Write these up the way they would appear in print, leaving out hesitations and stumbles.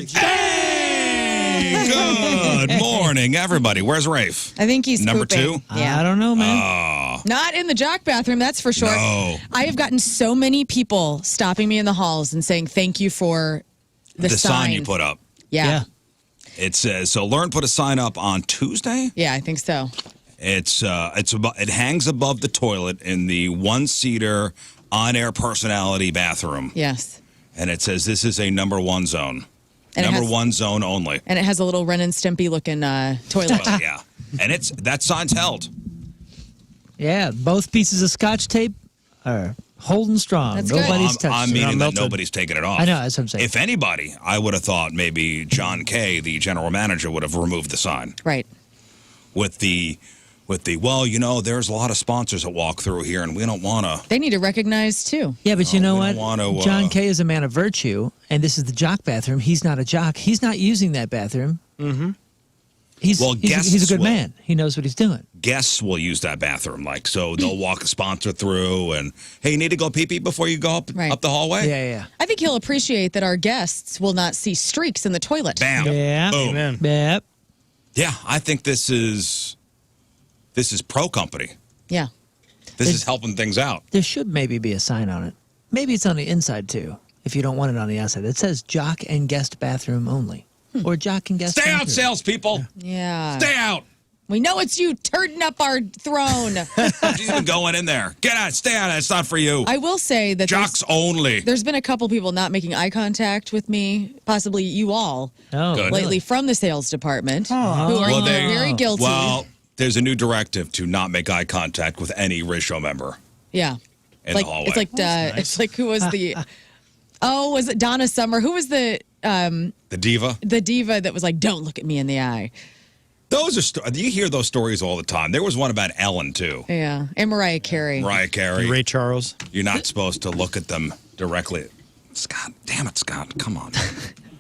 Hey! Good morning, everybody. Where's Rafe? I think he's Number pooping. 2? Yeah. I don't know, man. Not in the jock bathroom, that's for sure. No. I have gotten so many people stopping me in the halls and saying thank you for the sign you put up. Yeah. It says, so Learn put a sign up on Tuesday. Yeah, I think so. It hangs above the toilet in the one-seater on-air personality bathroom. Yes. And it says this is a number 1 zone. And it number has- 1 zone only. And it has a little Ren and Stimpy looking toilet. Well, yeah. And that sign's held. Yeah, both pieces of Scotch tape are holding strong. That's good. Nobody's touched I'm it. meaning that Melted. nobody's taken it off. I know, that's what I'm saying. If anybody, I would have thought maybe John Kay, the general manager, would have removed the sign. Right. With the well, there's a lot of sponsors that walk through here, and we don't want to. They need to recognize, too. Yeah, but you know we what? don't wanna, John Kay is a man of virtue, and this is the jock bathroom. He's not a jock. He's not using that bathroom. Mm-hmm. He's a good man. He knows what he's doing. Guests will use that bathroom, so they'll walk a sponsor through, and hey, you need to go pee-pee before you go up the hallway? Yeah. I think he'll appreciate that our guests will not see streaks in the toilet. Bam. Yeah. Boom. Amen. Yep. Yeah, I think this is pro company. Yeah. This is helping things out. There should maybe be a sign on it. Maybe it's on the inside, too, if you don't want it on the outside. It says jock and guest bathroom only. Or jock and guest Stay bathroom. out, salespeople. Yeah. Stay out. We know it's you turning up our throne. She's even going in there. Get out. Stay out. It's not for you. I will say that Jocks only. there's been a couple people not making eye contact with me, possibly you all, Oh, Good. lately from the sales department, who are Well, very guilty. Well, there's a new directive to not make eye contact with any Rizz Show member yeah. in the hallway. It's like who was the was it Donna Summer? Who was the diva? the diva that was like, don't look at me in the eye? Those are you hear those stories all the time. There was one about Ellen too. Yeah. And Mariah Carey. Mariah Carey. Ray Charles. You're not supposed to look at them directly. Scott, damn it, Scott. Come on.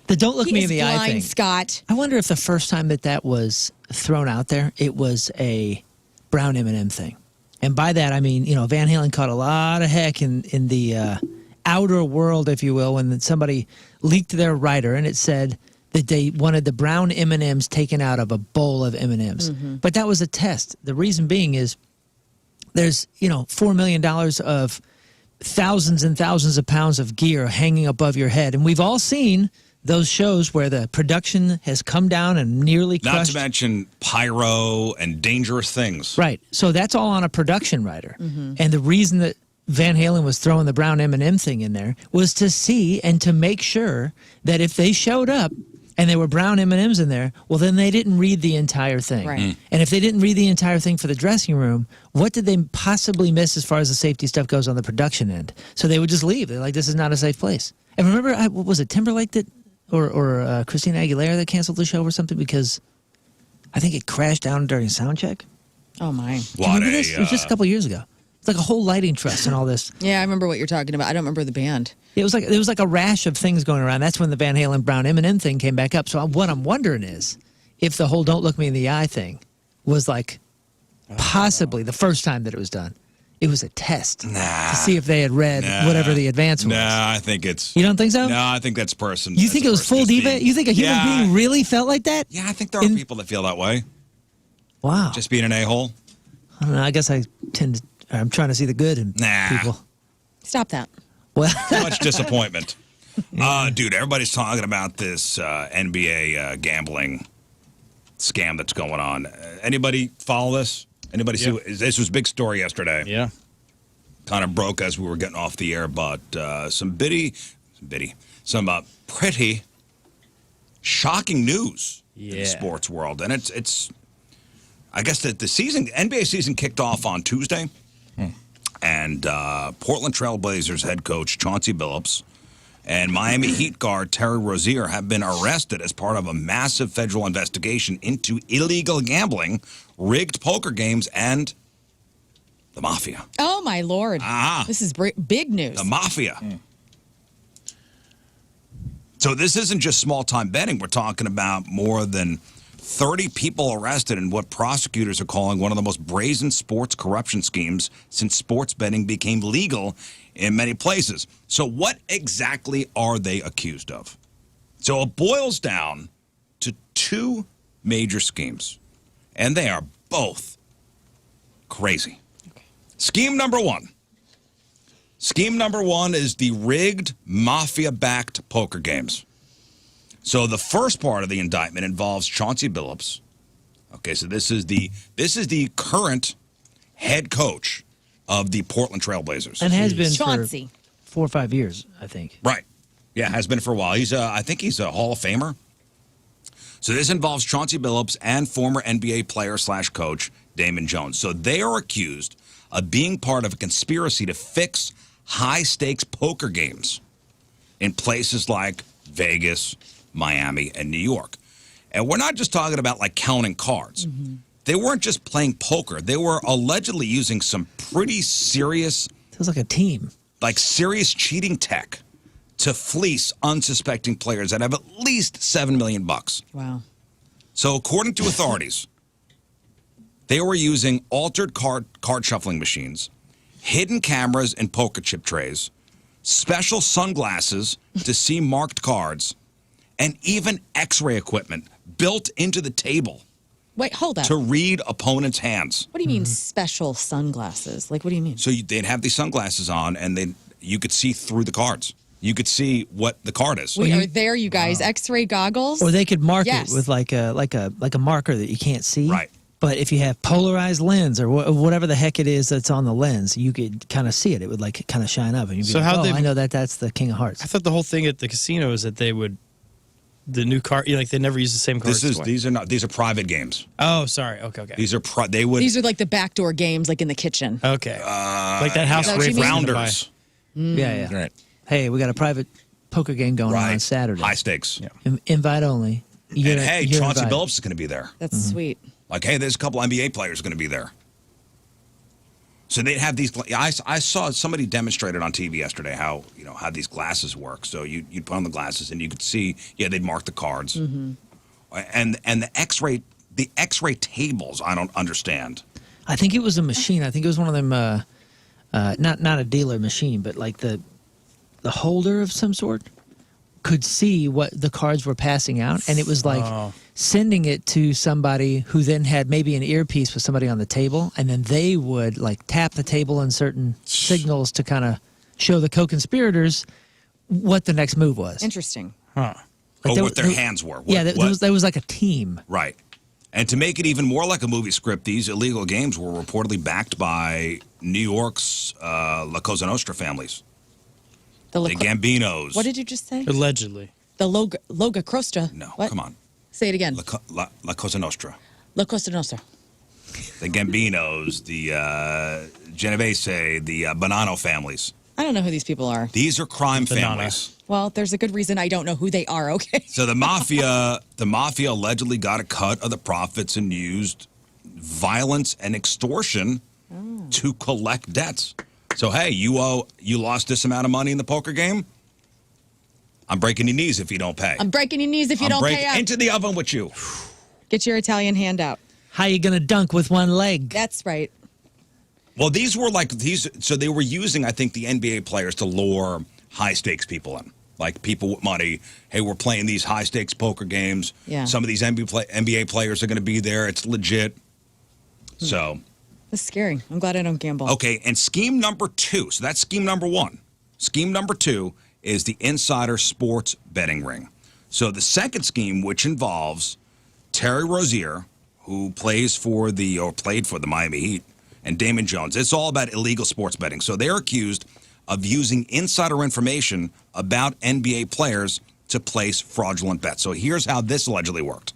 The don't look He me is in the eye blind, thing. Scott. I wonder if the first time that was thrown out there, it was a brown M&M thing. And by that, I mean, Van Halen caught a lot of heck in the outer world, if you will, when somebody leaked their writer and it said that they wanted the brown M&Ms taken out of a bowl of M&Ms. But that was a test. The reason being is there's, $4 million of thousands and thousands of pounds of gear hanging above your head. And we've all seen those shows where the production has come down and nearly crushed. Not to mention pyro and dangerous things. Right. So that's all on a production rider. And the reason that Van Halen was throwing the brown M&M thing in there was to see and to make sure that if they showed up and there were brown M&Ms in there, well, then they didn't read the entire thing. Right. And if they didn't read the entire thing for the dressing room, what did they possibly miss as far as the safety stuff goes on the production end? So they would just leave. They're like, this is not a safe place. And remember, what was it, Timberlake that, or Christina Aguilera that canceled the show or something because I think it crashed down during sound check? Oh, my. Do you remember this? It was just a couple years ago. It's like a whole lighting truss and all this. Yeah, I remember what you're talking about. I don't remember the band. It was like a rash of things going around. That's when the Van Halen brown M&M thing came back up. So what I'm wondering is if the whole "don't look me in the eye" thing was like possibly the first time that it was done. It was a test to see if they had read whatever the advance was. Nah, I think it's. You don't think so? No, I think that's person. You think it was full diva? You think a human being really felt like that? Yeah, I think there are people that feel that way. Wow. Just being an a-hole. I don't know. I guess I'm trying to see the good in people. Stop that. Well, Too much disappointment. Dude, everybody's talking about this NBA gambling scam that's going on. Anybody follow this? Anybody see? This was a big story yesterday. Yeah. Kind of broke as we were getting off the air, but some pretty shocking news in the sports world. And it's I guess that the NBA season kicked off on Tuesday. And Portland Trail Blazers head coach Chauncey Billups and Miami Heat guard Terry Rozier have been arrested as part of a massive federal investigation into illegal gambling, rigged poker games, and the mafia. Oh, my Lord. This is big news. The mafia. So this isn't just small-time betting. We're talking about more than 30 people arrested in what prosecutors are calling one of the most brazen sports corruption schemes since sports betting became legal in many places. So what exactly are they accused of? So it boils down to two major schemes, and they are both crazy. Okay. Scheme number one. Scheme number one is the rigged, mafia-backed poker games. So the first part of the indictment involves Chauncey Billups. Okay, so this is the current head coach of the Portland Trailblazers, and has been Chauncey for 4 or 5 years, I think. Right. Yeah, has been for a while. I think he's a Hall of Famer. So this involves Chauncey Billups and former NBA player / coach Damon Jones. So they are accused of being part of a conspiracy to fix high-stakes poker games in places like Vegas, Miami, and New York. And we're not just talking about like counting cards. Mm-hmm. They weren't just playing poker. They were allegedly using some pretty serious... Sounds like a team. Like serious cheating tech to fleece unsuspecting players that have at least $7 million. Wow. So according to authorities, they were using altered card shuffling machines, hidden cameras and poker chip trays, special sunglasses to see marked cards, and even X-ray equipment built into the table. Wait, hold up. To read opponents' hands. What do you mean special sunglasses? Like, what do you mean? So they'd have these sunglasses on, and you could see through the cards. You could see what the card is. Wait, are there, you guys, X-ray goggles? Or they could mark it with like a marker that you can't see. Right. But if you have polarized lens or whatever the heck it is that's on the lens, you could kind of see it. It would like kind of shine up, and you'd be like, oh, I know that's the King of Hearts. I thought the whole thing at the casino is that they would, the new card, like they never use the same cards. These are private games. Oh, sorry. Okay. These are These are like the backdoor games, like in the kitchen. Okay. Like that house rounders. Yeah. Right. Hey, we got a private poker game going on Saturday. High stakes. Yeah. Invite only. And hey, Chauncey Billups is going to be there. That's sweet. Like, hey, there's a couple NBA players going to be there. So they'd have these. I saw somebody demonstrated on TV yesterday how these glasses work. So you'd put on the glasses and you could see. Yeah, they'd mark the cards. Mm-hmm. And the X-ray tables. I don't understand. I think it was a machine. I think it was one of them. Not a dealer machine, but like the holder of some sort could see what the cards were passing out, and it was like sending it to somebody who then had maybe an earpiece with somebody on the table, and then they would like tap the table in certain signals to kind of show the co-conspirators what the next move was. Interesting. Like what their hands were. There was like a team. Right. And to make it even more like a movie script, these illegal games were reportedly backed by New York's La Cosa Nostra families. The Gambinos. What did you just say? Allegedly. The Loga Crosta. No, what? come on. Say it again. La Cosa Nostra. La Cosa Nostra. The Gambinos, the Genovese, the Bonanno families. I don't know who these people are. These are crime families. Well, there's a good reason I don't know who they are, okay? So the mafia allegedly got a cut of the profits and used violence and extortion to collect debts. So, hey, you lost this amount of money in the poker game? I'm breaking your knees if you don't pay. I'm breaking your knees if you don't pay up. Into the oven with you. Get your Italian hand out. How you going to dunk with one leg? That's right. Well, so they were using, I think, the NBA players to lure high-stakes people in. Like people with money. Hey, we're playing these high-stakes poker games. Yeah. Some of these NBA players are going to be there. It's legit. So... That's scary. I'm glad I don't gamble. Okay, and scheme number 2. So that's scheme number 1. Scheme number 2 is the insider sports betting ring. So the second scheme, which involves Terry Rozier, who played for the Miami Heat, and Damon Jones. It's all about illegal sports betting. So they're accused of using insider information about NBA players to place fraudulent bets. So here's how this allegedly worked.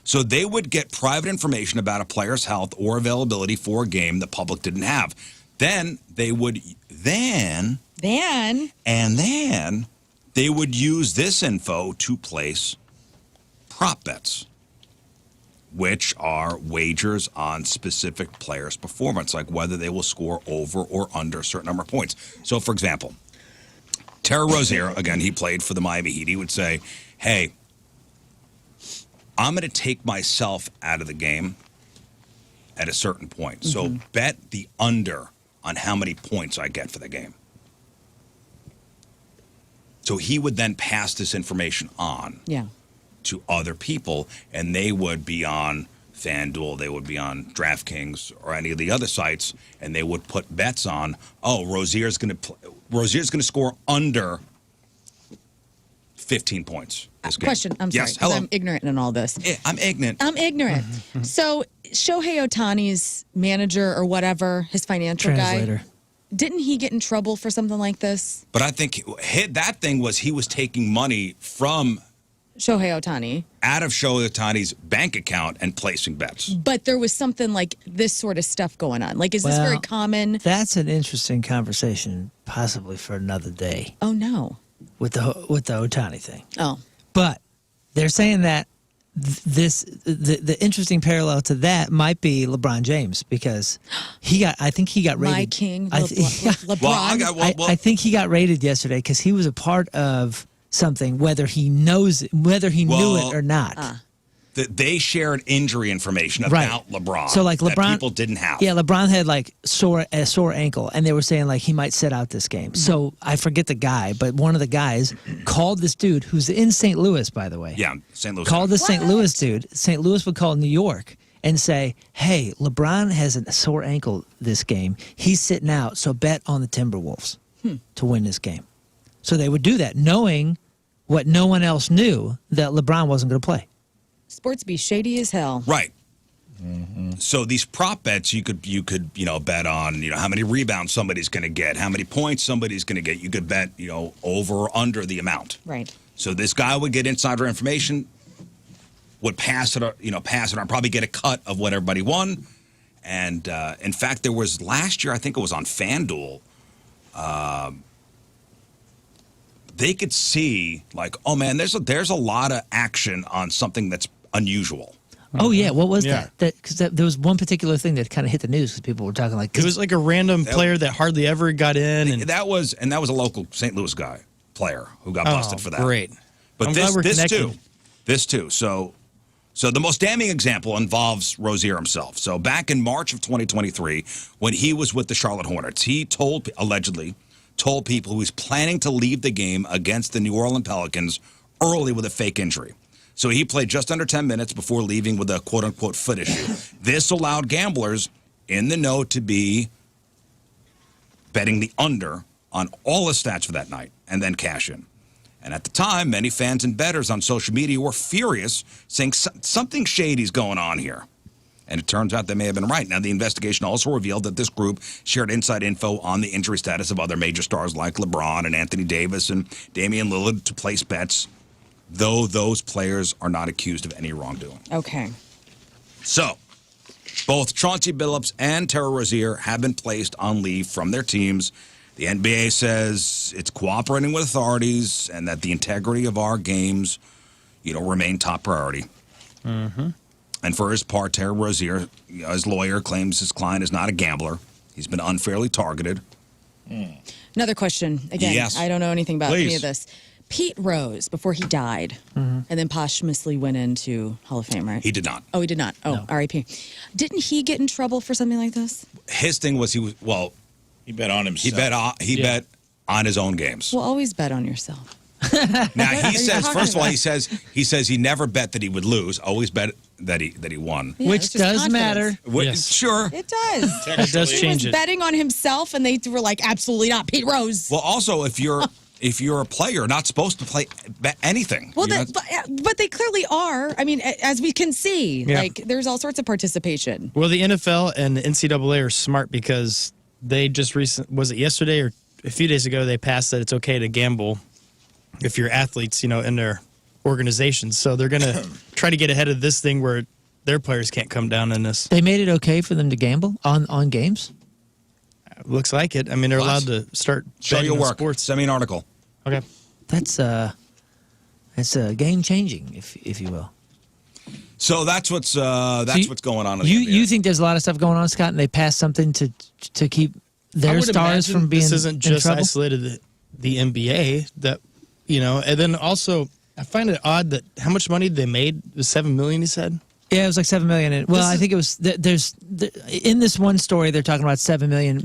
So they would get private information about a player's health or availability for a game the public didn't have. Then they would they would use this info to place prop bets, which are wagers on specific players' performance, like whether they will score over or under a certain number of points. So, for example, Terry Rozier, again, he played for the Miami Heat. He would say, hey, I'm going to take myself out of the game at a certain point. So bet the under on how many points I get for the game. So he would then pass this information on Yeah. to other people, and they would be on FanDuel, they would be on DraftKings or any of the other sites, and they would put bets on, Rozier's going to score under 15 points this game. Question. I'm sorry. Yes, 'Cause hello. I'm ignorant in all this. Yeah, I'm ignorant. I'm ignorant. So Shohei Ohtani's manager or whatever, his financial Translator. guy, didn't he get in trouble for something like this? But I think that thing was he was taking money from Shohei Ohtani. out of Shohei Ohtani's bank account and placing bets. But there was something like this sort of stuff going on. Like, is this very Well, common? That's an interesting conversation, possibly for another day, Oh, no. with the Otani thing. Oh. But they're saying that the interesting parallel to that might be LeBron James, because I think he got rated. My king, I LeBron. I think he got rated yesterday because he was a part of something, whether he knew it or not. They shared injury information Right. about LeBron. So like that LeBron, people didn't have. Yeah, LeBron had like a sore ankle, and they were saying like he might sit out this game. So I forget the guy, but one of the guys called this dude who's in St. Louis, by the way. Yeah, St. Louis. Called the St. Louis dude. St. Louis would call New York and say, "Hey, LeBron has a sore ankle this game. He's sitting out, so bet on the Timberwolves to win this game." So they would do that, knowing what no one else knew, that LeBron wasn't going to play. Sports be shady as hell. Right. So these prop bets, you could bet on how many rebounds somebody's going to get, how many points somebody's going to get. You could bet over or under the amount. Right. So this guy would get insider information, would pass it on, probably get a cut of what everybody won. And in fact, there was last year, I think it was on FanDuel. They could see like, oh man, there's a lot of action on something that's unusual. Oh yeah, what was Yeah. that? Because there was one particular thing that kind of hit the news because people were talking like It was like a random player that hardly ever got in. And That was a local St. Louis player who got busted for that. Great. But I'm glad we're this connected. too. So the most damning example involves Rozier himself. So back in March of 2023, when he was with the Charlotte Hornets, he allegedly told people he was planning to leave the game against the New Orleans Pelicans early with a fake injury. So he played just under 10 minutes before leaving with a quote-unquote foot issue. This allowed gamblers in the know to be betting the under on all the stats for that night and then cash in. And at the time, many fans and bettors on social media were furious, saying something shady's going on here. And it turns out they may have been right. Now, the investigation also revealed that this group shared inside info on the injury status of other major stars like LeBron and Anthony Davis and Damian Lillard to place bets, though those players are not accused of any wrongdoing. Okay. So, both Chauncey Billups and Terry Rozier have been placed on leave from their teams. The NBA says it's cooperating with authorities and that the integrity of our games, remain top priority. Mm-hmm. And for his part, Terry Rozier, his lawyer, claims his client is not a gambler. He's been unfairly targeted. Another question. Again, Yes. I don't know anything about any Please. of this. Pete Rose, before he died, and then posthumously went into Hall of Fame, right? He did not. Oh, he did not. Oh, No. R.I.P. Didn't he get in trouble for something like this? His thing was He bet on himself. he bet on his own games. Well, always bet on yourself. Now he says, talking first of all, about? he says he never bet that he would lose. Always bet that he won. Yeah, which it's just does confidence. matter. Yes. Sure. It does. It does He change was it. betting on himself, and they were like, absolutely not, Pete Rose. Well, also if you're a player, not supposed to bet anything. Well, You're not- but they clearly are. I mean, as we can see, Yeah. like there's all sorts of participation. Well, the NFL and the NCAA are smart because they just was it yesterday or a few days ago, they passed that it's okay to gamble if you're athletes, in their organizations. So they're going to try to get ahead of this thing where their players can't come down in this. They made it okay for them to gamble on games. Looks like it. I mean, they're allowed to start Show betting your on work. sports. Send me an article. Okay. That's game changing, if you will. So that's what's going on. In the You NBA. you think there's a lot of stuff going on, Scott, and they passed something to keep I their would stars imagine from being this isn't in just trouble? isolated the NBA that and then also I find it odd that how much money they made was $7 million. He said Yeah, it was like $7 million. Well, I think it was. In this one story, they're talking about $7 million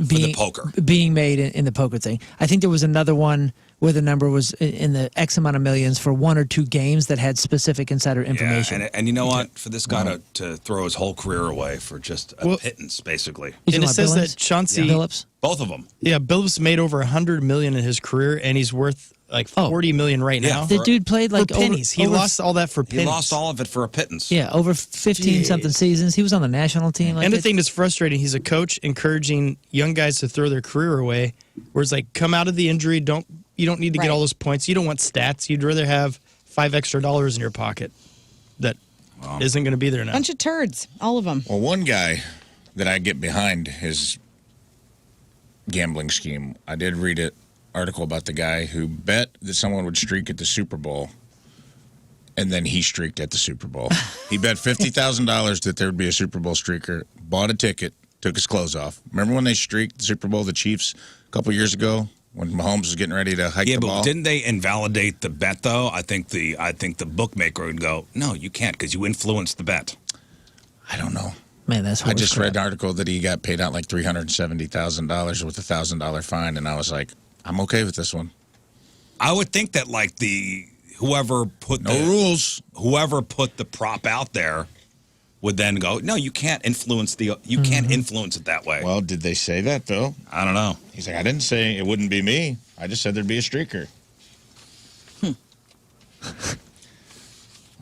being made in the poker thing. I think there was another one where the number was in the X amount of millions for 1 or 2 games that had specific insider information. Yeah, and you know what? For this guy to throw his whole career away for just a pittance, basically. And it says that Chauncey Billups, both of them. Yeah, Billups made over $100 million in his career, and he's worth like $40 million right now. The dude played like for pennies. He lost all that for pennies. He lost all of it for a pittance. Yeah, over 15-something seasons. He was on the national team. And the thing that's frustrating, he's a coach encouraging young guys to throw their career away, where it's like, come out of the injury, you don't need to get all those points. You don't want stats. You'd rather have $5 extra in your pocket that isn't going to be there now. Bunch of turds, all of them. Well, one guy that I get behind his gambling scheme, I did read an article about the guy who bet that someone would streak at the Super Bowl, and then he streaked at the Super Bowl. He bet $50,000 that there would be a Super Bowl streaker, bought a ticket, took his clothes off. Remember when they streaked the Super Bowl, the Chiefs, a couple years ago? When Mahomes was getting ready to hike the ball? Yeah, but didn't they invalidate the bet, though? I think the bookmaker would go, no, you can't, because you influenced the bet. I don't know. Man, that's I just read an article that he got paid out like $370,000 with a $1,000 fine, and I was like, I'm okay with this one. I would think that like whoever put the prop out there would then go, no, you can't influence can't influence it that way. Well, did they say that, Phil? I don't know. He's like, I didn't say it wouldn't be me. I just said there'd be a streaker.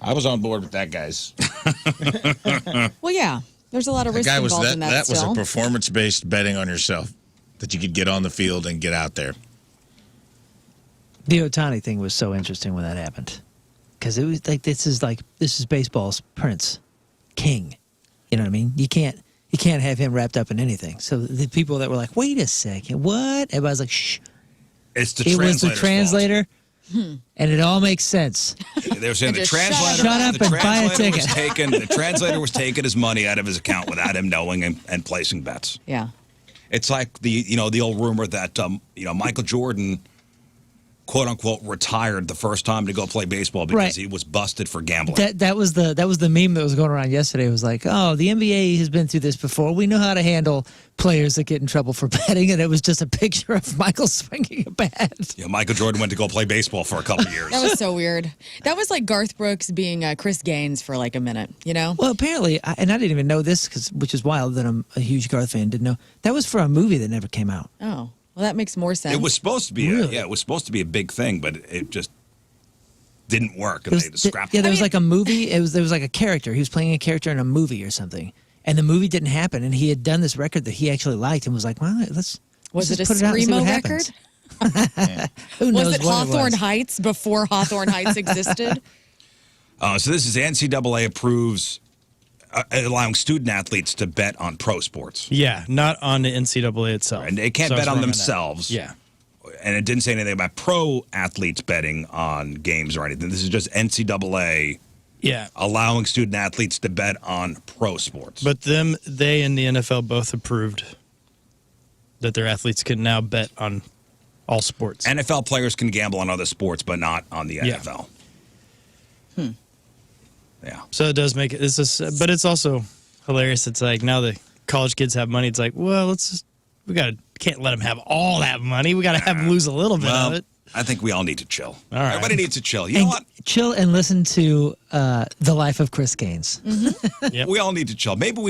I was on board with that, guys. Well, yeah. There's a lot of risk involved in that. That was a performance-based betting on yourself that you could get on the field and get out there. The Ohtani thing was so interesting when that happened, because it was like this is baseball's Prince, King. You know what I mean? You can't have him wrapped up in anything. So the people that were like, wait a second, what? Everybody's like, shh. It was the translator. And it all makes sense. They were saying the translator. Shut up and buy a ticket. The translator was taking his money out of his account without him knowing and placing bets. Yeah. It's like the old rumor that Michael Jordan, quote unquote, retired the first time to go play baseball because he was busted for gambling. That was the meme that was going around yesterday. It was like, oh, the NBA has been through this before. We know how to handle players that get in trouble for betting, and it was just a picture of Michael swinging a bat. Yeah, Michael Jordan went to go play baseball for a couple years. That was so weird. That was like Garth Brooks being Chris Gaines for like a minute, you know? Well, apparently, and I didn't even know this, which is wild that I'm a huge Garth fan, didn't know. That was for a movie that never came out. Oh. Well, that makes more sense. It was supposed to be, it was supposed to be a big thing, but it just didn't work, and they just scrapped it. Yeah, there was like a movie. There was like a character. He was playing a character in a movie or something, and the movie didn't happen. And he had done this record that he actually liked, and was like, "Well, let's." Was it a put it out and see what Screamo happens." record? Who knows Was it Hawthorne Heights before Hawthorne Heights existed? So this is NCAA approves allowing student athletes to bet on pro sports. Yeah, not on the NCAA itself. And they can't bet on themselves. Yeah. And it didn't say anything about pro athletes betting on games or anything. This is just NCAA allowing student athletes to bet on pro sports. But they and the NFL both approved that their athletes can now bet on all sports. NFL players can gamble on other sports, but not on the NFL. Yeah. So it does make it. But it's also hilarious. It's like now the college kids have money. It's like, well, can't let them have all that money. We got to have them lose a little bit of it. I think we all need to chill. All right. Everybody needs to chill. You know what? Chill and listen to The Life of Chris Gaines. Mm-hmm. Yep. We all need to chill. Maybe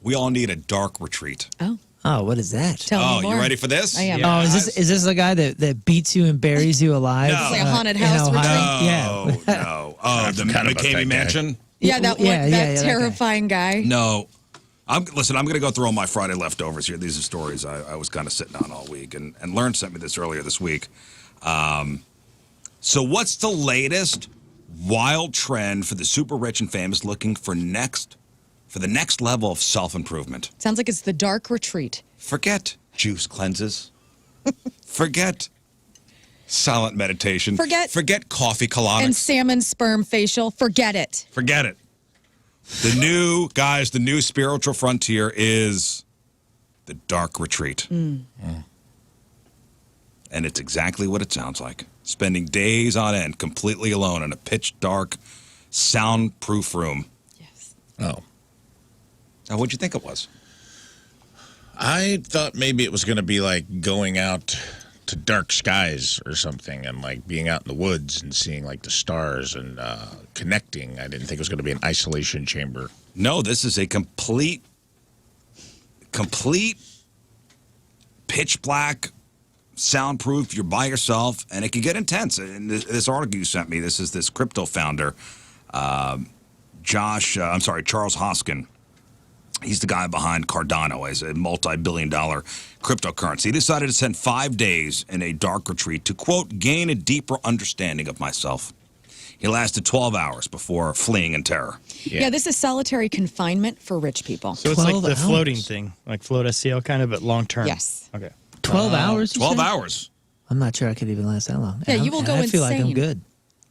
we all need a dark retreat. Oh, what is that? Tell me more. You ready for this? I am. Oh, is this the guy that beats you and buries you alive? No. It's like a haunted house retreat? No. Oh, the McCamey Mansion? Yeah, that terrifying guy. No. I'm going to go through all my Friday leftovers here. These are stories I was kind of sitting on all week, and Learn sent me this earlier this week. So what's the latest wild trend for the super rich and famous looking for the next level of self-improvement? Sounds like it's the dark retreat. Forget juice cleanses. Forget silent meditation. Forget coffee colonics. And salmon sperm facial. Forget it. Forget it. The new spiritual frontier is the dark retreat. And it's exactly what it sounds like. Spending days on end completely alone in a pitch dark, soundproof room Oh. Now, what'd you think it was? I thought maybe it was going to be like going out to dark skies or something and like being out in the woods and seeing like the stars and connecting. I didn't think it was going to be an isolation chamber. No, this is a complete pitch black, soundproof. You're by yourself, and it can get intense. In this article you sent me, this is this crypto founder, Charles Hoskin. He's the guy behind Cardano, as a multi-billion-dollar cryptocurrency. He decided to spend 5 days in a dark retreat to, quote, gain a deeper understanding of myself. He lasted 12 hours before fleeing in terror. Yeah, this is solitary confinement for rich people. So it's like 12 the hours. floating thing, like float SEO kind of, but long term. Yes. Okay. 12 hours? you 12 said? hours. I'm not sure I could even last that long. Yeah, And you will I'm- go I feel like I'm insane. good.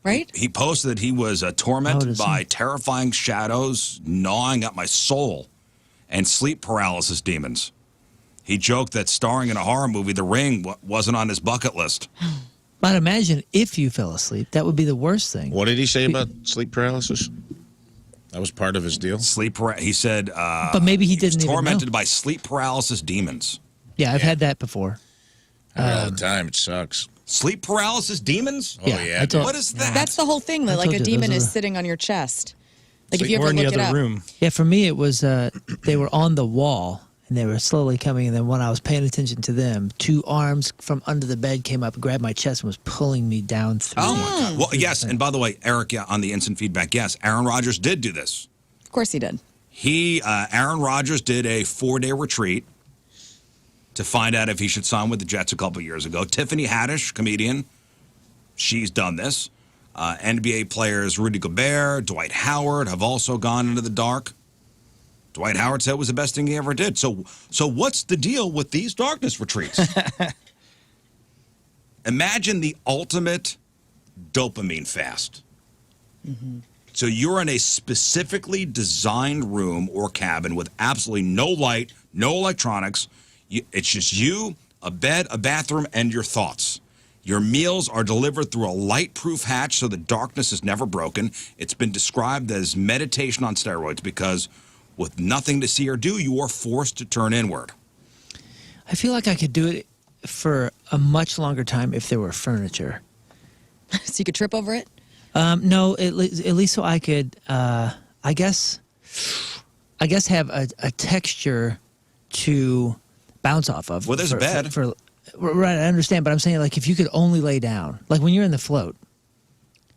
Right? He posted that he was tormented assume. by terrifying shadows gnawing at my soul and sleep paralysis demons. He joked that starring in a horror movie, The Ring, wasn't on his bucket list. But imagine if you fell asleep. That would be the worst thing. What did he say about sleep paralysis? That was part of his deal. He said But maybe he didn't was even tormented know. by sleep paralysis demons. Yeah, I've had that before. I have it all the time. It sucks. Sleep paralysis demons? Oh, yeah. I told- What is that? That's the whole thing. That, I like told a you, demon those is are- sitting on your chest. Like if you Or ever in the look it other up. room. Yeah, for me, it was they were on the wall, and they were slowly coming, and then when I was paying attention to them, two arms from under the bed came up and grabbed my chest and was pulling me down through. Oh, my God. Well, yes, and by the way, Eric, on the instant feedback, yes, Aaron Rodgers did do this. Of course he did. Aaron Rodgers did a 4-day retreat to find out if he should sign with the Jets a couple years ago. Tiffany Haddish, comedian, she's done this. NBA players Rudy Gobert, Dwight Howard have also gone into the dark. Dwight Howard said it was the best thing he ever did. So what's the deal with these darkness retreats? Imagine the ultimate dopamine fast. Mm-hmm. So you're in a specifically designed room or cabin with absolutely no light, no electronics. It's just you, a bed, a bathroom, and your thoughts. Your meals are delivered through a light-proof hatch so the darkness is never broken. It's been described as meditation on steroids because with nothing to see or do, you are forced to turn inward. I feel like I could do it for a much longer time if there were furniture. So you could trip over it? No, at least so I could, I guess have a texture to bounce off of. Well, there's a bed. Right, I understand, but I'm saying like if you could only lay down, like when you're in the float,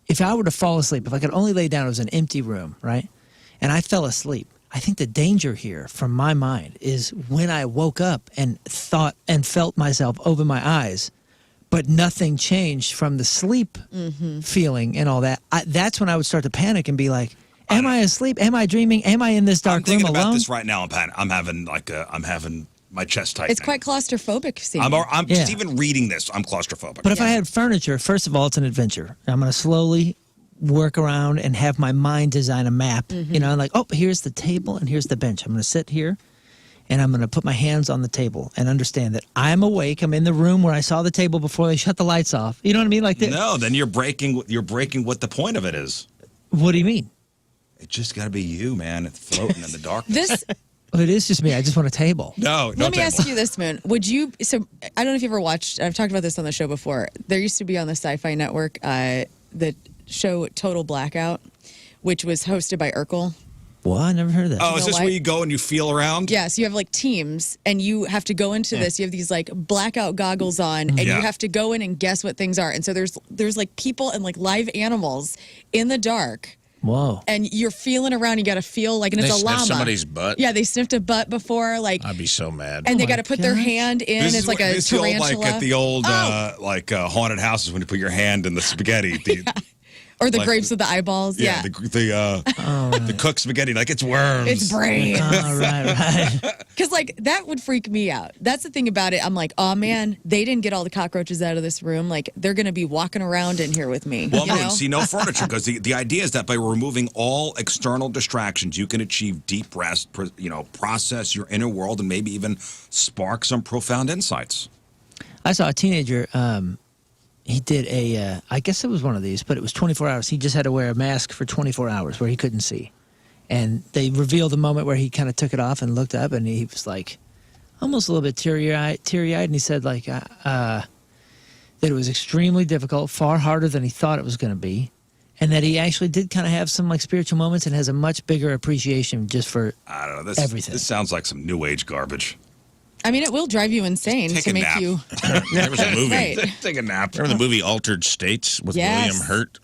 if I were to fall asleep, if I could only lay down, it was an empty room, right? And I fell asleep. I think the danger here from my mind is when I woke up and thought and felt myself open my eyes, but nothing changed from the sleep feeling and all that. That's when I would start to panic and be like, am I asleep? Am I dreaming? Am I in this dark I'm thinking room about alone? this right now. I'm having my chest tightening. It's quite claustrophobic. Seeing. I'm Yeah. just even reading this. I'm claustrophobic. But if I had furniture, first of all, it's an adventure. I'm going to slowly work around and have my mind design a map. You know, like, oh, here's the table and here's the bench. I'm going to sit here and I'm going to put my hands on the table and understand that I'm awake. I'm in the room where I saw the table before they shut the lights off. You know what I mean? Like, No, then you're breaking what the point of it is. What do you mean? It's just got to be you, man, floating in the darkness. This. Well, it is just me. I just want a table. No Let me table. ask you this, Moon. Would you? So I don't know if you ever watched. I've talked about this on the show before. There used to be on the Sci-Fi Network the show Total Blackout, which was hosted by Urkel. Well, I never heard of that. Oh, is know this what? where you go and you feel around? Yeah, so you have like teams, and you have to go into this. You have these like blackout goggles on, and Yeah. you have to go in and guess what things are. And so there's like people and like live animals in the dark, Whoa. and you're feeling around. You got to feel like, and They it's a sniff llama. somebody's butt? Yeah, they sniffed a butt before, like, I'd be so mad. and they my got to put their gosh. hand in. This It's is like what- a this is the old, tarantula. like at the old Oh. haunted houses when you put your hand in the spaghetti. Or the like- grapes with the eyeballs. Yeah. The cooked spaghetti, like it's worms. It's brains. Oh, right. Because, like, that would freak me out. That's the thing about it. I'm like, oh, man, they didn't get all the cockroaches out of this room. Like, they're going to be walking around in here with me. Well, you know? see, no furniture, because the idea is that by removing all external distractions, you can achieve deep rest, process your inner world, and maybe even spark some profound insights. I saw a teenager. He did I guess it was one of these, but it was 24 hours. He just had to wear a mask for 24 hours where he couldn't see. And they revealed the moment where he kind of took it off and looked up, and he was like almost a little bit teary-eyed, and he said like that it was extremely difficult, far harder than he thought it was going to be, and that he actually did kind of have some like spiritual moments and has a much bigger appreciation just for I don't know. everything. This sounds like some new age garbage. I mean, it will drive you insane Take to a make nap. you. There was a movie. Right. Take a nap. Remember the movie Altered States with Yes. William Hurt?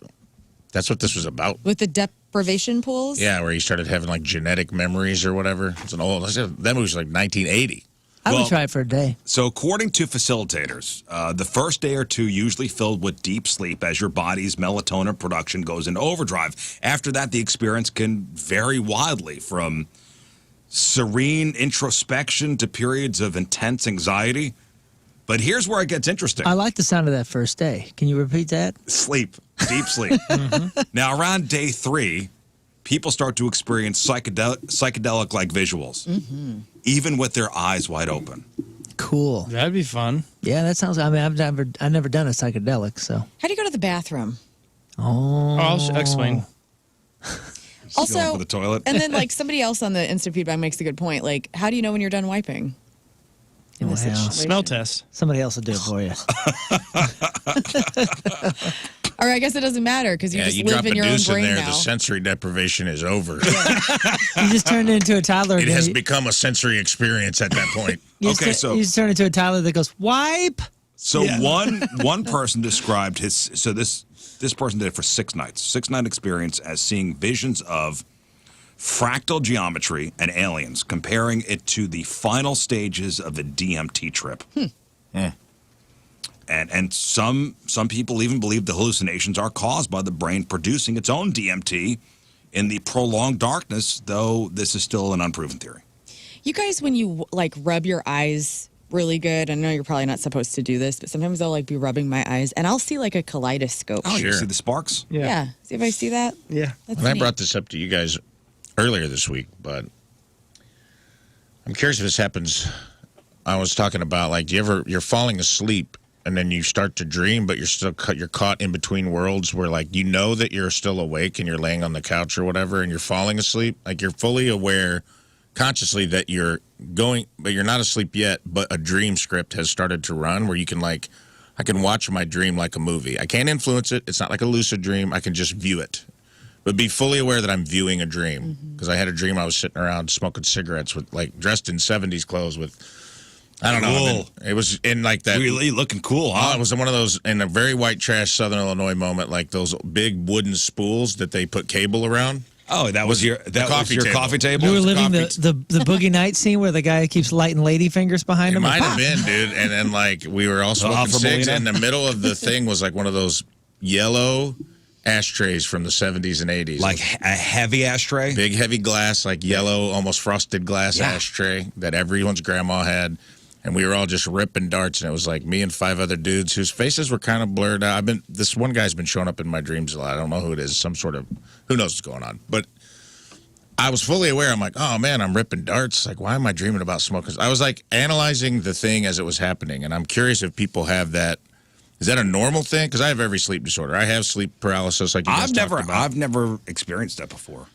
That's what this was about. With the deprivation pools? Yeah, where he started having like genetic memories or whatever. It's an old. That movie was like 1980. I Well- would try it for a day. So, according to facilitators, the first day or two usually filled with deep sleep as your body's melatonin production goes into overdrive. After that, the experience can vary wildly from serene introspection to periods of intense anxiety. But here's where it gets interesting. I like the sound of that first day. Can you repeat that? Sleep, deep sleep. Now, around day 3, people start to experience psychedelic-like visuals, even with their eyes wide open. Cool. That'd be fun. Yeah, that sounds. I mean, I've never done a psychedelic, so. How do you go to the bathroom? Oh. I'll explain. Going Also, for the toilet. and then like somebody else on the instant feedback makes a good point. Like, how do you know when you're done wiping? In this Wow. situation? Smell test. Somebody else will do it for you. Or I guess it doesn't matter because you Yeah, just you live drop a in your own deuce in brain there, now. the sensory deprivation is over. You just turned into a toddler. It again. has become a sensory experience at that point. You just Okay, tu- so- you just turn into a toddler that goes wipe. So one person described this person did it for 6 nights. 6-night experience as seeing visions of fractal geometry and aliens, comparing it to the final stages of a DMT trip. And some people even believe the hallucinations are caused by the brain producing its own DMT in the prolonged darkness, though this is still an unproven theory. You guys, when you like rub your eyes really good, I know you're probably not supposed to do this, but sometimes I'll like be rubbing my eyes and I'll see like a kaleidoscope. Oh, you Sure. see the sparks? Yeah. See if I see that? Yeah. That's And I neat. brought this up to you guys earlier this week, but I'm curious if this happens. I was talking about like, you're falling asleep and then you start to dream, but you're caught in between worlds where like you know that you're still awake and you're laying on the couch or whatever and you're falling asleep. Like you're fully aware consciously that you're going, but you're not asleep yet, but a dream script has started to run where you can like, I can watch my dream like a movie. I can't influence it. It's not like a lucid dream. I can just view it. But be fully aware that I'm viewing a dream. Because I had a dream I was sitting around smoking cigarettes with like dressed in 70s clothes with, I don't know. Cool. It was in like that. Really looking cool, huh? Oh, it was one of those in a very white trash Southern Illinois moment, like those big wooden spools that they put cable around. Oh, that was your coffee table. coffee table? You were living coffee the Boogie Night scene where the guy keeps lighting lady fingers behind It him. might have been, dude. And then like we were all smoking Alpha cigs, Molina? and in the middle of the thing was like one of those yellow ashtrays from the 70s and 80s. Like a heavy ashtray? big heavy glass, like yellow, almost frosted glass ashtray that everyone's grandma had. And we were all just ripping darts, and it was like me and 5 other dudes whose faces were kind of blurred out. This one guy's been showing up in my dreams a lot. I don't know who it is. Some sort of, who knows what's going on. But I was fully aware. I'm like, oh man, I'm ripping darts. Like, why am I dreaming about smoking? I was like analyzing the thing as it was happening, and I'm curious if people have that. Is that a normal thing? Because I have every sleep disorder. I have sleep paralysis, like you guys talked about. I've never experienced that before.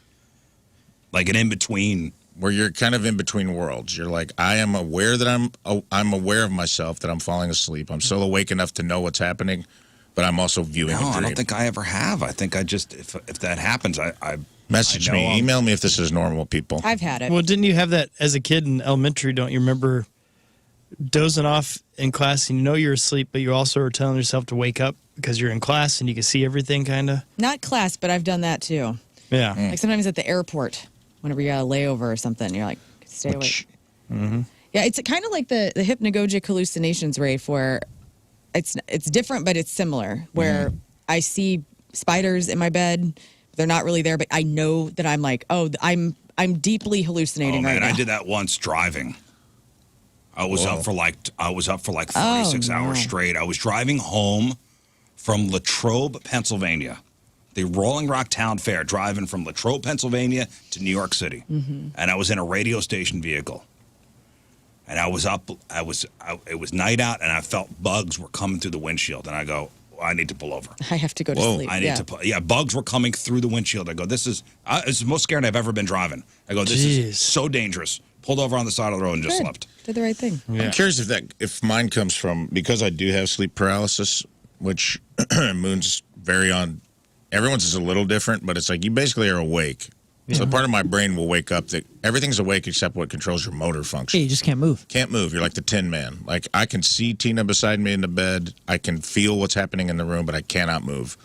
Like an in between. Where you're kind of in between worlds. You're like, I am aware that I'm aware of myself, that I'm falling asleep. I'm still awake enough to know what's happening, but I'm also viewing a No, dream. I don't think I ever have. I think I just if that happens, I Message I know me, I'm- email me if this is normal, people. I've had it. Well, didn't you have that as a kid in elementary? Don't you remember dozing off in class and you know you're asleep, but you also are telling yourself to wake up because you're in class and you can see everything kind of? Not class, but I've done that too. Yeah. Like sometimes at the airport, whenever you got a layover or something, you're like, stay awake. Yeah, it's kind of like the hypnagogic hallucinations, Rafe, where it's different, but it's similar. Where I see spiders in my bed, they're not really there, but I know that I'm like, oh, I'm deeply hallucinating Oh right man, now. I did that once driving. I was up for like 36 no. hours straight. I was driving home from Latrobe, Pennsylvania. The Rolling Rock Town Fair, driving from Latrobe, Pennsylvania to New York City. And I was in a radio station vehicle. And I was up, it was night out, and I felt bugs were coming through the windshield. And I go, I need to pull over. I have to go to sleep. I need to pull. Yeah, bugs were coming through the windshield. I go, this is the most scared I've ever been driving. I go, this is so dangerous. Pulled over on the side of the road and just slept. Did the right thing. I'm curious if mine comes from, because I do have sleep paralysis, which Moon's very on. Everyone's is a little different, but it's like you basically are awake. Yeah. So part of my brain will wake up that everything's awake except what controls your motor function. Yeah, you just can't move. Can't move. You're like the Tin Man. Like, I can see Tina beside me in the bed. I can feel what's happening in the room, but I cannot move.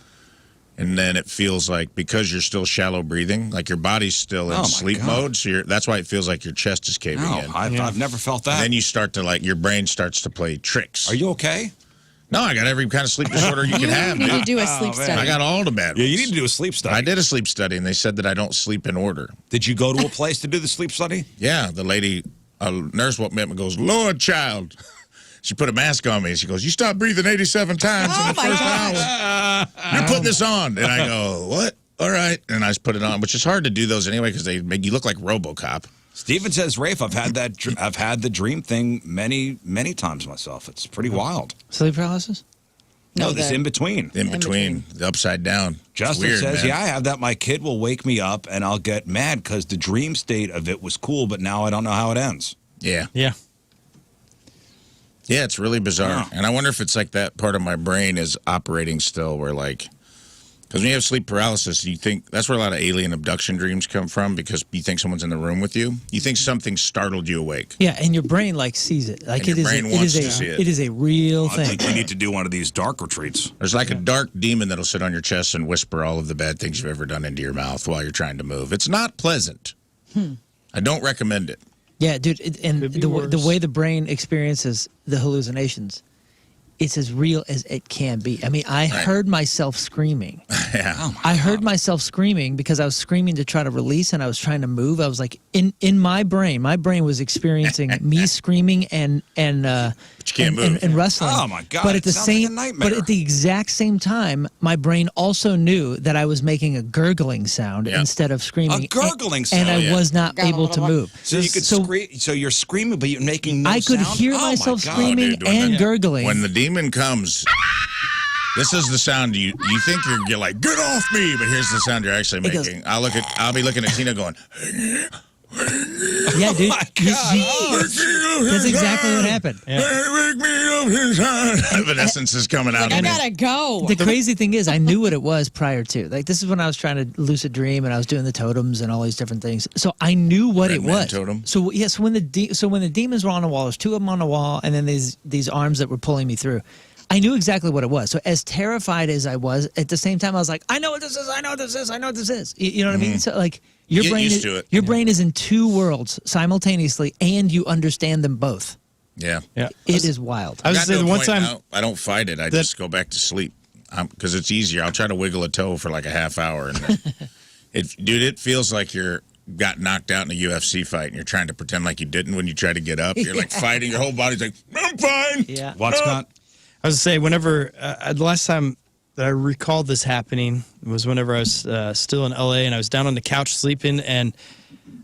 And then it feels like, because you're still shallow breathing, like your body's still in sleep mode. So that's why it feels like your chest is caving in. I've never felt that. And then you start to, like, your brain starts to play tricks. Are you okay? No, I got every kind of sleep disorder you can have. You need to do a sleep study. I got all the bad ones. Yeah, you need to do a sleep study. I did a sleep study, and they said that I don't sleep in order. Did you go to a place to do the sleep study? Yeah, the lady, a nurse woke me up and goes, Lord, child. She put a mask on me, and she goes, you stopped breathing 87 times in the first hour. You're putting this on. And I go, what? All right. And I just put it on, which is hard to do those anyway because they make you look like RoboCop. Steven says, Rafe, I've had the dream thing many, many times myself. It's pretty wild. Sleep paralysis? No, this in between. In between, the upside down. Justin weird, says, man. Yeah, I have that. My kid will wake me up, and I'll get mad because the dream state of it was cool, but now I don't know how it ends. Yeah. Yeah. Yeah, it's really bizarre. And I wonder if it's like that part of my brain is operating still where, like, because when you have sleep paralysis, you think that's where a lot of alien abduction dreams come from because you think someone's in the room with you. You think something startled you awake. Yeah, and your brain, like, sees it. Like, it is a real thing. I think we need to do one of these dark retreats. There's like a dark demon that'll sit on your chest and whisper all of the bad things you've ever done into your mouth while you're trying to move. It's not pleasant. I don't recommend it. Yeah, dude, and the way the brain experiences the hallucinations, it's as real as it can be. I mean, I heard myself screaming. Yeah. Oh I heard myself screaming because I was screaming to try to release and I was trying to move. I was like, in my brain was experiencing me screaming and but you can't move. And wrestling. Oh my God! But at but at the exact same time, my brain also knew that I was making a gurgling sound instead of screaming. A gurgling sound, and I was not able to move. So you could scream. So you're screaming, but you're making no sound. I could hear myself screaming and gurgling. When the demon comes, this is the sound you think you're like, get off me, but here's the sound you're actually making. I'll be looking at Tina going, yeah, dude. Oh my God. That's exactly what happened. Yeah. Evanescence is coming out. I gotta go. The crazy thing is, I knew what it was prior to. Like, this is when I was trying to lucid dream and I was doing the totems and all these different things. So I knew what it was. Totem. So yes, when the demons were on the wall, there's two of them on the wall, and then these arms that were pulling me through. I knew exactly what it was. So as terrified as I was, at the same time, I was like, I know what this is. I know what this is. I know what this is. You know what I mean? So like. Your brain is in two worlds simultaneously, and you understand them both. Yeah. It is wild. I was saying one time I don't fight it. I just go back to sleep because it's easier. I'll try to wiggle a toe for like a half hour, and it feels like you're got knocked out in a UFC fight, and you're trying to pretend like you didn't when you try to get up. You're like fighting. Your whole body's like, I'm fine. Yeah. What, Scott? I was going to say, whenever the last time that I recalled this happening was whenever I was still in LA and I was down on the couch sleeping, and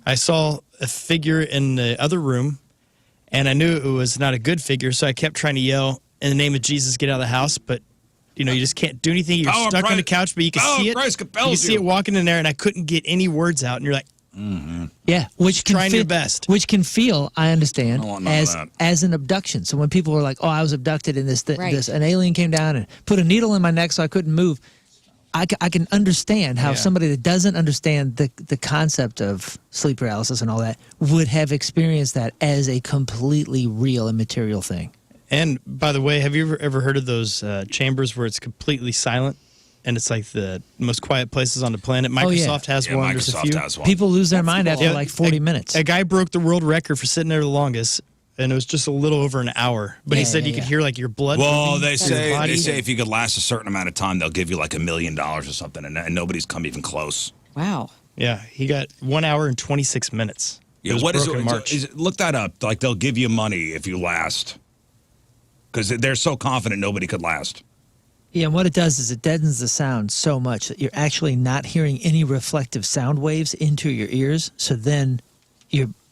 I saw a figure in the other room, and I knew it was not a good figure, so I kept trying to yell, in the name of Jesus, get out of the house, but you just can't do anything. You're stuck on the couch, but you can see it. Christ you can see it walking in there, and I couldn't get any words out, and you're like, yeah, which can trying your best. Which can feel, I understand, as an abduction. So when people were like, "Oh, I was abducted in this an alien came down and put a needle in my neck so I couldn't move," I can understand how somebody that doesn't understand the concept of sleep paralysis and all that would have experienced that as a completely real and material thing. And by the way, have you ever heard of those chambers where it's completely silent? And it's like the most quiet places on the planet. Microsoft has one. There's a few. Has one. People lose their mind after like 40 minutes. A guy broke the world record for sitting there the longest, and it was just a little over an hour. But he said you could hear like your blood. Well, they say if you could last a certain amount of time, they'll give you like $1 million or something, and nobody's come even close. Wow. Yeah, he got 1 hour and 26 minutes. Yeah, what is it? Look that up. Like they'll give you money if you last, because they're so confident nobody could last. Yeah, and what it does is it deadens the sound so much that you're actually not hearing any reflective sound waves into your ears. So then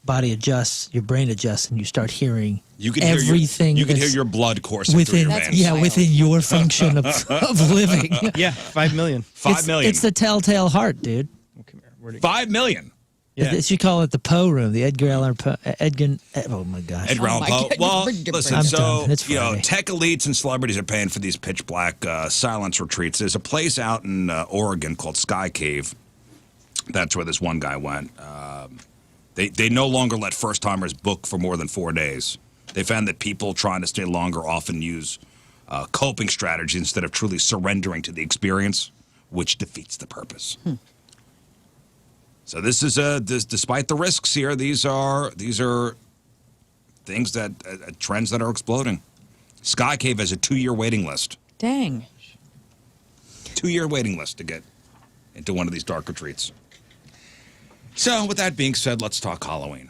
body adjusts, your brain adjusts, and you start hearing You can everything. you can hear that's your blood coursing through within, your veins. wild. within your function of living. Yeah, 5 million. 5 million. It's the telltale heart, dude. Come here. Where'd it 5 million. Yeah. You call it the Poe room, the Edgar Allan Poe. Oh my gosh. Edgar Allan my Poe. God. Well, listen, I'm so done. It's Friday. tech elites and celebrities are paying for these pitch black silence retreats. There's a place out in Oregon called Sky Cave. That's where this one guy went. They no longer let first timers book for more than 4 days. They found that people trying to stay longer often use coping strategies instead of truly surrendering to the experience, which defeats the purpose. So this is despite the risks here, these are things that trends that are exploding. Sky Cave has a 2-year waiting list. Dang. 2-year waiting list to get into one of these dark retreats. So with that being said, let's talk Halloween.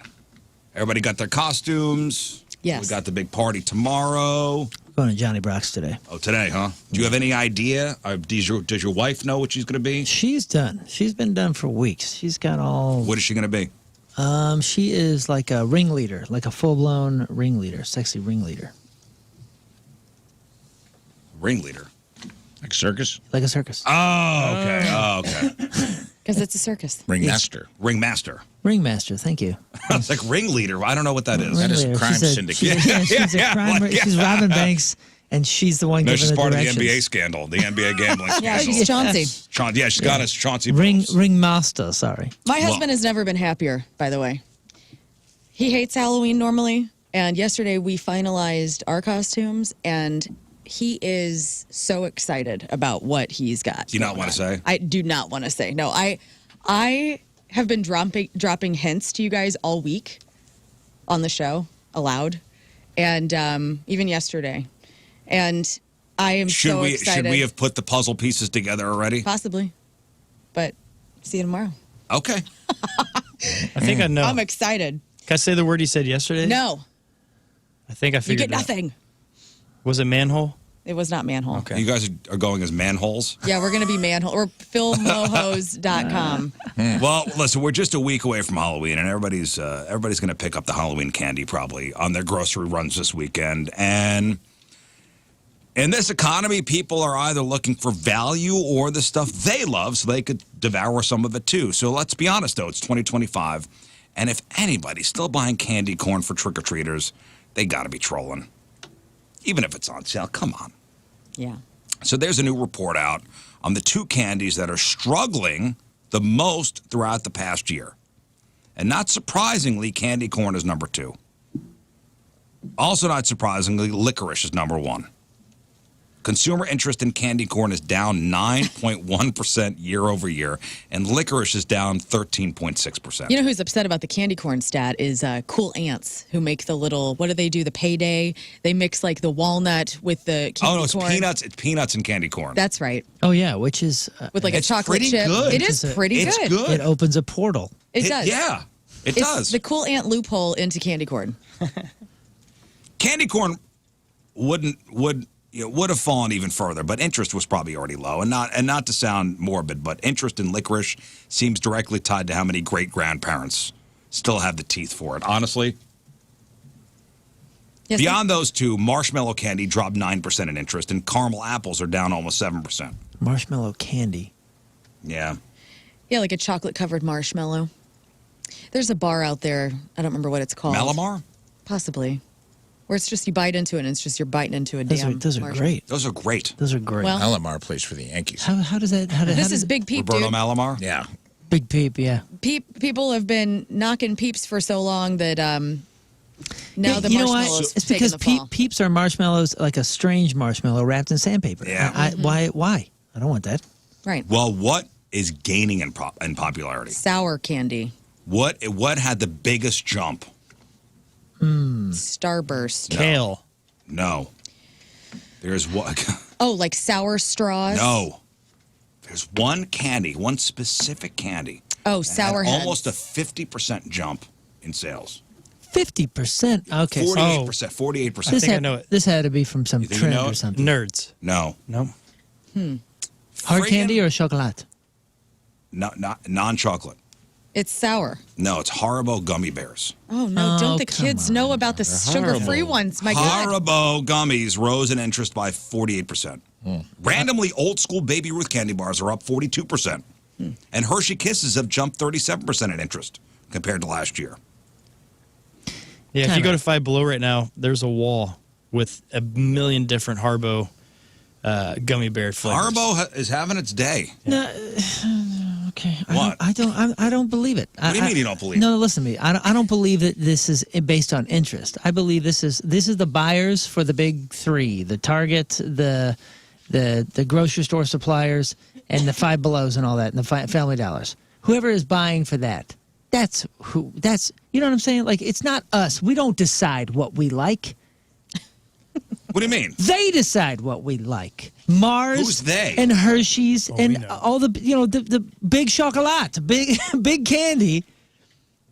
Everybody got their costumes. Yes. We got the big party tomorrow. Going to Johnny Brock's today. Oh, today, huh? Do you have any idea? Does your wife know what she's going to be? She's done. She's been done for weeks. She's got all. What is she going to be? She is like a ringleader, like a full-blown ringleader, sexy ringleader, Ringleader. Like circus? like a circus. Oh, okay. Oh, okay. Because it's a circus. Ringmaster. Ringmaster. Ringmaster, thank you. It's like ringleader. I don't know what that is. That is a Ringleader. crime She's syndicate. She's a crime. like, She's robbing banks, and she's the one No, giving she's the part directions. of the NBA scandal, the NBA gambling Yeah, scandal. she's Chauncey. She's got us Chauncey Billups. Ringmaster. Sorry. My husband has never been happier, by the way. He hates Halloween normally, and yesterday we finalized our costumes, and he is so excited about what he's got. Do you not want to say? I do not want to say. No, I have been dropping hints to you guys all week on the show aloud, and even yesterday. And I am so excited. Should we have put the puzzle pieces together already? Possibly, but see you tomorrow. Okay. I think I know. I'm excited. Can I say the word he said yesterday? No, I think I you figured get it out. nothing. Was it manhole? It was not manhole. Okay. You guys are going as manholes? Yeah, we're going to be manhole or philmohos.com. Well, listen, we're just a week away from Halloween, and everybody's going to pick up the Halloween candy probably on their grocery runs this weekend. And in this economy, people are either looking for value or the stuff they love so they could devour some of it too. So let's be honest, though, it's 2025. And if anybody's still buying candy corn for trick-or-treaters, they got to be trolling. Even if it's on sale, come on. Yeah. So there's a new report out on the 2 candies that are struggling the most throughout the past year. And not surprisingly, candy corn is number 2. Also not surprisingly, licorice is number 1. Consumer interest in candy corn is down 9.1% year over year, and licorice is down 13.6%. You know who's upset about the candy corn stat is Cool Ants, who make the little, what do they do, the payday? They mix like the walnut with the candy corn. Oh, no, it's peanuts. It's peanuts and candy corn. That's right. Oh yeah, which is With like a It's chocolate pretty chip. good. It is pretty It's good. good. it opens a portal. It does. Yeah, it It's does. the Cool Ant loophole into candy corn. Candy corn would have fallen even further, but interest was probably already low. And not to sound morbid, but interest in licorice seems directly tied to how many great grandparents still have the teeth for it. Honestly, Yes, beyond those 2, marshmallow candy dropped 9% in interest, and caramel apples are down almost 7%. Marshmallow candy. Yeah. Yeah, like a chocolate covered marshmallow. There's a bar out there. I don't remember what it's called. Malamar? Possibly. Where it's just you bite into it and it's just you're biting into a Those damn are marshmallow. great. Those are great. Those are great. Well- Malamar plays for the Yankees. how does that? This is Big Peep, Roberto dude. Malamar? Yeah. Big Peep. Yeah. People have been knocking peeps for so long that now Yeah, the you know marshmallows why? It's taking because the fall. peeps are marshmallows, like a strange marshmallow wrapped in sandpaper. Yeah. Why? I don't want that. Right. Well, what is gaining in popularity? Sour candy. What had the biggest jump? Starburst. Kale. No. There's what? Oh, like sour straws? No. There's one specific candy. Oh, that sour had heads. almost a 50% jump in sales. 50%. Okay. 48%. So 48%. I think I know it. This had to be from some You think you trend know or it? something. Nerds. No. No. Hard Friggin- candy or chocolate? No, not non-chocolate. It's sour. No, it's Haribo gummy bears. Oh, no. Don't the come kids on. know about the sugar-free ones? My God. Haribo gummies rose in interest by 48%. Randomly, old school Baby Ruth candy bars are up 42%. And Hershey Kisses have jumped 37% in interest compared to last year. Yeah, if you go to Five Below right now, there's a wall with a million different Haribo gummy bear flavors. Haribo is having its day. No, okay. What? I don't believe it. What do you mean you don't believe it? No, listen to me. I don't believe that this is based on interest. I believe this is the buyers for the big three: the Target, the grocery store suppliers, and the Five Belows and all that, and the Family Dollars. Whoever is buying for that, that's who. That's, you know what I'm saying? Like, it's not us. We don't decide what we like. What do you mean? They decide what we like. Mars, Who's they? and Hershey's, we and know. all the the big chocolate, big candy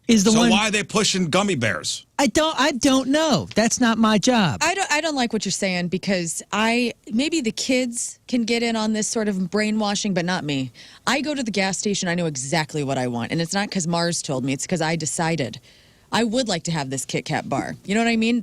is the So one. why are they pushing gummy bears? I don't know. That's not my job. I don't like what you're saying because maybe the kids can get in on this sort of brainwashing, but not me. I go to the gas station, I know exactly what I want, and it's not because Mars told me. It's because I decided I would like to have this Kit Kat bar. You know what I mean?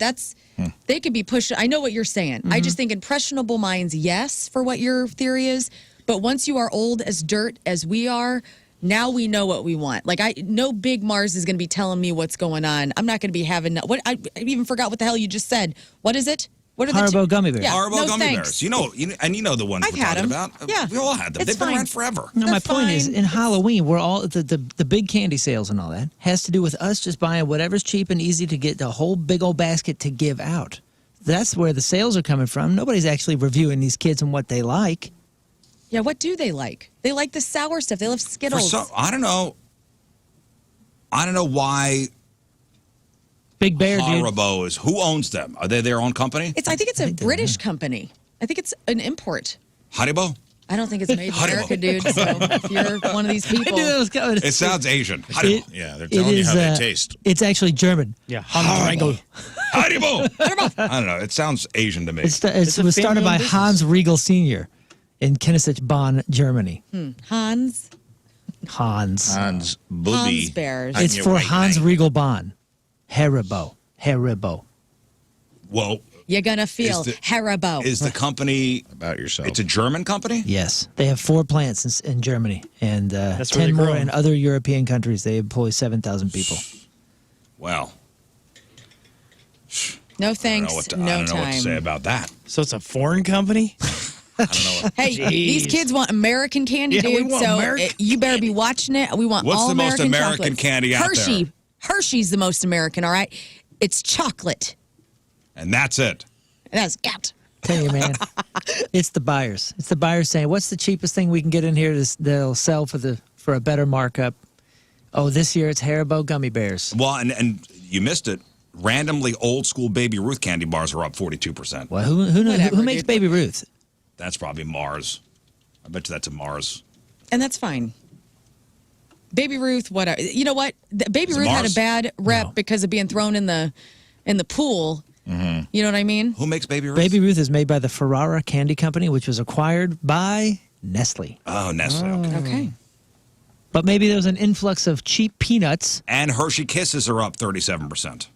They could be pushed. I know what you're saying. I just think impressionable minds, yes, for what your theory is, but once you are old as dirt as we are. Now we know what we want. Like, no big Mars is going to be telling me what's going on. I'm not going to be having what I even forgot what the hell you just said. What is it? What are Haribo gummy bears. Yeah, Haribo no gummy thanks. bears. You know the ones I've we're had talking them. about. Yeah. We all had them. It's They've been fine. around forever. No, my They're point is, fine. in Halloween, we're all the big candy sales and all that has to do with us just buying whatever's cheap and easy to get the whole big old basket to give out. That's where the sales are coming from. Nobody's actually reviewing these kids and what they like. Yeah, what do they like? They like the sour stuff. They love Skittles. I don't know. I don't know why Big Bear, dude. Haribo is. Who owns them? Are they their own company? I think it's a think they British company. I think it's an import. Haribo? I don't think it's made in Haribo. America, dude. So if you're one of these I knew people, that was coming. It sounds Asian. Haribo. Yeah, they're telling you how they taste. It's actually German. Yeah, Haribo. Haribo. I don't know. It sounds Asian to me. It a was started by family-owned business. Hans Riegel Sr. in Kennesaw, Bonn, Germany. Hans Hans Booby. Hans Bears. On It's your for right Hans eye. Riegel Bonn. Haribo. Whoa. you're gonna feel Haribo. Is the company About yourself. It's a German company? Yes. They have 4 plants in Germany and That's where 10 they grow more them. in other European countries. They employ 7,000 people. Well, No I don't thanks, know what to, no I don't know what to say time. about that. So it's a foreign company? I don't know. What, Hey, these Jeez. kids want American candy, Yeah, we dude. want So American you better be watching it. We want What's all the most American American chocolates. candy out Hershey. there? Hershey's the most American. All right, it's chocolate. and that's it. That's it. Tell you, man, it's the buyers. It's the buyers saying, "What's the cheapest thing we can get in here that'll sell for a better markup?" Oh, this year it's Haribo gummy bears. Well, and you missed it. Randomly, old school Baby Ruth candy bars are up 42%. Well, who Whatever, makes dude. Baby Ruth? That's probably Mars. I bet you that's a Mars. And that's fine. Baby Ruth, whatever. You know what? Baby Is it Ruth had a Mars? bad rep No. because of being thrown in the pool. You know what I mean? Who makes Baby Ruth? Baby Ruth is made by the Ferrara Candy Company, which was acquired by Nestle. Oh, Nestle. Okay. Okay. But maybe there was an influx of cheap peanuts. And Hershey Kisses are up 37%.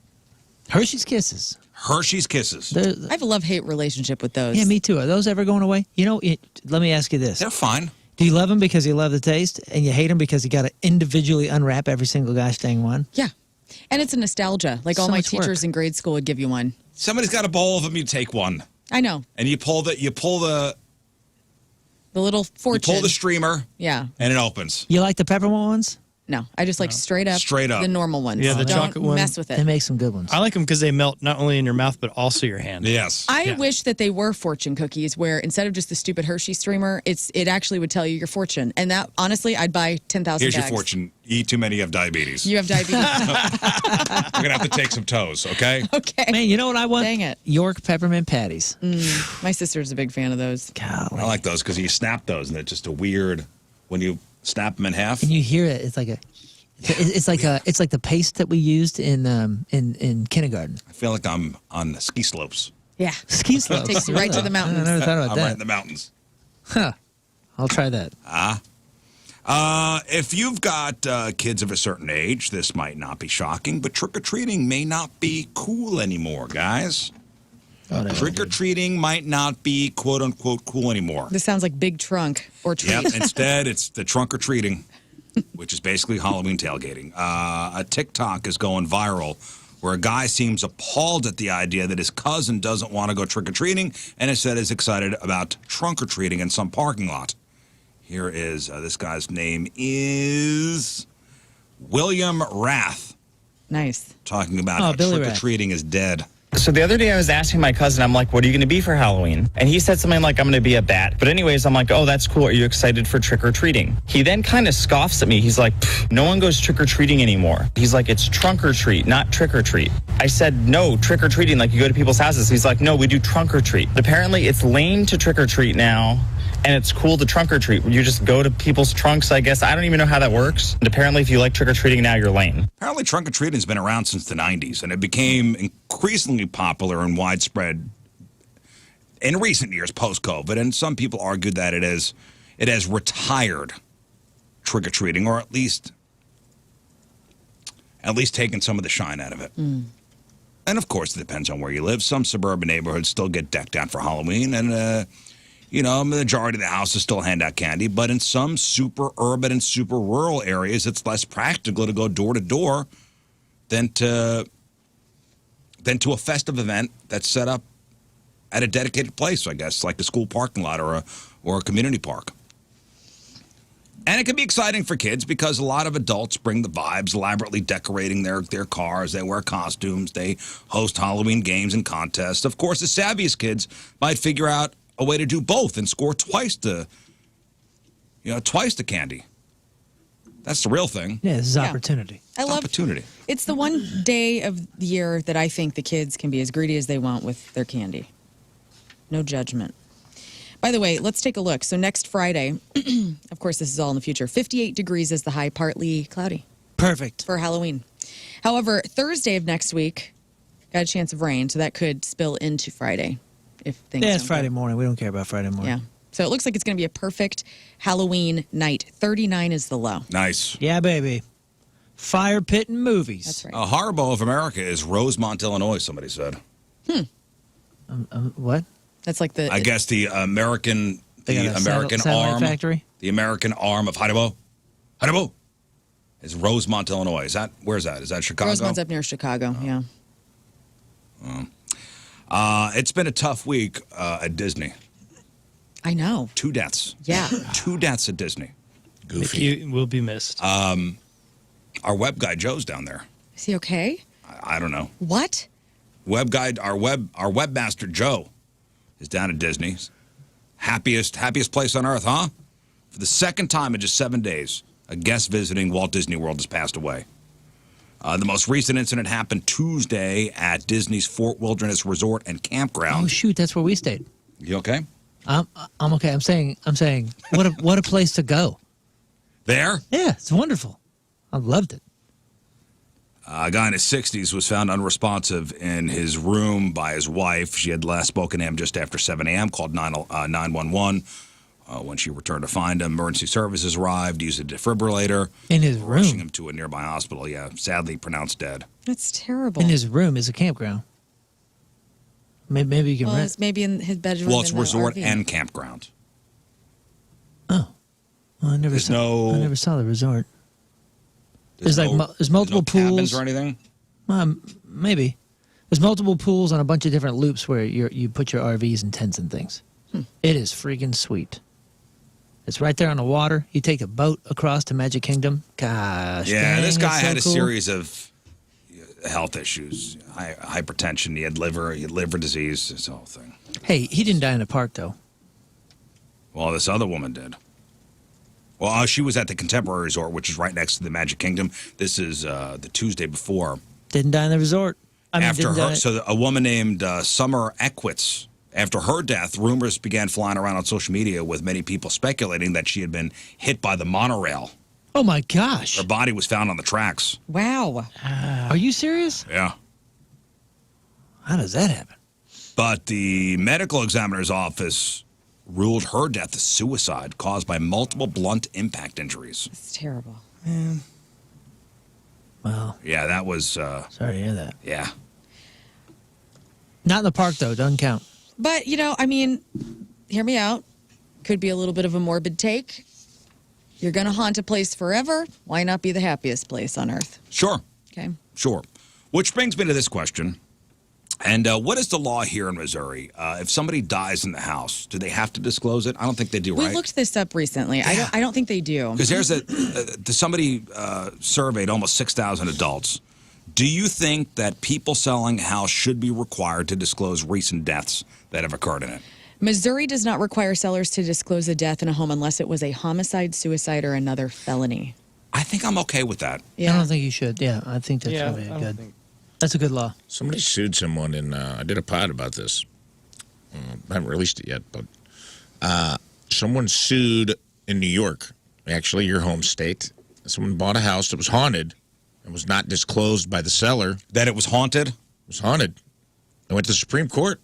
Hershey's Kisses. Hershey's Kisses. They're- I have a love-hate relationship with those. yeah, me too. Are those ever going away? You know, let me ask you this. They're fine. Do you love them because you love the taste, and you hate them because you got to individually unwrap every single gosh dang one? Yeah. And it's a nostalgia. Like So all my much work. teachers in grade school would give you one. Somebody's got a bowl of them. You take one, I know. and you pull the The little fortune. streamer, Yeah. and it opens. You like the peppermint ones? No, I just like straight up Straight up. the normal ones. Yeah, the Don't chocolate one. mess with They it. make some good ones. I like them because they melt not only in your mouth, but also your hand. Yes. I Yeah. wish that they were fortune cookies where instead of just the stupid Hershey streamer, it actually would tell you your fortune. And that, honestly, I'd buy 10,000 Here's bags. your fortune. You eat too many, you have diabetes. You have diabetes. We're gonna have to take some toes, okay? Okay. Man, you know what I want? Dang it. York peppermint patties. My sister's a big fan of those. Golly. I like those because you snap those, and it's just a weird when you snap them in half. And you hear it. It's like it's like the paste that we used in kindergarten. I feel like I'm on ski slopes. Yeah. Ski slopes. Takes you right to the mountains. I never thought about I'm that. right in the mountains. Huh. I'll try that. If you've got kids of a certain age, this might not be shocking, but trick-or-treating may not be cool anymore, guys. Oh, no, Trick-or-treating might not be quote-unquote cool anymore. This sounds like big trunk or treat. Yep, instead it's the trunk-or-treating, which is basically Halloween tailgating. A TikTok is going viral where a guy seems appalled at the idea that his cousin doesn't want to go trick-or-treating and instead is excited about trunk-or-treating in some parking lot. Here is, this guy's name is William Rath. Nice. Talking about how trick-or-treating is dead. So the other day I was asking my cousin, I'm like, what are you going to be for Halloween? And he said something like, I'm going to be a bat. But anyways, I'm like, oh, that's cool. Are you excited for trick-or-treating? He then kind of scoffs at me. He's like, no one goes trick-or-treating anymore. He's like, it's trunk-or-treat, not trick-or-treat. I said, no, trick-or-treating, like you go to people's houses. He's like, no, we do trunk-or-treat. Apparently it's lame to trick-or-treat now. And it's cool to trunk-or-treat. You just go to people's trunks, I guess. I don't even know how that works. And apparently, if you like trick-or-treating now, you're lame. Apparently, trunk-or-treating has been around since the 90s, and it became increasingly popular and widespread in recent years, post-COVID. And some people argued that it has retired trick-or-treating, or at least taken some of the shine out of it. And, of course, it depends on where you live. Some suburban neighborhoods still get decked out for Halloween, and the majority of the houses still hand out candy, but in some super urban and super rural areas, it's less practical to go door to door than to a festive event that's set up at a dedicated place, I guess, like a school parking lot or a community park. And it can be exciting for kids because a lot of adults bring the vibes, elaborately decorating their cars. They wear costumes. They host Halloween games and contests. Of course, the savviest kids might figure out a way to do both and score twice the candy. That's the real thing. Yeah, this is opportunity. I love opportunity. It's the one day of the year that I think the kids can be as greedy as they want with their candy. No judgment. By the way, let's take a look. So next Friday, of course, this is all in the future. 58 degrees is the high, partly cloudy. Perfect. For Halloween. However, Thursday of next week, got a chance of rain, so that could spill into Friday. If things it's Friday morning. We don't care about Friday morning. Yeah. So it looks like it's going to be a perfect Halloween night. 39 is the low. Nice. Yeah, baby. Fire pit and movies. That's right. A horrible of America is Rosemont, Illinois, somebody said. What? That's like I guess the American satellite arm factory? The American arm of Haribo is Rosemont, Illinois. Where's that? Is that Chicago? Rosemont's up near Chicago, yeah. It's been a tough week at Disney. I know. 2 deaths. Yeah. 2 deaths at Disney. Goofy. You will be missed. Our web guy Joe's down there. Is he okay? I don't know. What? Web guy, our webmaster Joe is down at Disney. Happiest place on earth, huh? For the second time in just 7 days, a guest visiting Walt Disney World has passed away. The most recent incident happened Tuesday at Disney's Fort Wilderness Resort and Campground. Oh shoot, that's where we stayed. You okay? I'm okay. I'm saying, what a place to go. There? Yeah, it's wonderful. I loved it. A guy in his 60s was found unresponsive in his room by his wife. She had last spoken to him just after 7 a.m., called 911. When she returned to find him, emergency services arrived, used a defibrillator. In his rushing room? him to a nearby hospital. Yeah, sadly pronounced dead. That's terrible. In his room is a campground. Maybe you can rent. It's maybe in his bedroom. Well, it's in the resort RV. and campground. Oh. Well, I never saw the resort. There's multiple no pools cabins or anything. Maybe there's multiple pools on a bunch of different loops where you put your RVs and tents and things. It is freaking sweet. It's right there on the water. You take a boat across to Magic Kingdom. Gosh, Yeah, dang, this guy it's so had a cool. series of health issues, hypertension. He had liver disease. This whole thing. Hey, he didn't die in the park though. Well, this other woman did. Well, she was at the Contemporary Resort, which is right next to the Magic Kingdom. This is the Tuesday before. Didn't die in the resort. A woman named Summer Equitz. After her death, rumors began flying around on social media with many people speculating that she had been hit by the monorail. Oh my gosh! Her body was found on the tracks. Wow. Are you serious? Yeah. How does that happen? But the medical examiner's office ruled her death a suicide caused by multiple blunt impact injuries. It's terrible. Well, Yeah, that was. sorry to hear that. Yeah. Not in the park, though. Doesn't count. But, I mean, hear me out. Could be a little bit of a morbid take. You're going to haunt a place forever. Why not be the happiest place on earth? Sure. Okay. Sure. Which brings me to this question. And what is the law here in Missouri? If somebody dies in the house, do they have to disclose it? I don't think they do, right? We looked this up recently. Yeah. I don't think they do. Because there's somebody surveyed almost 6,000 adults. Do you think that people selling a house should be required to disclose recent deaths that have occurred in it? Missouri does not require sellers to disclose a death in a home unless it was a homicide, suicide, or another felony. I think I'm okay with that. Yeah. I don't think you should. Yeah, I think that's really good. That's a good law. Somebody sued someone, and I did a pod about this. I haven't released it yet, but someone sued in New York, actually your home state. Someone bought a house that was haunted and was not disclosed by the seller. That it was haunted? It was haunted. It went to the Supreme Court.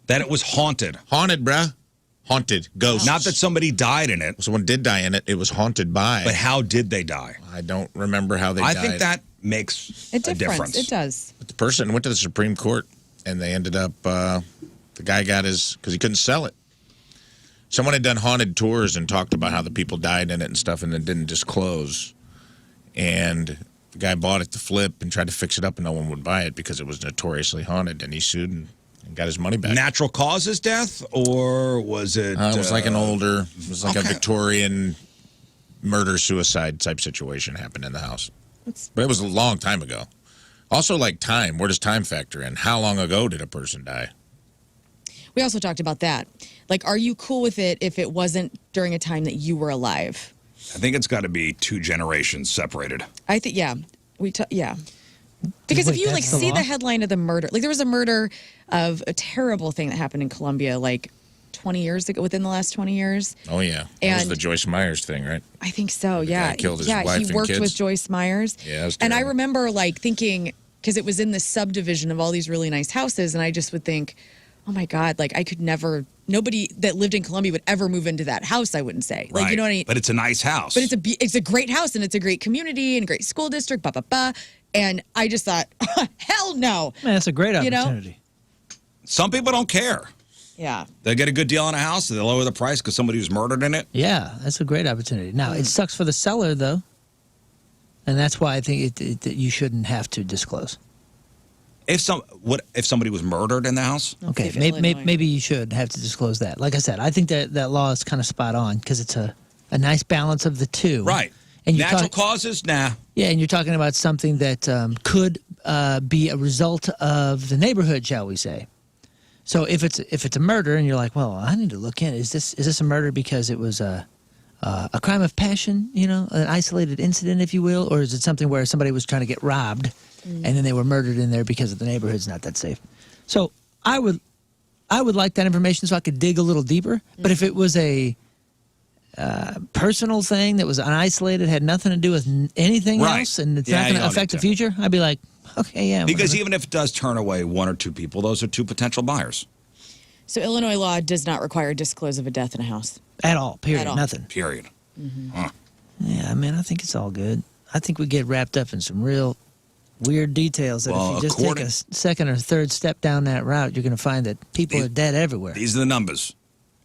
That it was haunted? Haunted, bruh. Haunted. Ghosts. Not that somebody died in it. Someone did die in it. It was haunted by. But how did they die? I don't remember how they died. I think that makes a difference. It does. But the person went to the Supreme Court, and they ended up, the guy got his, because he couldn't sell it. Someone had done haunted tours and talked about how the people died in it and stuff, and then didn't disclose. And the guy bought it to flip and tried to fix it up, and no one would buy it because it was notoriously haunted, and he sued and got his money back. Natural causes death, or was it? It was like it was like a Victorian murder-suicide type situation happened in the house. But it was a long time ago. Also, like time. Where does time factor in? How long ago did a person die? We also talked about that. Like, are you cool with it if it wasn't during a time that you were alive? I think it's got to be 2 generations separated. I think, yeah. Yeah. Because if you see the headline of the murder, like there was a murder of a terrible thing that happened in Colombia, like 20 years ago, within the last 20 years. Oh, yeah. That was the Joyce Myers thing, right? I think so, yeah. Guy killed his wife and he worked kids. with Joyce Myers. Yeah, that was and I terrible. remember like thinking, because it was in the subdivision of all these really nice houses, and I just would think, oh my God, like I could never, nobody that lived in Colombia would ever move into that house, I wouldn't say. Like, right. you know what I mean? But it's a nice house. But it's a great house, and it's a great community and a great school district, blah, blah, blah. And I just thought, hell no. Man, that's a great opportunity. Some people don't care. Yeah. They get a good deal on a house, they lower the price because somebody was murdered in it. Yeah, that's a great opportunity. Now, it sucks for the seller, though. And that's why I think you shouldn't have to disclose. If somebody was murdered in the house? Okay, maybe you should have to disclose that. Like I said, I think that law is kind of spot on because it's a nice balance of the two. Right. And natural causes? Nah. Yeah, and you're talking about something that could be a result of the neighborhood, shall we say. So if it's a murder and you're like, well, I need to look in. Is this a murder because it was a crime of passion, an isolated incident, if you will, or is it something where somebody was trying to get robbed and then they were murdered in there because the neighborhood's not that safe? So I would like that information so I could dig a little deeper. But if it was a personal thing that was isolated, had nothing to do with anything else, and it's not going to affect the future, I'd be like, okay, yeah. Because whatever. even if it does turn away 1 or 2 people, those are 2 potential buyers. So Illinois law does not require disclose of a death in a house. At all, period, At all. nothing. Period. Mm-hmm. Huh. Yeah, man, I think it's all good. I think we get wrapped up in some real weird details that if you just take a second or third step down that route, you're going to find that people are dead everywhere. These are the numbers.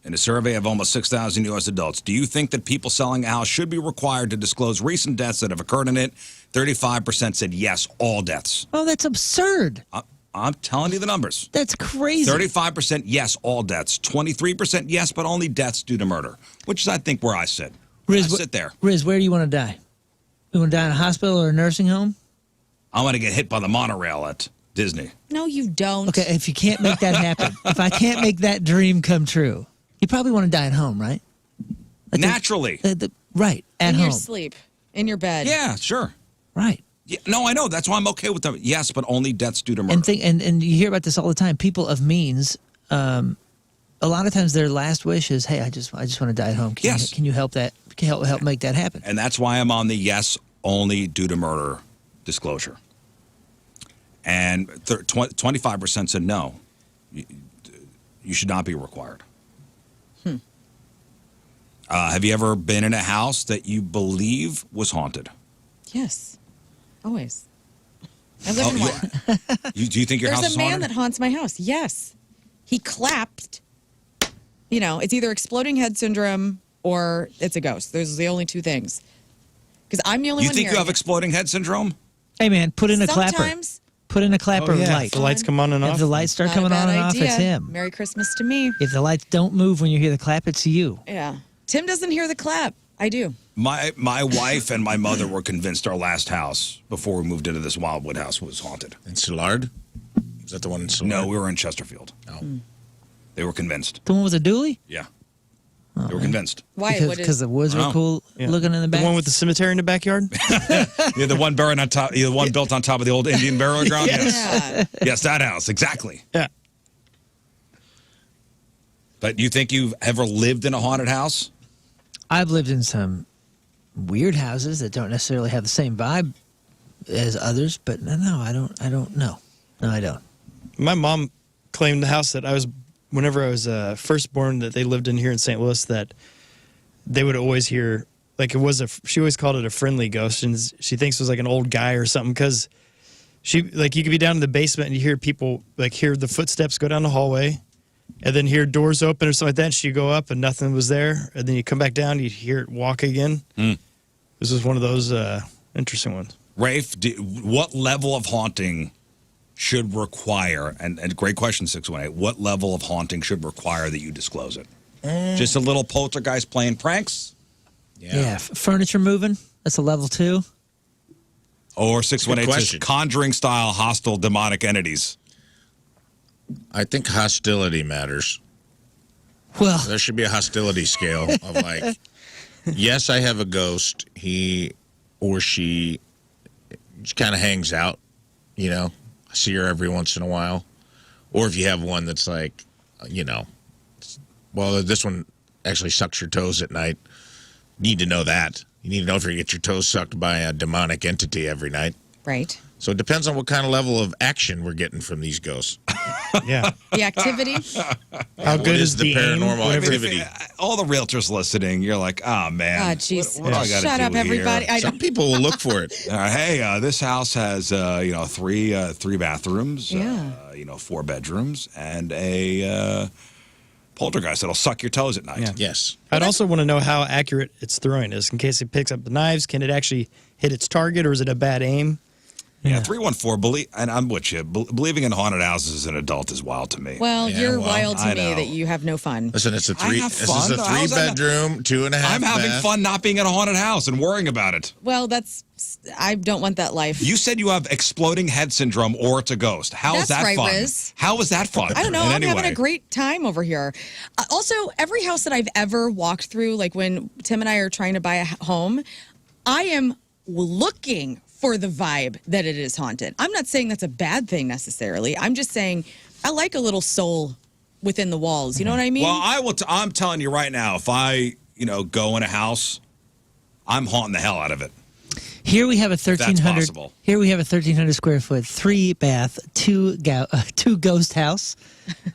In a survey of almost 6,000 U.S. adults, do you think that people selling a house should be required to disclose recent deaths that have occurred in it? 35% said yes, all deaths. Oh, that's absurd. I'm telling you the numbers. That's crazy. 35% yes, all deaths. 23% yes, but only deaths due to murder, which is, I think, where I sit. Rizz, I sit there. Rizz, where do you want to die? You want to die in a hospital or a nursing home? I want to get hit by the monorail at Disney. No, you don't. Okay, if you can't make that happen, if I can't make that dream come true, you probably want to die at home, right? Like naturally. Right, at home. In your sleep, in your bed. Yeah, sure. Right. Yeah, no, I know. That's why I'm okay with them. Yes, but only deaths due to murder. And you hear about this all the time. People of means, a lot of times their last wish is, hey, I just want to die at home. Can you help that? Help make that happen? And that's why I'm on the yes, only due to murder disclosure. And 25% said no. You should not be required. Have you ever been in a house that you believe was haunted? Yes, always. I live in one. Do you think your house There's is a man haunted? that haunts my house. Yes, he clapped. You know, it's either exploding head syndrome or it's a ghost. Those are the only two things. Because I'm the only You one think you hearing have it. exploding head syndrome? Hey, man, put in a clapper. Sometimes. Put in a clapper Oh, yeah. light. The lights come on and If off. the lights start Not coming a on bad and off, idea. it's him. Merry Christmas to me. If the lights don't move when you hear the clap, it's you. Yeah. Tim doesn't hear the clap. I do. My wife and my mother were convinced our last house before we moved into this Wildwood house was haunted. In Soulard? Is that the one in Soulard? No, we were in Chesterfield. Oh. They were convinced. The one with the dually? Yeah. They were convinced. Why? Because the woods were Oh. cool looking in the back. The one with the cemetery in the backyard? Yeah, the one buried on top. The one built on top of the old Indian burial ground. Yes. Yeah. Yes, that house exactly. Yeah. But you think you've ever lived in a haunted house? I've lived in some weird houses that don't necessarily have the same vibe as others, but no, I don't know. No, I don't. My mom claimed the house that whenever I was first born, that they lived in here in St. Louis, that they would always hear, like she always called it a friendly ghost, and she thinks it was like an old guy or something, because you could be down in the basement and you hear people, like hear the footsteps go down the hallway, and then hear doors open or something like that, and she'd go up and nothing was there, and then you come back down, you hear it walk again. This was one of those interesting ones. Rafe, what level of haunting should require, and great question, 618, what level of haunting should require that you disclose it? Just a little poltergeist playing pranks? Yeah, furniture moving. That's a level 2. Or 618 says question. conjuring style hostile demonic entities. I think hostility matters. Well, There should be a hostility scale of like, yes, I have a ghost. He or she just kind of hangs out, you know. I see her every once in a while. Or if you have one that's like, you know, well, this one actually sucks your toes at night. You need to know that. You need to know if you get your toes sucked by a demonic entity every night. Right. So it depends on what kind of level of action we're getting from these ghosts. Yeah. The activity. How What good is is the aim? paranormal Whatever. activity? All the realtors listening, you're like, oh, man. Ah, jeez. What do I gotta Shut do up, here? everybody. I Some don't. people will look for it. Hey, this house has, three bathrooms, Yeah. 4 bedrooms, and a poltergeist that'll suck your toes at night. Yeah. Yes. I'd also want to know how accurate its throwing is, in case it picks up the knives. Can it actually hit its target, or is it a bad aim? Yeah, 314. And I'm with you. Believing in haunted houses as an adult is wild to me. Well, Yeah, you're well, wild to I me know. that you have no fun. Listen, it's a I three. have This fun. is a How's that not- 3-bedroom, 2.5. I'm having bath. fun not being in a haunted house and worrying about it. Well, I don't want that life. You said you have exploding head syndrome or it's a ghost. How is That's that right, fun? Rizz. How is that fun? I don't know. In I'm any having way? a great time over here. Also, every house that I've ever walked through, like when Tim and I are trying to buy a home, I am looking for the vibe that it is haunted. I'm not saying that's a bad thing necessarily. I'm just saying I like a little soul within the walls. You know what I mean? Well, I'm telling you right now, if I, go in a house, I'm haunting the hell out of it. here we have a 1,300. possible. Here we have a 1,300 square foot, 3-bath, 2 ghost house.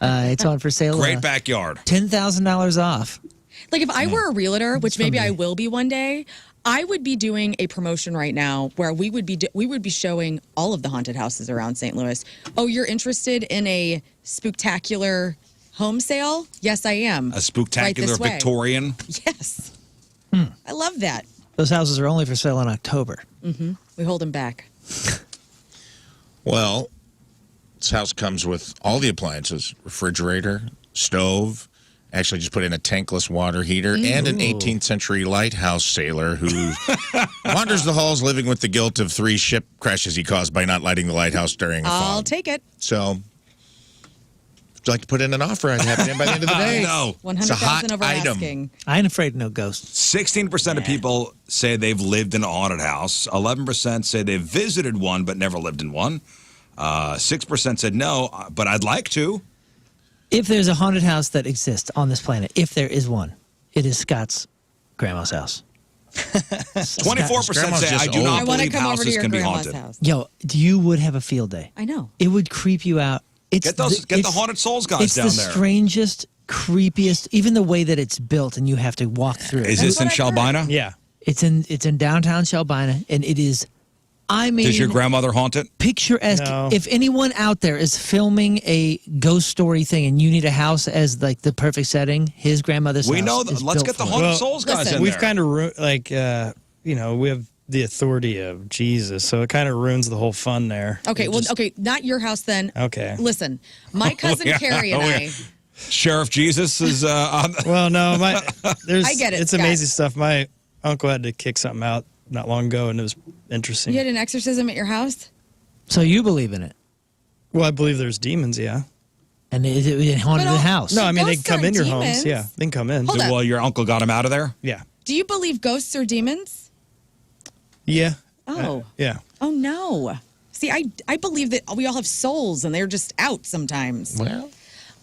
It's on for sale. Great backyard. $10,000 off. Like if I were a realtor, which maybe I will be one day, I would be doing a promotion right now where we would be showing all of the haunted houses around St. Louis. Oh, you're interested in a spooktacular home sale? Yes, I am. A spooktacular way. Victorian. Yes. I love that. Those houses are only for sale in October. We hold them back. Well, this house comes with all the appliances: refrigerator, stove. Actually, just put in a tankless water heater and an 18th century lighthouse sailor who wanders the halls living with the guilt of 3 ship crashes he caused by not lighting the lighthouse during a I'll fog. take it. So, would you like to put in an offer? I'd have it in by the end of the day. No. It's a hot 100,000 over item. asking. I ain't afraid of no ghosts. 16% of people say they've lived in a haunted house. 11% say they've visited one but never lived in one. 6% said no, but I'd like to. If there's a haunted house that exists on this planet, if there is one, it is Scott's grandma's house. 24% Grandma's say just I do old. not I want to believe come over to houses your can be grandma's haunted. house. Yo, you would have a field day. I know. It would creep you out. Get the haunted souls guys it's down the there. strangest creepiest, even the way that it's built and you have to walk through it. Is this in Shelbina? Yeah. It's in downtown Shelbina, and it is, I mean, Does your grandmother haunt it? picturesque. No. If anyone out there is filming a ghost story thing and you need a house as like the perfect setting, his grandmother's We house know is that. Let's built get the for it. Haunted Well, Souls guys listen, in We've there. kind of, we have the authority of Jesus, so it kind of ruins the whole fun there. Okay, It well, just- okay, not your house then. Okay. Listen, my cousin yeah. Carrie and Oh, yeah. I. Sheriff Jesus is on. Well, no, there's. I get it, It's Scott. amazing stuff. My uncle had to kick something out not long ago, and it was interesting. You had an exorcism at your house? So you believe in it, Well, I believe there's demons. Yeah. and it haunted But the all- house. No, I mean they Ghosts can come in aren't your demons. homes. Yeah, they can come in. Hold up. Well, your uncle got him out of there. Yeah. Do you believe ghosts are demons? Yeah. Oh. Yeah. Oh, no. See, I believe that we all have souls and they're just out sometimes. Well,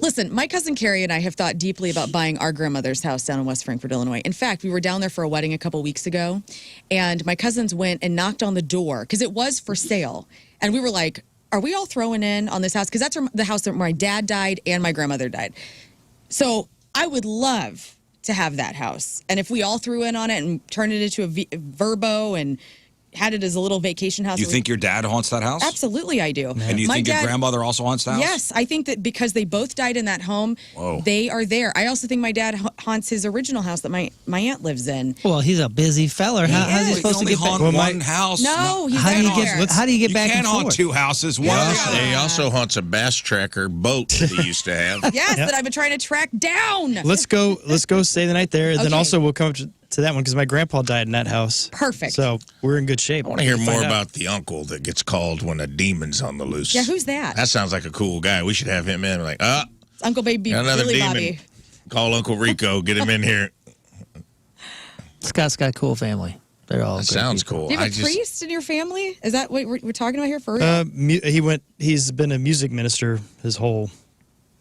Listen, my cousin Carrie and I have thought deeply about buying our grandmother's house down in West Frankfort, Illinois. In fact, we were down there for a wedding a couple weeks ago, and my cousins went and knocked on the door because it was for sale. And we were like, are we all throwing in on this house? Because that's the house where my dad died and my grandmother died. So I would love to have that house. And if we all threw in on it and turned it into a Verbo and had it as a little vacation house. You think your dad haunts that house? Absolutely, I do. And you My think your dad- grandmother also haunts the house? Yes, I think that because they both died in that home, Whoa. they are there. I also think my dad haunts his original house that my aunt lives in. Well, he's a busy feller. How's he is. supposed to only get back? haunt Well, one house. No, he's How do you everywhere. get? How do you get You back can't and haunt forth? two houses. One or the other. he also haunts a bass tracker boat that he used to have. Yes, that I've been trying to track down. Let's go stay the night there, and then Okay. also we'll come up to that one because my grandpa died in that house. Perfect. So we're in good shape. I want to hear We'll more find out. about the uncle that gets called when a demon's on the loose. Yeah, who's that? That sounds like a cool guy. We should have him in. Like, Uncle Baby another Billy demon. Bobby. Call Uncle Rico. Get him in here. Scott's got a cool family. They're all That good sounds people. cool. Do you have a priest in your family? Is that what we're talking about here for real? He's been a music minister his whole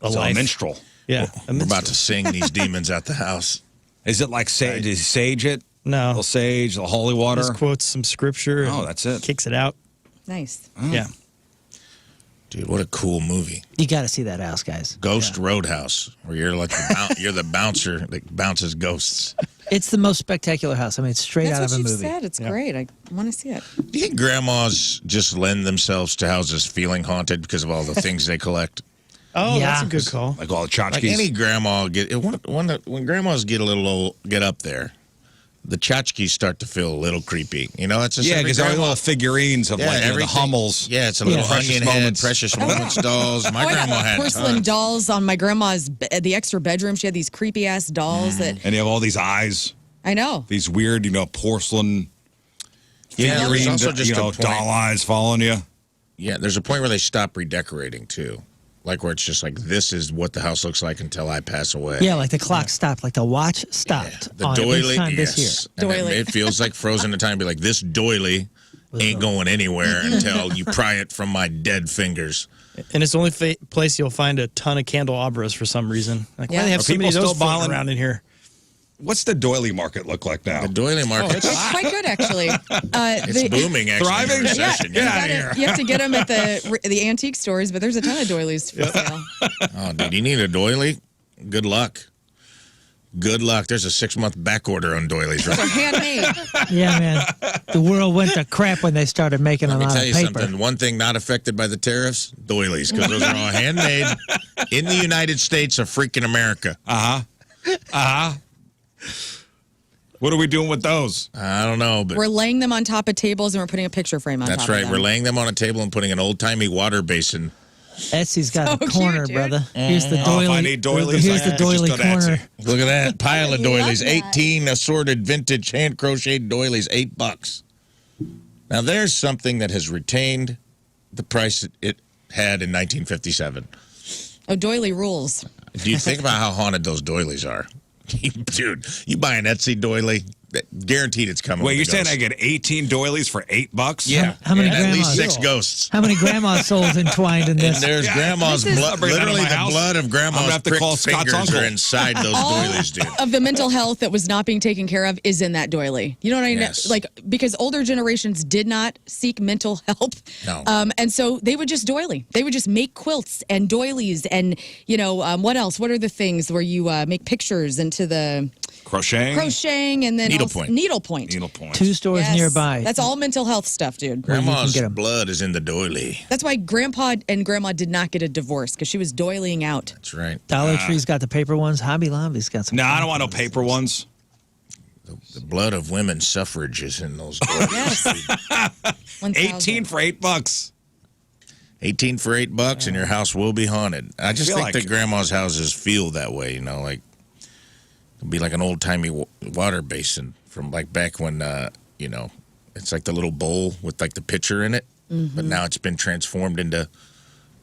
So a life. minstrel. Yeah, a We're about minstrel. to sing these demons at the house. Is it like sage? Does he sage it? No. Little sage, the holy water. Just quotes some scripture. Oh, and that's it. Kicks it out. Nice. Yeah. Dude, what a cool movie. You got to see that house, guys. Ghost Roadhouse, where you're like you're the bouncer that bounces ghosts. It's the most spectacular house. I mean, it's straight That's out what of a you movie. said. It's great. I want to see it. Do you think grandmas just lend themselves to houses feeling haunted because of all the things they collect? Oh, Yeah. that's a good call. Like all the tchotchkes. Like any grandma when grandmas get a little old, get up there, the tchotchkes start to feel a little creepy. You know, it's just yeah, every because they're grandma- little figurines of like the everything- Hummels. Yeah, it's a little Precious onion head, Moments. precious moments dolls. My Oh, I grandma had had porcelain tons. dolls on my grandma's the extra bedroom. She had these creepy ass dolls that And you have all these eyes, I know. these weird, porcelain Yeah, there's figurine, also just a point. doll eyes following you. Yeah, there's a point where they stop redecorating too, like where it's just like this is what the house looks like until I pass away. Yeah, like the clock stopped, like the watch stopped. The on it doily, this time yes. this year. And Doily. it feels like frozen in time. Be like, this doily ain't going anywhere until you pry it from my dead fingers. And it's the only place you'll find a ton of candelabras for some reason. Like, why Yeah. do they have Are so many of people those still floating buying- around in here? What's the doily market look like now? The doily market, It's quite good actually. it's booming actually. Thriving? In a recession. you, Get outta gotta- here. you have to get them at the antique stores, but there's a ton of doilies for sale. Oh, dude, you need a doily? Good luck. Good luck. There's a 6-month back order on doilies right They're handmade. Yeah, man. The world went to crap when they started making Let them me out tell of you paper. something. One thing not affected by the tariffs, doilies, because those are all handmade in the United States of freaking America. What are we doing with those? I don't know, but We're laying them on top of tables and we're putting a picture frame on that's top right. of them. We're laying them on a table and putting an old-timey water basin. Etsy's got So a cute, corner, dude. brother. Here's the Oh, if doily. I need doilies, Here's I the can just doily go to corner. Etsy. Look at that pile of I love doilies. that. 18 assorted vintage hand-crocheted doilies, $8. Now, there's something that has retained the price it had in 1957. Oh, doily rules. Do you think about how haunted those doilies are? Dude, you buy an Etsy doily, Guaranteed it's coming. Wait, with you're the saying ghost. I get 18 doilies for $8? Yeah. How many At least grandmas? 6 ghosts. How many grandma souls entwined in And this? there's grandma's this is- blood. I'll bring that to Literally, my the house. blood of I'm gonna grandma's have to call pricked Scott's fingers uncle. are inside those doilies, dude. Of the mental health that was not being taken care of is in that doily. You know what I mean? Yes. Like, because older generations did not seek mental help. No. And so they would just doily. They would just make quilts and doilies and, what else? What are the things where you make pictures into the crocheting and then Needlepoint. Needlepoint. Needlepoint. 2 stores Yes. nearby. That's all mental health stuff, dude. Where you can Grandma's get 'em. blood is in the doily. That's why Grandpa and Grandma did not get a divorce because she was doiling out. That's right. Dollar Tree's got the paper ones. Hobby Lobby's got some. No, I don't want no paper ones. The blood of women's suffrage is in those doilies. Yes. 1,000. 18 for $8. 18 for $8, and your house will be haunted. I just feel think like- that grandma's houses feel that way. Like it'll be like an old timey water basin from like back when it's like the little bowl with like the pitcher in it, but now it's been transformed into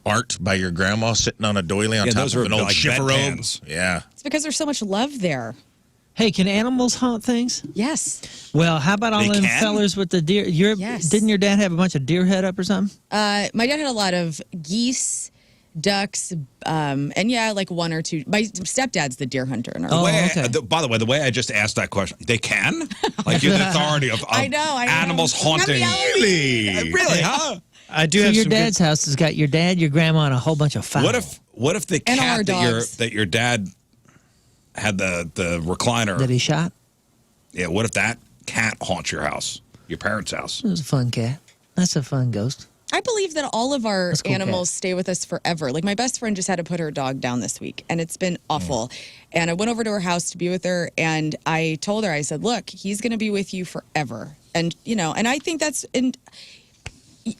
art by your grandma sitting on a doily on Yeah, top those of are an old like chifferobe. bedpans. Yeah, It's because there's so much love there. Hey, can animals haunt things? Yes. Well, how about all They them can? fellers with the deer? Yes. Didn't your dad have a bunch of deer head up or something? My dad had a lot of geese, ducks, and like 1 or 2. My stepdad's the deer hunter in our Oh, family. okay. By the way, the way I just asked that question, they can? Like you're the authority of I know. animals haunting. really. Really, huh? I do So have your some good- dad's house has got your dad, your grandma, and a whole bunch of fowl. What if the And all our cat dogs. that your dad had the recliner? that he shot? Yeah, what if that cat haunts your house, your parents' house? It was a fun cat. That's a fun ghost. I believe that all of our That's a cool animals cat. stay with us forever. Like my best friend just had to put her dog down this week, and it's been awful. And I went over to her house to be with her, and I told her, I said, "Look, he's going to be with you forever." And and I think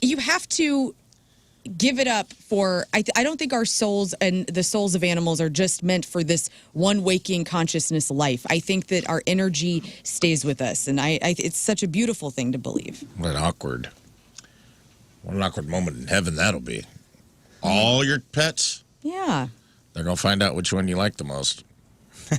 you have to give it up for. I don't think our souls and the souls of animals are just meant for this one waking consciousness life. I think that our energy stays with us, and it's such a beautiful thing to believe. What an awkward moment in heaven that'll be. All your pets, Yeah. they're gonna find out which one you like the most.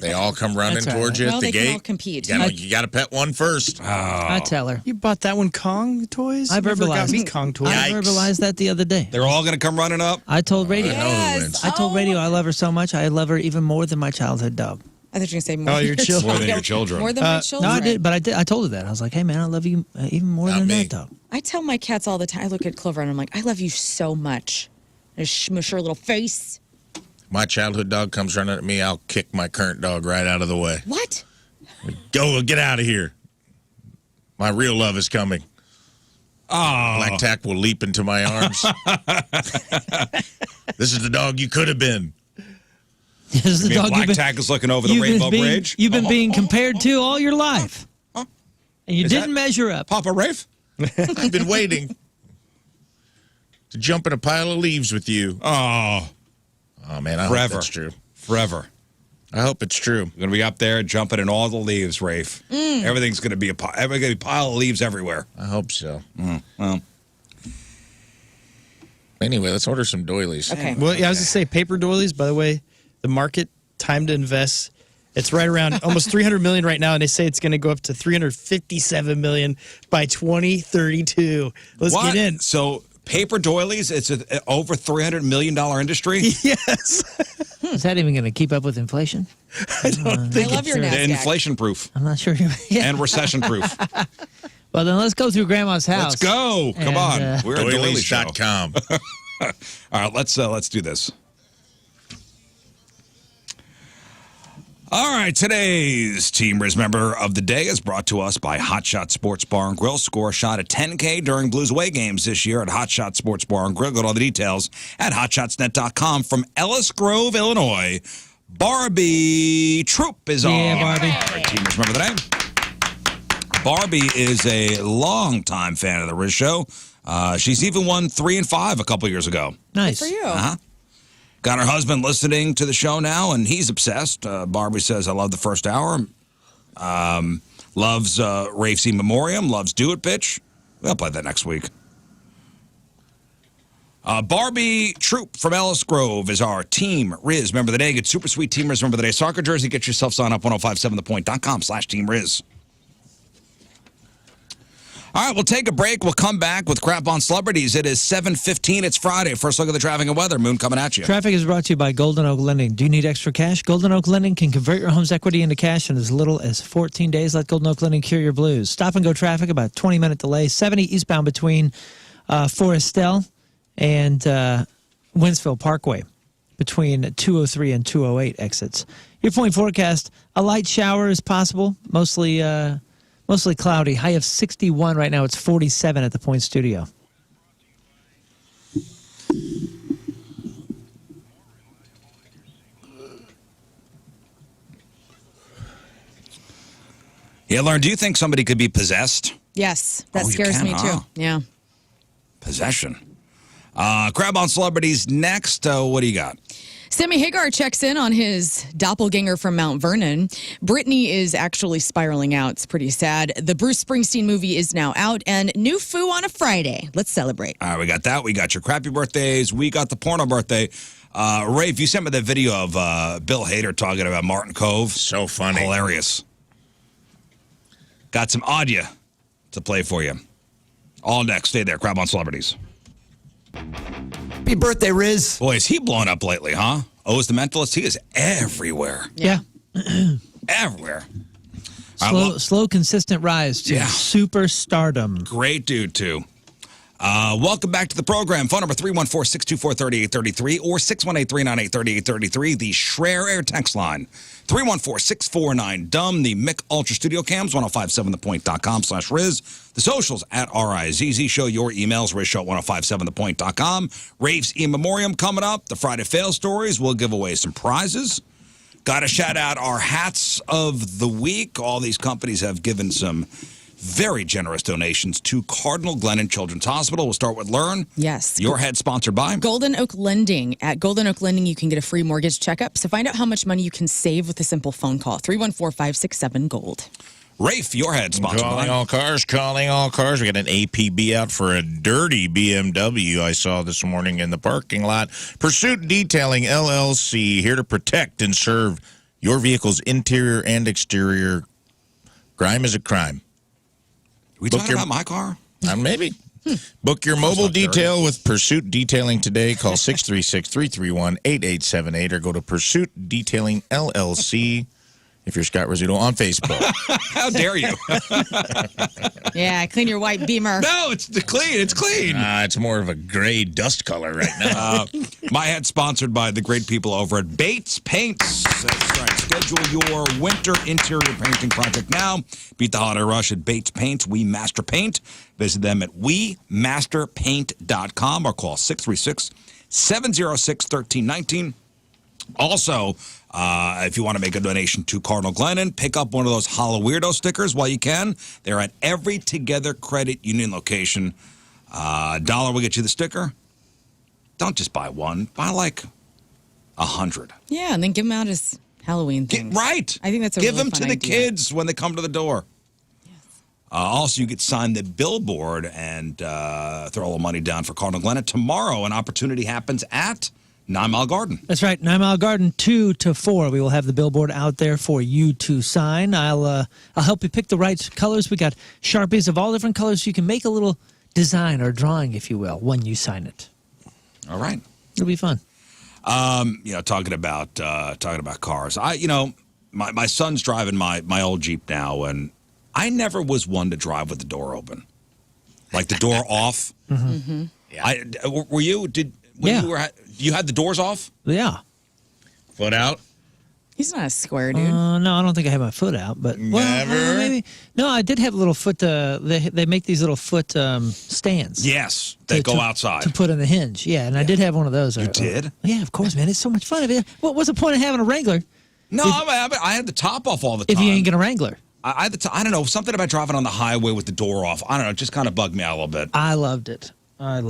They all come running That's all towards right. you Well, at the they gate. can all compete. You got to pet one first. I tell her. You bought that one Kong toys? I You never got verbalized. me Kong toys. I Yikes. verbalized that the other day. They're all going to come running up. I told Radio. I know who wins. I told Radio I love her so much. I love her even more than my childhood dog. I thought you were going to say more Oh, than your children. More than your children. More than my No, children. I did, but I did. I told her that. I was like, "Hey, man, I love you even more Not than me. that dog." I tell my cats all the time. I look at Clover and I'm like, I love you so much. I smush her little face. My childhood dog comes running at me, I'll kick my current dog right out of the way. What? Go, get out of here. My real love is coming. Oh, Black Tack will leap into my arms. This is the dog you could have been. This is the dog Black you've been, Tack is looking over the you've been Rainbow being, Bridge. You've been being compared to all your life, and you Is didn't that- measure up. Papa Rafe? I've been waiting to jump in a pile of leaves with you. Oh, Oh, man, I hope forever. that's true. Forever. I hope it's true. We're going to be up there jumping in all the leaves, Rafe. Everything's going to be a pile of leaves everywhere. I hope so. Well, Anyway, let's order some doilies. Okay. Well, yeah, I was going to say paper doilies, by the way, the market time to invest, it's right around almost 300 million right now, and they say it's going to go up to 357 million by 2032. Let's what? get in. So paper doilies, it's an over $300 million industry? Yes. Is that even going to keep up with inflation? I don't think I love your sure. NASDAQ. Inflation proof I'm not sure. Yeah. and recession proof. Well, then let's go through Grandma's house. Let's go. Come on. And, We're a doily show. Doilies.com. All right, let's do this. All right, today's Team Rizz member of the day is brought to us by Hot Shot Sports Bar and Grill. Score a shot at $10K during Blues away games this year at Hot Shot Sports Bar and Grill. Go to all the details at hotshotsnet.com. From Ellis Grove, Illinois, Barbie Troop is on. Barbie. All right, Team Rizz member of the day. Barbie is a longtime fan of the Rizz Show. She's even won 3 and 5 a couple years ago. Nice. For you. Got her husband listening to the show now, and he's obsessed. Barbie says, I love the first hour. Loves Rafe's in Memoriam. Loves Do It, Bitch. We'll play that next week. Barbie Troop from Ellis Grove is our Team Rizz member of the day. Get super sweet Team Rizz member of the day soccer jersey. Get yourself signed up 1057thepoint.com/Team Rizz. All right, we'll take a break. We'll come back with Crap on Celebrities. It is 7:15. It's Friday. First look at the traffic and weather. Moon coming at you. Traffic is brought to you by Golden Oak Lending. Do you need extra cash? Golden Oak Lending can convert your home's equity into cash in as little as 14 days. Let Golden Oak Lending cure your blues. Stop and go traffic, about 20-minute delay. 70 eastbound between Forestel and Winsville Parkway, between 203 and 208 exits. Your point forecast, a light shower is possible, mostly cloudy. High of 61 right now. It's 47 at the Point Studio. Yeah, Lauren, do you think somebody could be possessed? Yes, that you scares can, me huh? too. Yeah. Possession. Crab on Celebrities next. What do you got? Sammy Hagar checks in on his doppelganger from Mount Vernon. Britney is actually spiraling out. It's pretty sad. The Bruce Springsteen movie is now out, and new foo on a Friday. Let's celebrate. All right, we got that. We got your crappy birthdays. We got the porno birthday. Rafe, you sent me that video of Bill Hader talking about Martin Cove. So funny. Hilarious. Got some audio to play for you. All next. Stay there. Crab on Celebrities. Happy birthday, Rizz. Boy, is he blown up lately, huh? O's the Mentalist. He is everywhere. Yeah. Everywhere. All right, Slow, consistent rise to superstardom. Great dude, too. Welcome back to the program. Phone number 314-624-3833 or 618-398-3833. The Schreier Air text line. 314-649-DUMB. The Mick Ultra Studio Cams, 1057thepoint.com/Rizz. The socials at RIZZ Show. Your emails, RizzShow at 1057thepoint.com. Rafe's In Memoriam coming up. The Friday Fail Stories. We'll give away some prizes. Got to shout out our hats of the week. All these companies have given some very generous donations to Cardinal Glennon Children's Hospital. We'll start with Learn. Yes. Your head sponsored by Golden Oak Lending. At Golden Oak Lending, you can get a free mortgage checkup. So find out how much money you can save with a simple phone call. 314-567-GOLD. Rafe, your head sponsored Calling by all cars, calling all cars. We got an APB out for a dirty BMW I saw this morning in the parking lot. Pursuit Detailing, LLC, here to protect and serve your vehicle's interior and exterior. Crime is a crime. we talking about my car? Maybe. Book your mobile detail with Pursuit Detailing today. Call 636-331-8878 or go to Pursuit Detailing LLC if you're Scott Rizzuto on Facebook. How dare you? Yeah, clean your white Beamer. No, it's clean. It's clean. It's more of a gray dust color right now. My head sponsored by the great people over at Bates Paints. That's right. Schedule your winter interior painting project now. Beat the holiday rush at Bates Paints. We Master Paint. Visit them at wemasterpaint.com or call 636-706-1319. Also, if you want to make a donation to Cardinal Glennon, pick up one of those Hollow Weirdo stickers while you can. They're at every Together Credit Union location. $1 will get you the sticker. Don't just buy one. Buy like 100. Yeah, and then give them out as Halloween things. Right. I think that's a Give really them fun to the idea. kids when they come to the door. Also, you get signed the billboard and throw a little money down for Cardinal Glennon. Tomorrow, an opportunity happens at 9 Mile Garden. That's right, 9 Mile Garden, 2 to 4. We will have the billboard out there for you to sign. I'll help you pick the right colors. We got Sharpies of all different colors, so you can make a little design or drawing, if you will, when you sign it. All right. It'll be fun. Talking about cars. My son's driving my old Jeep now, and I never was one to drive with the door open, like the door off. Mm-hmm. Yeah. Were you? You had the doors off? Yeah. Foot out? He's not a square dude. No, I don't think I had my foot out, but Never? maybe. No, I did have a little foot. They make these little foot stands. Yes, they go outside to put in the hinge. Yeah, and I did have one of those. You did? Yeah, of course, man. It's so much fun. What's the point of having a Wrangler? No, I had the top off all the time. If you ain't gonna Wrangler. I don't know, something about driving on the highway with the door off. I don't know, it just kind of bugged me out a little bit. I loved it. I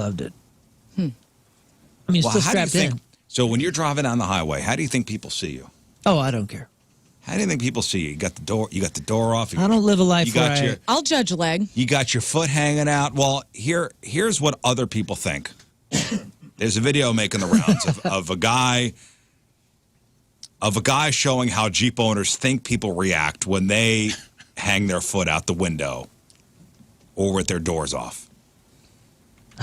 mean, still strapped in. So when you're driving down the highway, how do you think people see you? Oh, I don't care. How do you think people see you? You got the door off. I don't live a life where I'll judge leg. You got your foot hanging out. Well, here's what other people think. There's a video making the rounds of a guy showing how Jeep owners think people react when they hang their foot out the window or with their doors off.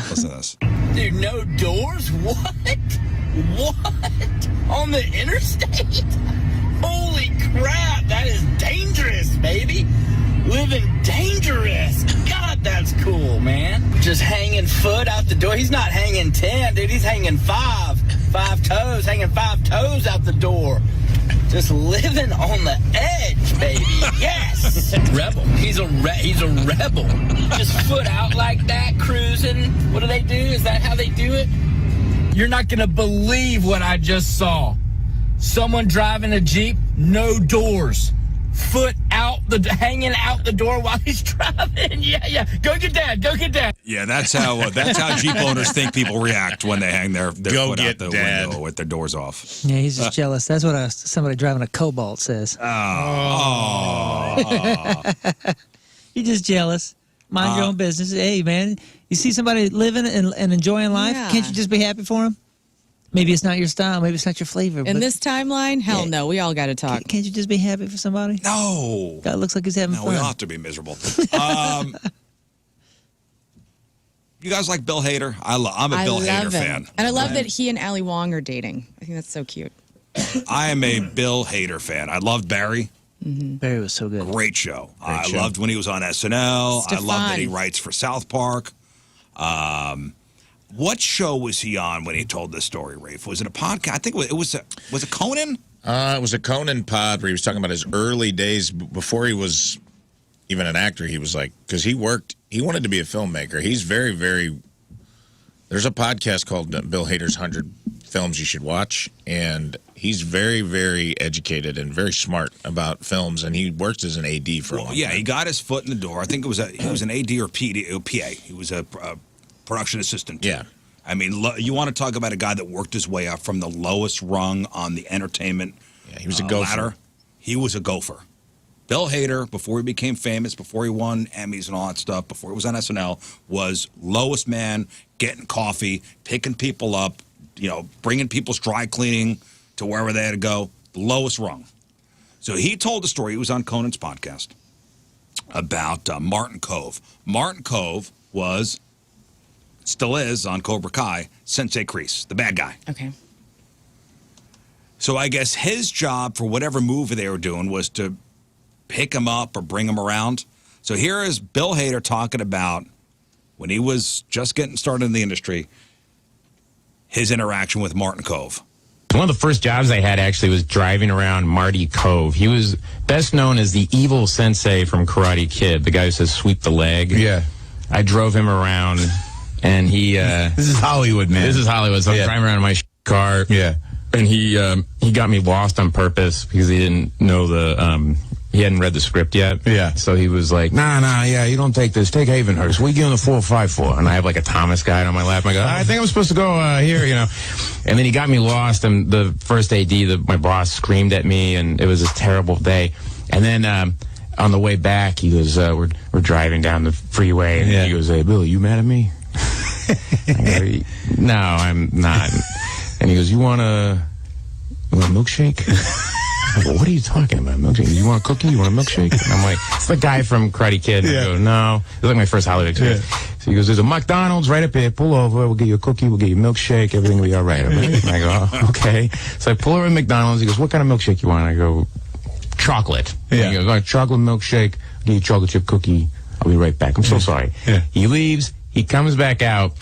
Listen to this. Dude, no doors? What? What? On the interstate? Holy crap, that is dangerous, baby. Living dangerous. God, that's cool, man. Just hanging foot out the door. He's not hanging 10, dude. He's hanging 5. 5 toes, hanging 5 toes out the door. Just living on the edge, baby. Yes. Rebel. He's a rebel. Just foot out like that, cruising. What do they do? Is that how they do it? You're not going to believe what I just saw. Someone driving a Jeep, no doors. Foot out hanging out the door while he's driving. Yeah. Go get dad. Yeah, that's how Jeep owners think people react when they hang their foot out the window with their doors off. Yeah, he's just jealous. That's what somebody driving a Cobalt says. Oh. You're just jealous. Mind your own business. Hey, man, you see somebody living and enjoying life, can't you just be happy for them? Maybe it's not your style. Maybe it's not your flavor. In this timeline, hell no. We all got to talk. Can't you just be happy for somebody? No. God looks like he's having fun. We all have to be miserable. You guys like Bill Hader? I'm a Bill Hader fan. And I love that he and Ali Wong are dating. I think that's so cute. I am a Bill Hader fan. I loved Barry. Mm-hmm. Barry was so good. Great show. I loved when he was on SNL. Stefan. I love that he writes for South Park. What show was he on when he told this story, Rafe? Was it a podcast? I think it was it Conan? It was a Conan pod where he was talking about his early days before he was even an actor. He was like, because he wanted to be a filmmaker. He's very, very, there's a podcast called Bill Hader's 100 Films You Should Watch, and he's very, very educated and very smart about films, and he worked as an AD for a long time. Yeah, he got his foot in the door. I think he was an AD or PA. He was a production assistant. Yeah. I mean, you want to talk about a guy that worked his way up from the lowest rung on the entertainment he was a gopher. ladder. He was a gopher. Bill Hader, before he became famous, before he won Emmys and all that stuff, before he was on SNL, was lowest man, getting coffee, picking people up, bringing people's dry cleaning to wherever they had to go, lowest rung. So he told the story. He was on Conan's podcast about Martin Kove. Martin Kove still is on Cobra Kai, Sensei Kreese, the bad guy. Okay. So I guess his job for whatever movie they were doing was to pick him up or bring him around. So here is Bill Hader talking about when he was just getting started in the industry, his interaction with Martin Kove. One of the first jobs I had actually was driving around Marty Kove. He was best known as the evil sensei from Karate Kid, the guy who says sweep the leg. Yeah. I drove him around, and he... this is Hollywood, man. This is Hollywood. So I'm driving around in my car. Yeah. And he got me lost on purpose because he didn't know he hadn't read the script yet. Yeah. So he was like, nah, you don't take this. Take Havenhurst. What are you giving the 454? And I have like a Thomas guide on my lap. I go, I think I'm supposed to go here, And then he got me lost, and the first AD, my boss, screamed at me, and it was a terrible day. And then on the way back, he goes, we're driving down the freeway, and he goes, hey, Bill, you mad at me? I go, no, I'm not. And he goes, you want a milkshake? I go, what are you talking about, milkshake? You want a cookie? You want a milkshake? And I'm like, it's the guy from Karate Kid. And I go, no. It was like my first Hollywood experience. So he goes, there's a McDonald's right up here. Pull over. We'll get you a cookie. We'll get you a milkshake. Everything will be all right. And I go, oh, okay. So I pull over at McDonald's. He goes, what kind of milkshake you want? And I go, chocolate. And he goes, all right, chocolate milkshake. I'll get you a chocolate chip cookie. I'll be right back. I'm so sorry. He leaves. He comes back out,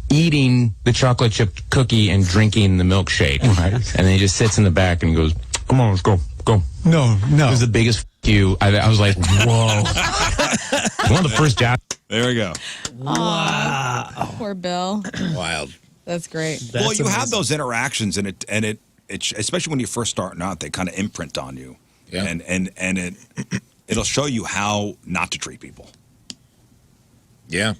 eating the chocolate chip cookie and drinking the milkshake. Right. And then he just sits in the back and goes, come on, let's go. No. It was the biggest f*** you. I was like, whoa. One of the first jobs. There we go. Wow. Poor Bill. Wild. That's great. Well, you have those interactions, and it especially when you're first starting out, they kind of imprint on you. Yeah. And it'll show you how not to treat people. Yeah.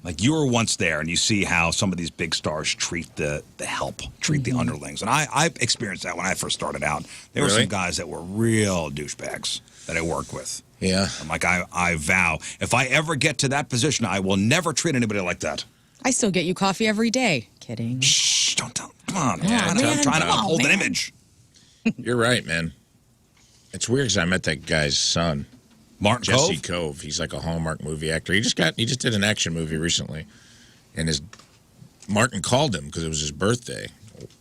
Like you were once there, and you see how some of these big stars treat the help, treat the underlings. And I experienced that when I first started out. There were some guys that were real douchebags that I worked with. Yeah. I'm like, I vow, if I ever get to that position, I will never treat anybody like that. I still get you coffee every day. Kidding. Shh, don't tell. Come on. Yeah, I'm trying to uphold an image. You're right, man. It's weird because I met that guy's son. Martin Jesse Cove? Cove. He's like a Hallmark movie actor. He just did an action movie recently, and Martin called him because it was his birthday,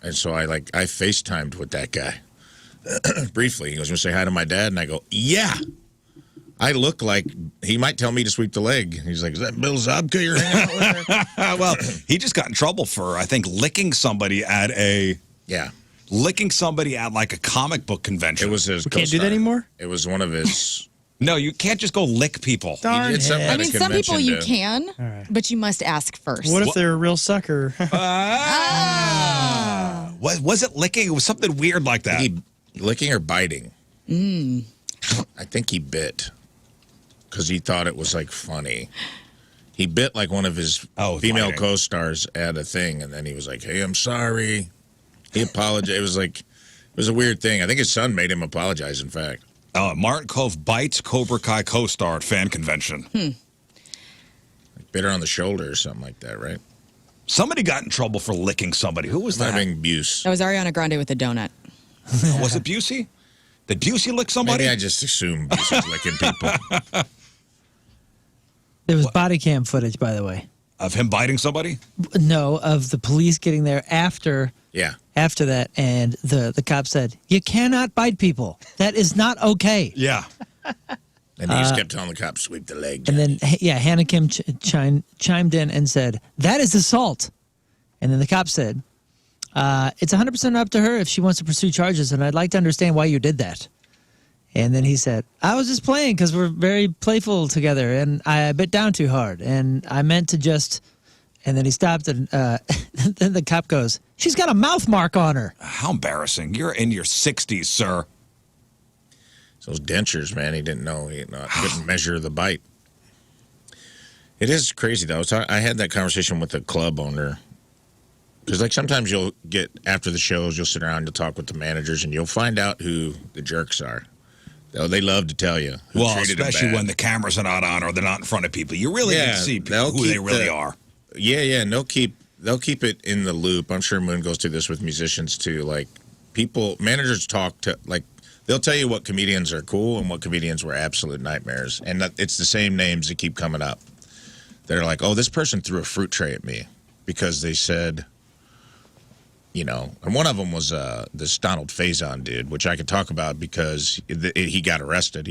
and so I FaceTimed with that guy briefly. He was going to say hi to my dad, and I go, yeah. I look like he might tell me to sweep the leg. He's like, is that Bill Zabka you're hanging out with there? Well, he just got in trouble for, I think, licking somebody at like a comic book convention. It was his We can't do that anymore? It was one of his... No, you can't just go lick people. Darn He did something it. at I a mean, some people convention, you dude. can, but you must ask first. What if they're a real sucker? Was it licking? It was something weird like that. Licking or biting? I think he bit because he thought it was like funny. He bit like one of his female biting. co-stars at a thing, and then he was like, "Hey, I'm sorry." He apologized. It was a weird thing. I think his son made him apologize. In fact, Martin Cove bites Cobra Kai co-star at fan convention. Like bit her on the shoulder or something like that, right? Somebody got in trouble for licking somebody. Who was that? Having Buse. That was Ariana Grande with a donut. Was it Busey? Did Busey lick somebody? Maybe I just assumed Buse was licking people. There was body cam footage, by the way. Of him biting somebody? No, of the police getting there after that, and the cop said, "You cannot bite people. That is not okay." Yeah. And he just kept telling the cop, "Sweep the leg." And then, Hannah Kim chimed in and said, "That is assault." And then the cop said, "It's 100% up to her if she wants to pursue charges, and I'd like to understand why you did that." And then he said, "I was just playing because we're very playful together, and I bit down too hard, and I meant to just..." And then he stopped, and then the cop goes, "She's got a mouth mark on her." How embarrassing. You're in your 60s, sir. Those dentures, man, he didn't know. He couldn't measure the bite. It is crazy, though. I had that conversation with a club owner. Because, like, sometimes you'll get, after the shows, you'll sit around, you'll talk with the managers, and you'll find out who the jerks are. They love to tell you who Well, treated them especially bad. when the cameras are not on or they're not in front of people. You really get to see who they really are. Yeah, and they'll keep it in the loop. I'm sure Moon goes through this with musicians, too. Like, managers talk to, like, they'll tell you what comedians are cool and what comedians were absolute nightmares. And it's the same names that keep coming up. They're like, "Oh, this person threw a fruit tray at me because they said..." And one of them was this Donald Faison dude, which I could talk about because he got arrested.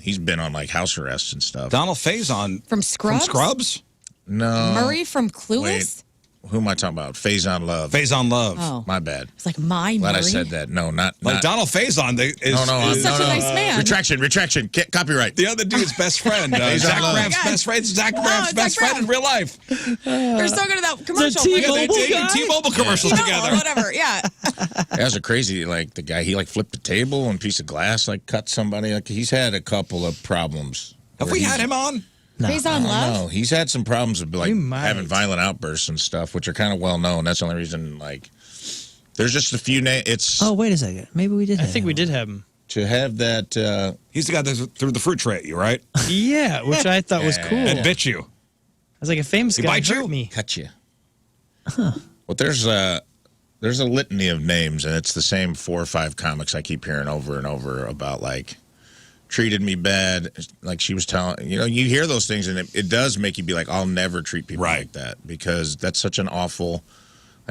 He's been on like house arrests and stuff. Donald Faison From Scrubs? From Scrubs? No. Murray from Clueless? Wait, who am I talking about? Faison Love. Faison Love. Oh. My bad. It's like my Glad Murray. I said that. No, not Donald Faison. He's such a nice man. Retraction. Copyright. The other dude's best friend. Zach Love. Braff's best friend. Zach Braff's best friend in real life. They're so good at that commercial. They did T-Mobile commercials together. Whatever, yeah. That was a crazy, the guy, he flipped a table and a piece of glass, cut somebody. He's had a couple of problems. Have we had him on? No. Faison Love? No, he's had some problems with having violent outbursts and stuff, which are kind of well known. That's the only reason. There's just a few names. It's Oh, wait a second. Maybe we did. I think we did have him. to have that. He's the guy that threw the fruit tray at you, right? Yeah, which I thought was cool. And bit you. I was like, a famous He guy bite you? hurt me. Cut you. Well, there's a litany of names, and it's the same 4 or 5 comics I keep hearing over and over about treated me bad. Like she was telling, you hear those things, and it does make you be like, I'll never treat people like that, because that's such an awful.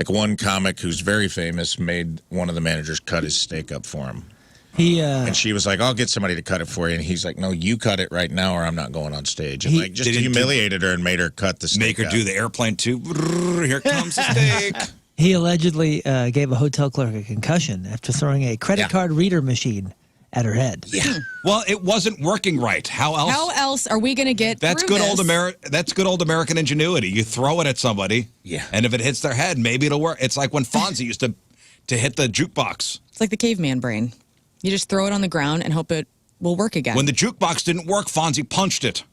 One comic who's very famous made one of the managers cut his steak up for him. And she was like, "I'll get somebody to cut it for you." And he's like, "No, you cut it right now, or I'm not going on stage." And just humiliated her and made her cut the steak. Make her do the airplane too. Here comes the steak. He allegedly gave a hotel clerk a concussion after throwing a credit card reader machine at her head. Yeah. Well, it wasn't working right. How else are we going to get That's through good this? That's good old American ingenuity. You throw it at somebody, and if it hits their head, maybe it'll work. It's like when Fonzie used to hit the jukebox. It's like the caveman brain. You just throw it on the ground and hope it will work again. When the jukebox didn't work, Fonzie punched it,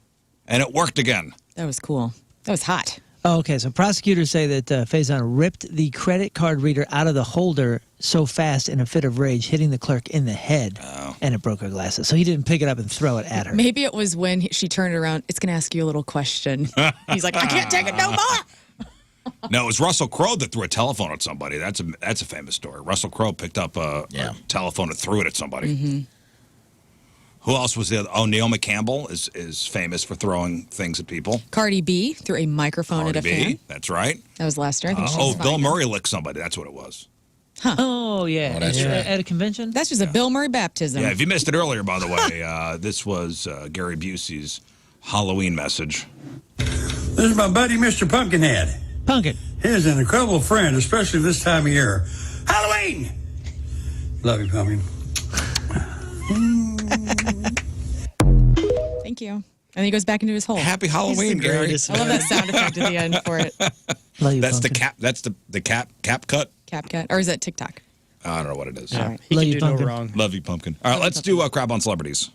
and it worked again. That was cool. That was hot. Oh, okay, so prosecutors say that Faison ripped the credit card reader out of the holder so fast in a fit of rage, hitting the clerk in the head, and it broke her glasses. So he didn't pick it up and throw it at her. Maybe it was when she turned around, "It's going to ask you a little question." He's like, "I can't take it no more." No, it was Russell Crowe that threw a telephone at somebody. That's a famous story. Russell Crowe picked up a telephone and threw it at somebody. Who else was there? Oh, Naomi Campbell is famous for throwing things at people. Cardi B threw a microphone at a fan. That's right. That was last year. I think she's Bill fine. Murray licked somebody. That's what it was. Oh, yeah. Oh, that's right. At a convention? That's just a Bill Murray baptism. Yeah, if you missed it earlier, by the way, this was Gary Busey's Halloween message. This is my buddy, Mr. Pumpkinhead. Pumpkin. He is an incredible friend, especially this time of year. Halloween! Love you, Pumpkin. Thank you. And he goes back into his hole. Happy Halloween, Gary. I love that sound effect at the end for it. Love you, That's Pumpkin. the cap. That's the cap cut. Cap cut. Or is that TikTok? I don't know what it is. All right. He Love can you, do no Pumpkin. wrong. Love you, pumpkin. All right, let's do Crap on Celebrities.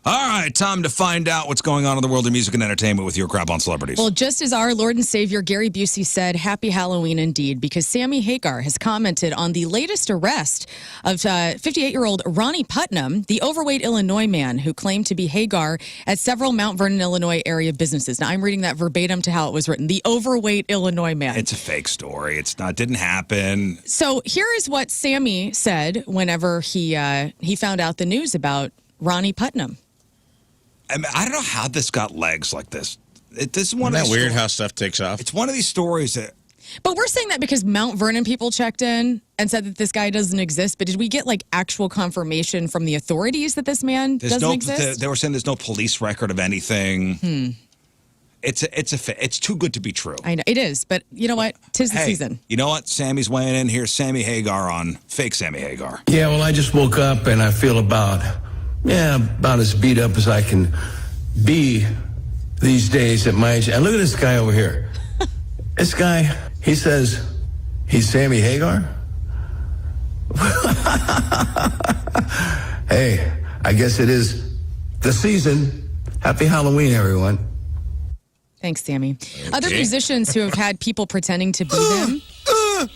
All right, time to find out what's going on in the world of music and entertainment with your Crap on Celebrities. Well, just as our Lord and Savior Gary Busey said, happy Halloween indeed, because Sammy Hagar has commented on the latest arrest of 58-year-old Ronnie Putnam, the overweight Illinois man who claimed to be Hagar at several Mount Vernon, Illinois area businesses. Now, I'm reading that verbatim to how it was written. The overweight Illinois man. It's a fake story. Didn't happen. So here is what Sammy said whenever he found out the news about Ronnie Putnam. I mean, I don't know how this got legs like this. This is one Isn't of that these weird sto- how stuff takes off? It's one of these stories that But we're saying that because Mount Vernon people checked in and said that this guy doesn't exist. But did we get like actual confirmation from the authorities that this man doesn't exist? They were saying there's no police record of anything. It's too good to be true. I know it is, but you know what? 'Tis the season. You know what? Sammy's weighing in. Here's Sammy Hagar on fake Sammy Hagar. Yeah, well, I just woke up and I feel about as beat up as I can be these days at my age. And look at this guy over here. This guy, he says he's Sammy Hagar. Hey, I guess it is the season. Happy Halloween, everyone. Thanks, Sammy. Other musicians who have had people pretending to be them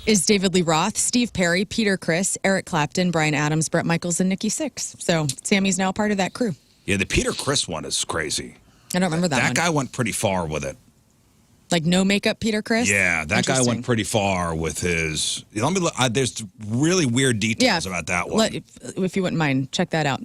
is David Lee Roth, Steve Perry, Peter Criss, Eric Clapton, Bryan Adams, Bret Michaels, and Nikki Sixx. So Sammy's now part of that crew. Yeah, the Peter Criss one is crazy. I don't remember that one. That guy went pretty far with it. Like no makeup Peter Criss? Yeah, that guy Interesting. went pretty far with his. Let me look. There's really weird details about that one. If you wouldn't mind, check that out.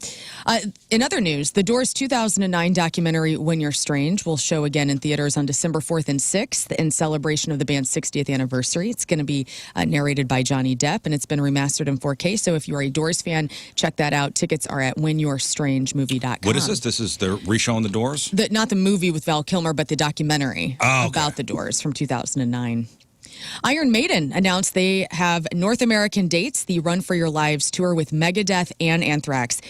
In other news, the Doors' 2009 documentary "When You're Strange" will show again in theaters on December 4th and 6th in celebration of the band's 60th anniversary. It's going to be narrated by Johnny Depp, and it's been remastered in 4K. So if you are a Doors fan, check that out. Tickets are at whenyourstrangemovie.com. What is this? This is the re-showing the Doors? Not the movie with Val Kilmer, but the documentary about the Doors from 2009. Iron Maiden announced they have North American dates, the Run for Your Lives tour with Megadeth and Anthrax.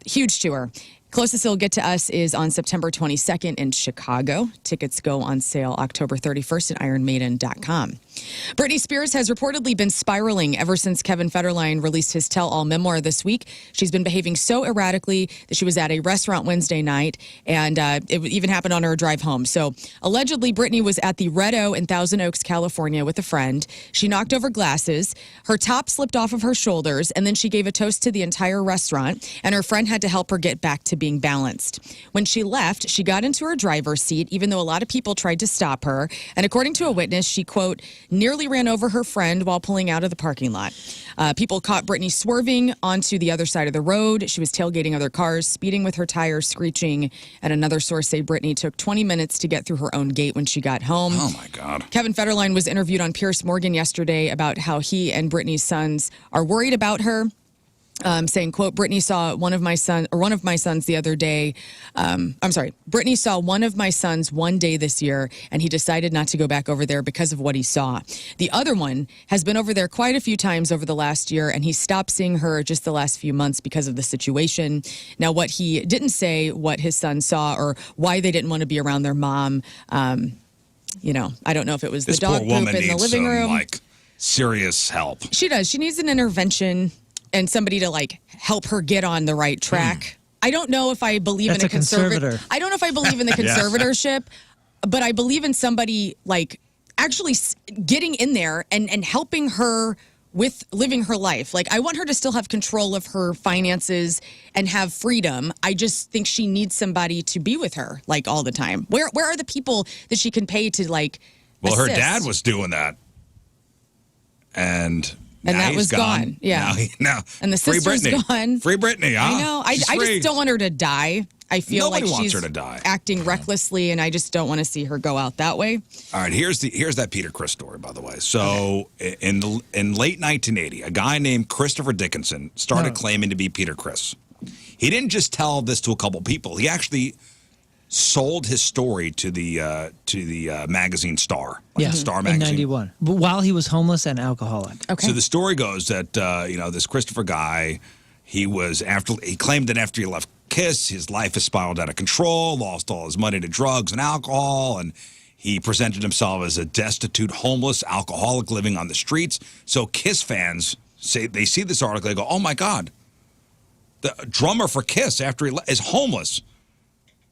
Huge tour. Closest it'll get to us is on September 22nd in Chicago. Tickets go on sale October 31st at ironmaiden.com. Britney Spears has reportedly been spiraling ever since Kevin Federline released his tell-all memoir this week. She's been behaving so erratically that she was at a restaurant Wednesday night, and it even happened on her drive home. So allegedly, Britney was at the Red O in Thousand Oaks, California with a friend. She knocked over glasses. Her top slipped off of her shoulders, and then she gave a toast to the entire restaurant, and her friend had to help her get back to being balanced. When she left, she got into her driver's seat, even though a lot of people tried to stop her. And according to a witness, she, quote, nearly ran over her friend while pulling out of the parking lot. People caught Britney swerving onto the other side of the road. She was tailgating other cars, speeding with her tires screeching. And another source say Britney took 20 minutes to get through her own gate when she got home. Oh, my God. Kevin Federline was interviewed on Piers Morgan yesterday about how he and Britney's sons are worried about her. Saying, quote, Britney saw one of my sons the other day. Britney saw one of my sons one day this year, and he decided not to go back over there because of what he saw. The other one has been over there quite a few times over the last year, and he stopped seeing her just the last few months because of the situation. Now, what he didn't say what his son saw or why they didn't want to be around their mom, I don't know if it was the dog poop in the living room. Serious help. She does. She needs an intervention and somebody to help her get on the right track. I don't know if I believe in a conservator. I don't know if I believe in the conservatorship, but I believe in somebody actually getting in there and helping her with living her life. I want her to still have control of her finances and have freedom. I just think she needs somebody to be with her all the time. Where are the people that she can pay to Well, her assist? dad was doing that. And And Now that he's was gone. Yeah. Now, And the free sister's Britney. gone. Free Britney, huh? I know. I She's just free. don't want her to die. I feel Nobody like wants she's her to die. acting recklessly, and I just don't want to see her go out that way. All right, here's that Peter Criss story, by the way. So in late 1980, a guy named Christopher Dickinson started claiming to be Peter Criss. He didn't just tell this to a couple people. He actually sold his story to the magazine Star, Star magazine, in '91, but while he was homeless and alcoholic. Okay. So the story goes that this Christopher guy, he claimed that after he left Kiss, his life has spiraled out of control, lost all his money to drugs and alcohol, and he presented himself as a destitute, homeless alcoholic living on the streets. So Kiss fans see this article, they go, "Oh my God, the drummer for Kiss is homeless."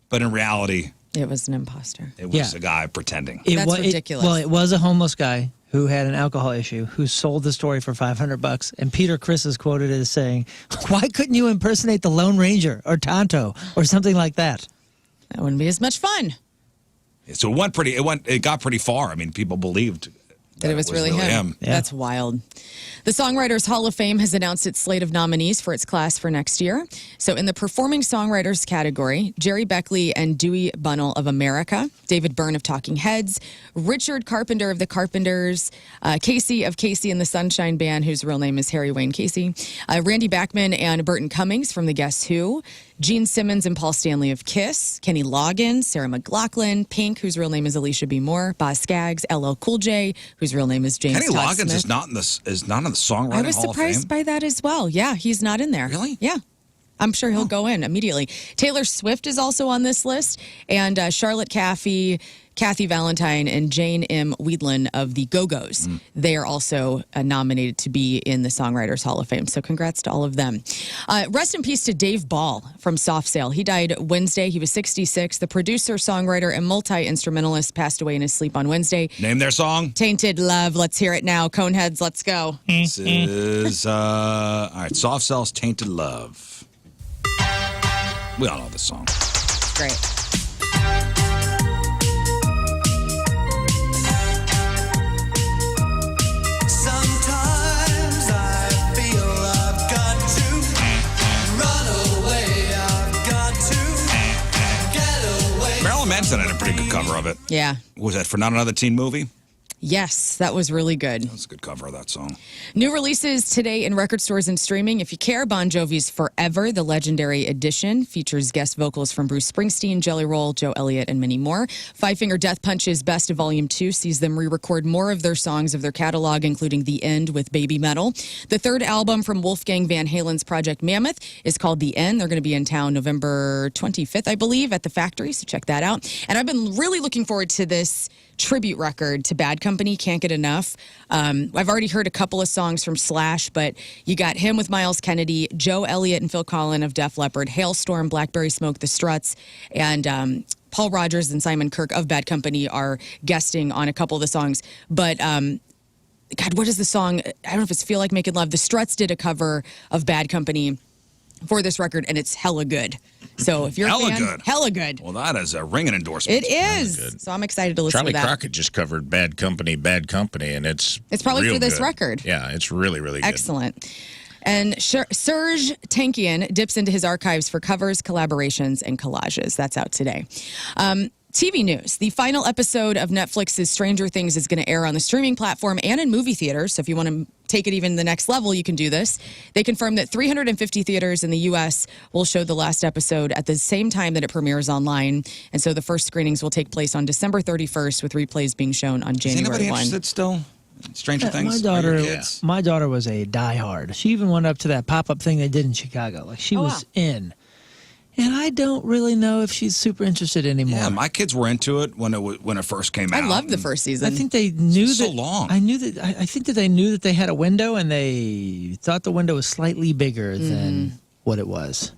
But in reality, It was an imposter. it was a guy pretending. That's ridiculous. It was a homeless guy who had an alcohol issue who sold the story for $500. And Peter Criss is quoted as saying, "Why couldn't you impersonate the Lone Ranger or Tonto or something like that?" That wouldn't be as much fun. So it got pretty far. I mean, people believed That it was really him. Yeah. That's wild. The Songwriters Hall of Fame has announced its slate of nominees for its class for next year. So in the Performing Songwriters category, Jerry Beckley and Dewey Bunnell of America, David Byrne of Talking Heads, Richard Carpenter of the Carpenters, Casey of Casey and the Sunshine Band, whose real name is Harry Wayne Casey, Randy Bachman and Burton Cummings from the Guess Who, Gene Simmons and Paul Stanley of Kiss, Kenny Loggins, Sarah McLachlan, Pink, whose real name is Alicia B. Moore, Boz Scaggs, LL Cool J, whose real name is James Kenny Todd Loggins Smith. is not in the songwriting I was Hall of surprised Fame. by that as well. Yeah, he's not in there. Really? Yeah. I'm sure he'll go in immediately. Taylor Swift is also on this list, and Charlotte Caffey, Kathy Valentine, and Jane M. Weedlin of the Go-Go's. They are also nominated to be in the Songwriters Hall of Fame. So congrats to all of them. Rest in peace to Dave Ball from Soft Sail. He died Wednesday. He was 66. The producer, songwriter, and multi-instrumentalist passed away in his sleep on Wednesday. Name their song. Tainted Love. Let's hear it now. Coneheads, let's go. This is all right. Soft Cell's Tainted Love. We all know this song. Great. Sometimes I feel I've got to run away. I've got to get away. Marilyn Manson had a pretty good cover of it. Yeah. Was that for Not Another Teen Movie? Yes, that was really good. That's a good cover of that song. New releases today in record stores and streaming. If you care, Bon Jovi's Forever, the Legendary Edition, features guest vocals from Bruce Springsteen, Jelly Roll, Joe Elliott, and many more. Five Finger Death Punch's Best of Volume 2 sees them re-record more of their songs of their catalog, including The End with Baby Metal. The third album from Wolfgang Van Halen's Project Mammoth is called The End. They're going to be in town November 25th, I believe, at the Factory, so check that out. And I've been really looking forward to this tribute record to Bad Company. Can't get enough. I've already heard a couple of songs from Slash, but you got him with Miles Kennedy, Joe Elliott and Phil Collin of Def Leppard, Hailstorm, Blackberry Smoke, The Struts, and Paul Rogers and Simon Kirk of Bad Company are guesting on a couple of the songs. But God, what is the song? I don't know if it's Feel Like Making Love. The Struts did a cover of Bad Company for this record, and it's hella good. So if you're a fan, hella good. Well, that is a ringing endorsement. It is. So I'm excited to listen Charlie to that. Crockett just covered Bad Company, and it's probably real for this good. record. Yeah, it's really, really good. Excellent. And Serge Tankian dips into his archives for covers, collaborations, and collages. That's out today. TV news. The final episode of Netflix's Stranger Things is going to air on the streaming platform and in movie theaters. So if you want to take it even the next level, you can do this. They confirmed that 350 theaters in the U.S. will show the last episode at the same time that it premieres online. And so the first screenings will take place on December 31st, with replays being shown on January 1. Is anybody interested still? Stranger Things? My daughter was a diehard. She even went up to that pop-up thing they did in Chicago. Like, she was in. And I don't really know if she's super interested anymore. Yeah, my kids were into it when it first came out. I loved the first season. I think they knew so that. long. I think that they knew that they had a window, and they thought the window was slightly bigger than what it was.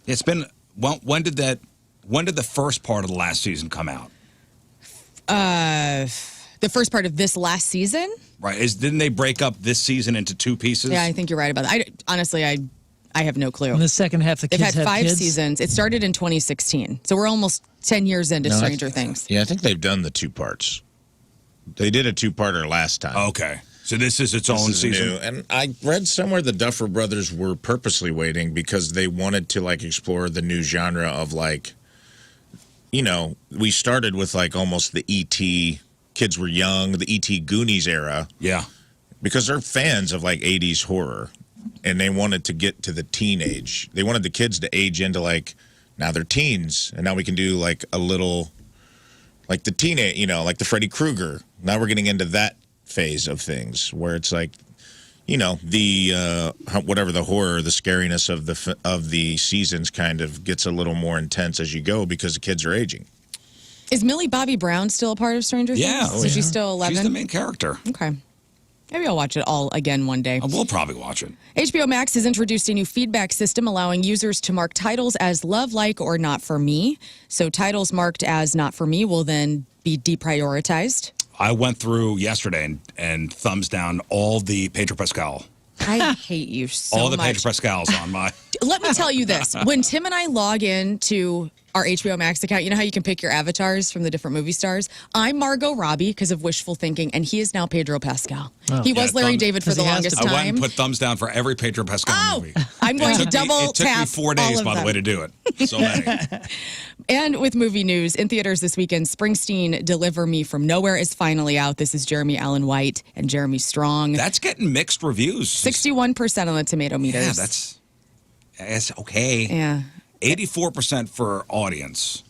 It's been. When did the first part of the last season come out? The first part of this last season? Right. Didn't they break up this season into two pieces? Yeah, I think you're right about that. Honestly, I have no clue. In the second half, the They've kids had have 5 kids. seasons. It started in 2016. So we're almost 10 years into Stranger Things. Yeah, I think they've done the two parts. They did a two-parter last time. Okay. So this is its This own is season. new. And I read somewhere the Duffer Brothers were purposely waiting because they wanted to like explore the new genre of like, you know, we started with like almost the E.T. kids were young, the E.T. Goonies era. Yeah. Because they're fans of like 80s horror and they wanted to get to the teenage. They wanted the kids to age into like, now they're teens and now we can do like a little, like the teenage, you know, like the Freddy Krueger. Now we're getting into that phase of things where it's like, you know, the whatever the horror, the scariness of the seasons kind of gets a little more intense as you go because the kids are aging. Is Millie Bobby Brown still a part of Stranger Yeah. Things? So she's still 11? She's the main character. Okay. Maybe I'll watch it all again one day. We'll probably watch it. HBO Max has introduced a new feedback system allowing users to mark titles as love, like, or not for me. So titles marked as not for me will then be deprioritized. I went through yesterday and thumbs down all the Pedro Pascal. I hate you so much. All the Pedro Pascals on my... Let me tell you this. When Tim and I log in to our HBO Max account, you know how you can pick your avatars from the different movie stars? I'm Margot Robbie because of wishful thinking, and he is now Pedro Pascal. He was Larry David for the longest time. I went and put thumbs down for every Pedro Pascal movie. I'm going to double It took me tap 4 days, all of by the them. way, to do it. So many. And with movie news, in theaters this weekend, Springsteen Deliver Me From Nowhere is finally out. This is Jeremy Allen White and Jeremy Strong. That's getting mixed reviews. 61% on the tomato meters. Yeah, that's okay. Yeah. 84% for audience.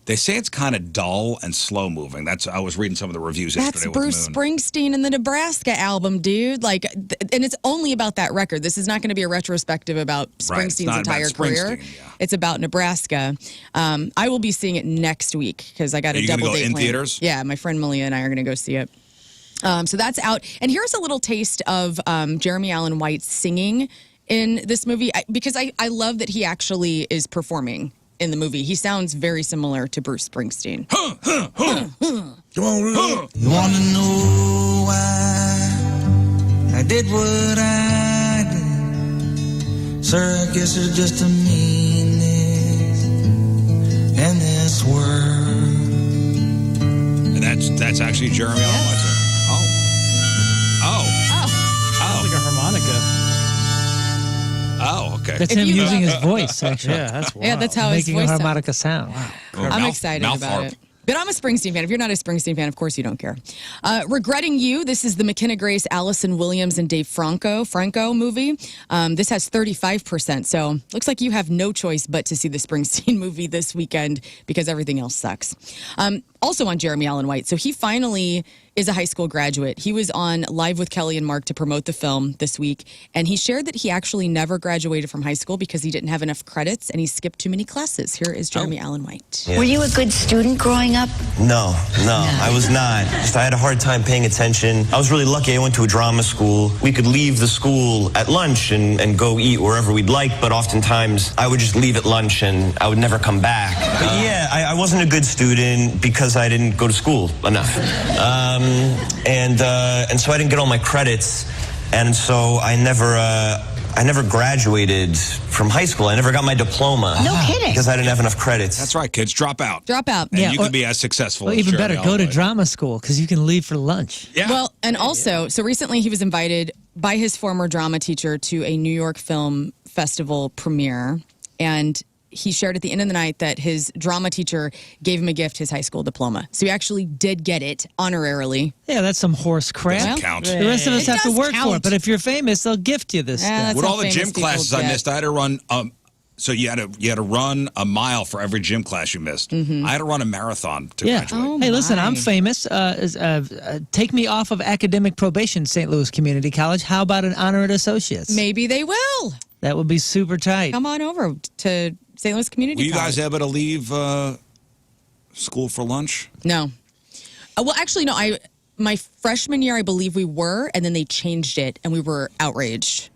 They say it's kind of dull and slow moving. I was reading some of the reviews That's yesterday. Bruce with Moon. Springsteen and the Nebraska album, dude. Like, and it's only about that record. This is not going to be a retrospective about Right, it's Springsteen's not about entire career. Springsteen, yeah. It's about Nebraska. I will be seeing it next week because I got Are a you gonna double go date in plan. theaters? Yeah, my friend Malia and I are going to go see it. So that's out. And here's a little taste of Jeremy Allen White singing in this movie because I love that he actually is performing in the movie. He sounds very similar to Bruce Springsteen. Come on, You want to know why I did what I did? Sir, I guess there's just a meanness in this world. And that's actually Jeremy Allen White. Sounds like a harmonica. Oh, okay. That's him using his voice, actually. Yeah, that's wild. Yeah, that's how his Making voice a sounds. harmonica sound. Wow. I'm excited mouth about harp. it. But I'm a Springsteen fan. If you're not a Springsteen fan, of course you don't care. Regretting You. This is the McKenna Grace, Allison Williams, and Dave Franco movie. This has 35%. So looks like you have no choice but to see the Springsteen movie this weekend because everything else sucks. Also on Jeremy Allen White. So he finally is a high school graduate. He was on Live with Kelly and Mark to promote the film this week. And he shared that he actually never graduated from high school because he didn't have enough credits and he skipped too many classes. Here is Jeremy Allen White. Were you a good student growing up? No, I was not. Just I had a hard time paying attention. I was really lucky. I went to a drama school. We could leave the school at lunch and go eat wherever we'd like, but oftentimes I would just leave at lunch and I would never come back. But yeah, I wasn't a good student because I didn't go to school enough. And so I didn't get all my credits, and so I never graduated from high school. I never got my diploma. No kidding. Because I didn't have enough credits. That's right, kids. Drop out. Drop out. And Yeah, you or- can be as successful Well, as even Jeremy better, Allen go to White. drama school because you can leave for lunch. Yeah. Well, and also, so recently he was invited by his former drama teacher to a New York Film Festival premiere. And he shared at the end of the night that his drama teacher gave him a gift, his high school diploma. So he actually did get it honorarily. Yeah, that's some horse crap. Doesn't count. The rest of us It have to does work for count. it. But if you're famous, they'll gift you this Yeah, stuff. that's With how all the famous gym people classes I get. missed, I had to run. So you had to run a mile for every gym class you missed. Mm-hmm. I had to run a marathon to Yeah. graduate. Oh, Hey, listen, I'm my. famous. Take me off of academic probation, St. Louis Community College. How about an honorary associates? Maybe they will. That would be super tight. Come on over to St. Louis Community Were you College. guys able to leave school for lunch? No. Well, actually, no. My freshman year, I believe we were, and then they changed it, and we were outraged.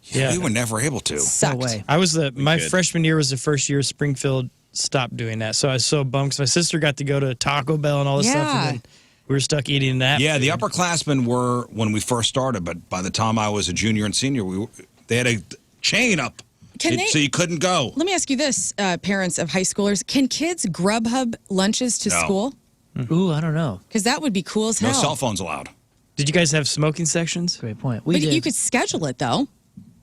Yeah. We were never able to. Sucked. No way. I was my could. freshman year was the first year Springfield stopped doing that. So I was so bummed 'cause my sister got to go to Taco Bell and all this stuff. Yeah. And then we were stuck eating that. Yeah, the food. upperclassmen were when we first started, but by the time I was a junior and senior, they had a chain up. Can they- So you couldn't go. Let me ask you this, parents of high schoolers. Can kids Grubhub lunches to No. school? Ooh, I don't know. Because that would be cool as No hell. cell phones allowed. Did you guys have smoking sections? Great point. But you could schedule it though.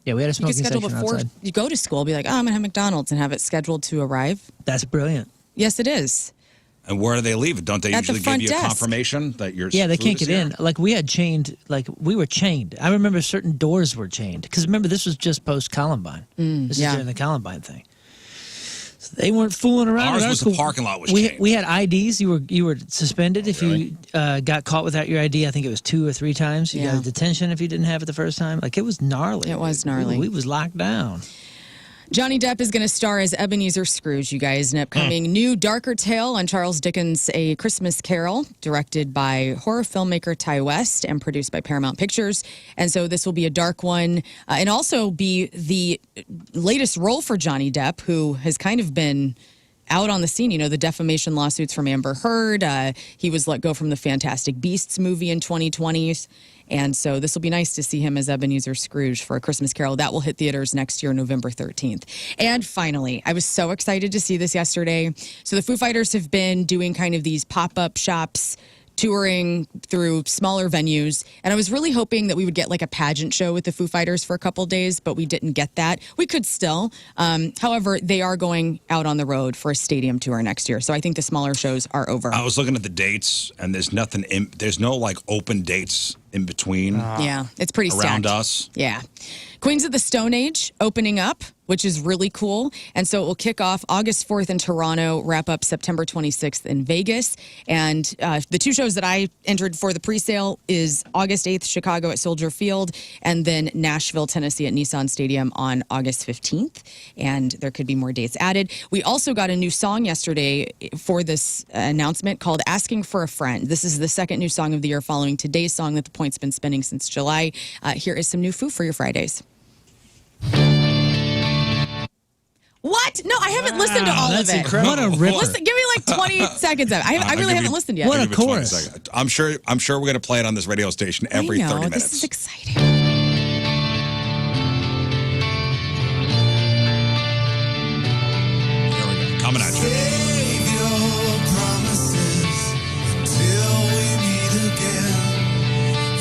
Yeah, we had a You smoking could schedule section before outside. you go to school. Be like, oh, I'm gonna have McDonald's and have it scheduled to arrive. That's brilliant. Yes, it is. And where do they leave it? Don't they At the usually give front you a desk. confirmation that you're Yeah, they food can't is get here? in. Like we had chained, like we were chained. I remember certain doors were chained because remember this was just post Columbine. This is yeah. during the Columbine thing. So they weren't fooling around. Ours at our was the school. parking lot was we chained. we had IDs. You were suspended if really? you got caught without your ID. I think it was 2 or 3 times. You Yeah. got a detention if you didn't have it the first time. Like it was gnarly. It was gnarly. We was locked down. Johnny Depp is going to star as Ebenezer Scrooge, you guys, in upcoming new darker tale on Charles Dickens' A Christmas Carol, directed by horror filmmaker Ty West and produced by Paramount Pictures. And so this will be a dark one and also be the latest role for Johnny Depp, who has kind of been out on the scene. You know, the defamation lawsuits from Amber Heard. He was let go from the Fantastic Beasts movie in 2020. And so this will be nice to see him as Ebenezer Scrooge for A Christmas Carol. That will hit theaters next year, November 13th. And finally, I was so excited to see this yesterday. So the Foo Fighters have been doing kind of these pop-up shops, touring through smaller venues. And I was really hoping that we would get like a pageant show with the Foo Fighters for a couple days, but we didn't get that. We could still. However, they are going out on the road for a stadium tour next year. So I think the smaller shows are over. I was looking at the dates, and there's nothing. There's no like open dates in between Yeah, it's pretty around stacked. us. Yeah. Queens of the Stone Age opening up, which is really cool. And so it will kick off August 4th in Toronto, wrap up September 26th in Vegas. And the 2 shows that I entered for the pre-sale is August 8th, Chicago at Soldier Field, and then Nashville, Tennessee at Nissan Stadium on August 15th. And there could be more dates added. We also got a new song yesterday for this announcement called Asking for a Friend. This is the second new song of the year following today's song that the Point's been spinning since July. Here is some new Foo for your Fridays. What? No, I haven't listened to all That's of it. incredible. What a ripper. Listen, give me like 20 seconds of it. I really haven't listened yet. What a Give it 20 chorus. seconds. I'm sure we're going to play it on this radio station every I know, 30 minutes. This is exciting. Here we go. Coming at you. Save your promises till we meet again.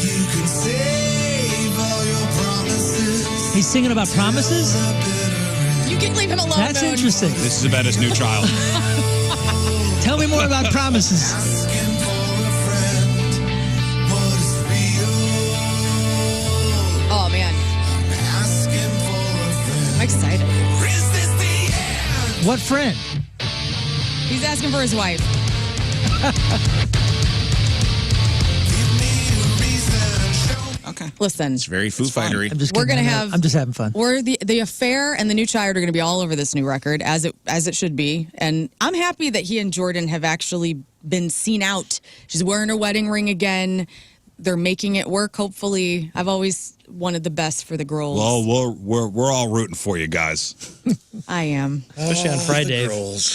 You can save all your promises. He's singing about promises? You can leave him alone. That's Moon. interesting. This is about his new child. Tell me more about promises. Asking for a friend. What is real? Oh, man. Asking for a friend. I'm excited. Is this the end? What friend? He's asking for his wife. Give me a reason. Show Okay. Listen, It's very Foo Fightery. I'm just We're kidding. gonna have- I'm just having fun. the affair and the new child are going to be all over this new record, as it should be. And I'm happy that he and Jordan have actually been seen out. She's wearing her wedding ring again. They're making it work. Hopefully, I've always wanted the best for the girls. Well, we're all rooting for you guys. I am. Especially on Friday.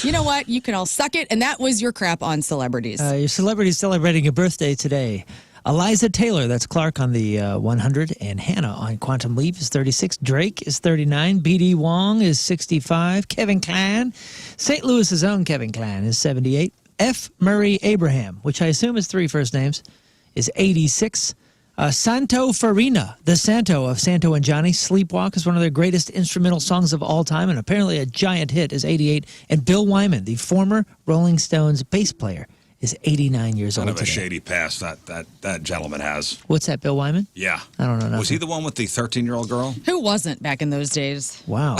You know what? You can all suck it. And that was your crap on celebrities. Your celebrity's celebrating a birthday today. Eliza Taylor, that's Clark on the 100, and Hannah on Quantum Leap is 36. Drake is 39. B.D. Wong is 65. Kevin Kline, St. Louis's own Kevin Kline, is 78. F. Murray Abraham, which I assume is 3 first names, is 86. Santo Farina, the Santo of Santo and Johnny, Sleepwalk is one of their greatest instrumental songs of all time and apparently a giant hit, is 88. And Bill Wyman, the former Rolling Stones bass player, is 89 years Kind old of a today. shady past that gentleman has. What's that, Bill Wyman? Yeah. I don't know nothing. Was he the one with the 13-year-old girl? Who wasn't back in those days? Wow.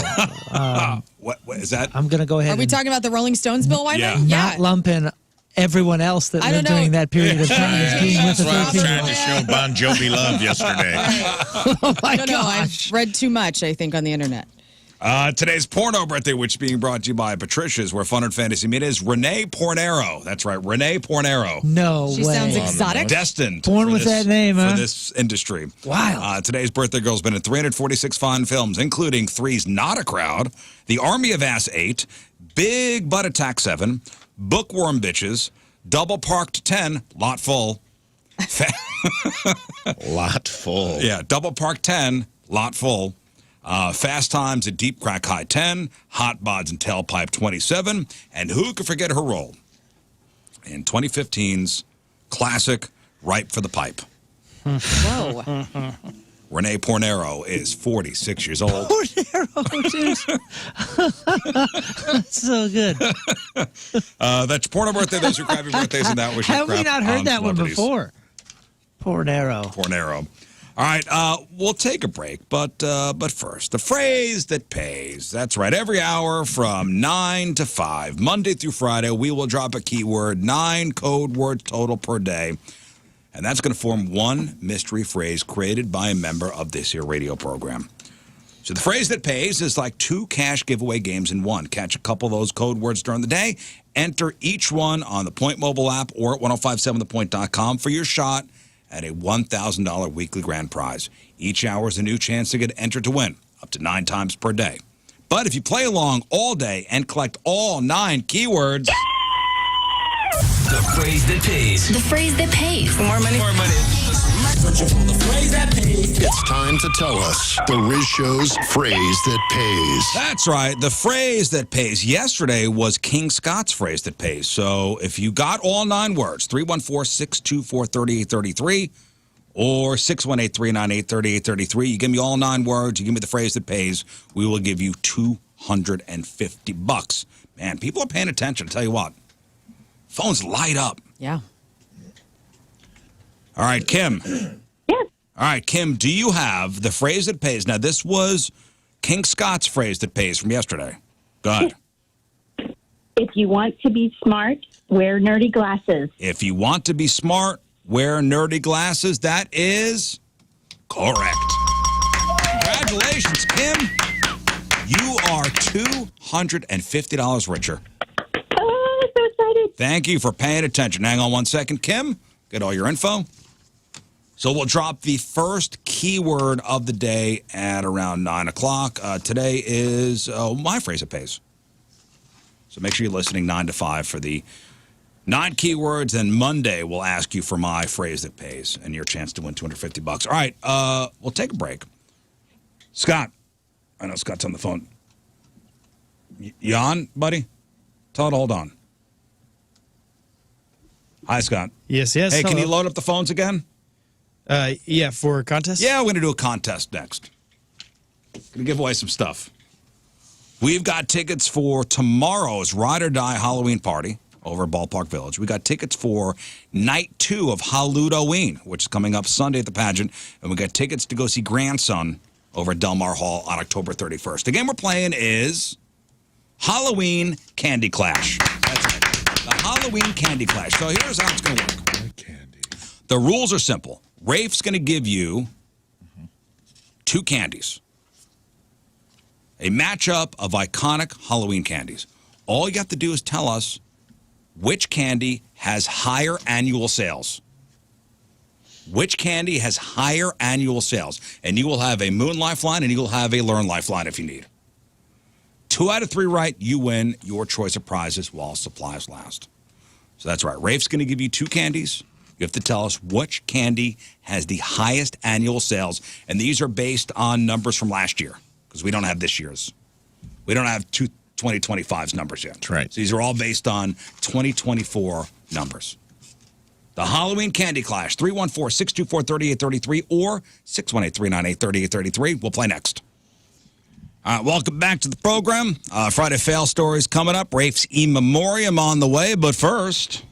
What is that? I'm going to go ahead Are we and talking about the Rolling Stones, Bill Wyman? Yeah. not lump in everyone else that I lived don't know. during that period of time as being with That's a why I was 13-year-old. trying to show Bon Jovi love yesterday. Oh, my I don't know. gosh. I've read too much, I think, on the internet. Today's porno birthday, which is being brought to you by Patricia's, where Fun and Fantasy meet, is Renee Pornero. That's right, Renee Pornero. No She way. sounds exotic. Destined Born for with this- that name, huh? for this industry. Wow. Today's birthday girl's been in 346 fine films, including Three's Not a Crowd, The Army of Ass 8, Big Butt Attack 7, Bookworm Bitches, Double Parked 10, Lot Full. Lot full. Yeah, Double Parked 10, Lot Full. Fast Times at Deep Crack High 10, Hot Bods and Tailpipe 27, and who could forget her role in 2015's classic Ripe for the Pipe. Whoa. Renee Pornero is 46 years old. Pornero, dude. That's so good. That's your porno birthday. Those are crappy birthdays, and that was your Have we crap not heard on that one celebrities. before? Pornero. Pornero. All right, we'll take a break, but first, the phrase that pays. That's right. Every hour from 9 to 5, Monday through Friday, we will drop a keyword, 9 code words total per day. And that's going to form one mystery phrase created by a member of this here radio program. So the phrase that pays is like 2 cash giveaway games in one. Catch a couple of those code words during the day. Enter each one on the Point mobile app or at 1057thepoint.com for your shot at a $1,000 weekly grand prize. Each hour is a new chance to get entered to win, up to 9 times per day. But if you play along all day and collect all 9 keywords... The phrase that pays. The phrase that pays. More money. More money. The phrase that pays. It's time to tell us the Rizz Show's phrase that pays. That's right. The phrase that pays. Yesterday was King Scott's phrase that pays. So if you got all 9 words, 314-624-3833 or 618-398-3833, you give me all 9 words, you give me the phrase that pays, we will give you $250. Man, people are paying attention. I'll tell you what. Phones light up. Yeah. All right, Kim. Yes. All right, Kim, do you have the phrase that pays? Now, this was King Scott's phrase that pays from yesterday. Go ahead. If you want to be smart, wear nerdy glasses. If you want to be smart, wear nerdy glasses. That is correct. Congratulations, Kim. You are $250 richer. Oh, I'm so excited. Thank you for paying attention. Hang on one second, Kim. Get all your info. So we'll drop the first keyword of the day at around 9 o'clock. Today is my phrase that pays. So make sure you're listening 9 to 5 for the 9 keywords. And Monday we'll ask you for my phrase that pays and your chance to win $250. All right, we'll take a break. Scott. I know Scott's on the phone. You on, buddy? Tell it to hold on. Hi, Scott. Yes. Hey, can hello. you load up the phones again? Yeah, for a contest? Yeah, we're going to do a contest next. Going to give away some stuff. We've got tickets for tomorrow's Ride or Die Halloween party over at Ballpark Village. We got tickets for night 2 of Halloween, which is coming up Sunday at the pageant. And we got tickets to go see Grandson over at Del Mar Hall on October 31st. The game we're playing is Halloween Candy Clash. That's right. The Halloween Candy Clash. So here's how it's going to work. The rules are simple. Rafe's going to give you 2 candies. A matchup of iconic Halloween candies. All you have to do is tell us which candy has higher annual sales. Which candy has higher annual sales? And you will have a Moon Lifeline and you will have a Learn Lifeline if you need. 2 out of 3 right, you win your choice of prizes while supplies last. So that's right. Rafe's going to give you 2 candies. You have to tell us which candy has the highest annual sales. And these are based on numbers from last year because we don't have this year's. We don't have 2025's numbers yet. That's right. So these are all based on 2024 numbers. The Halloween Candy Clash, 314-624-3833 or 618-398-3833. We'll play next. All right, welcome back to the program. Friday Fail Stories coming up. Rafe's In Memoriam on the way, but first...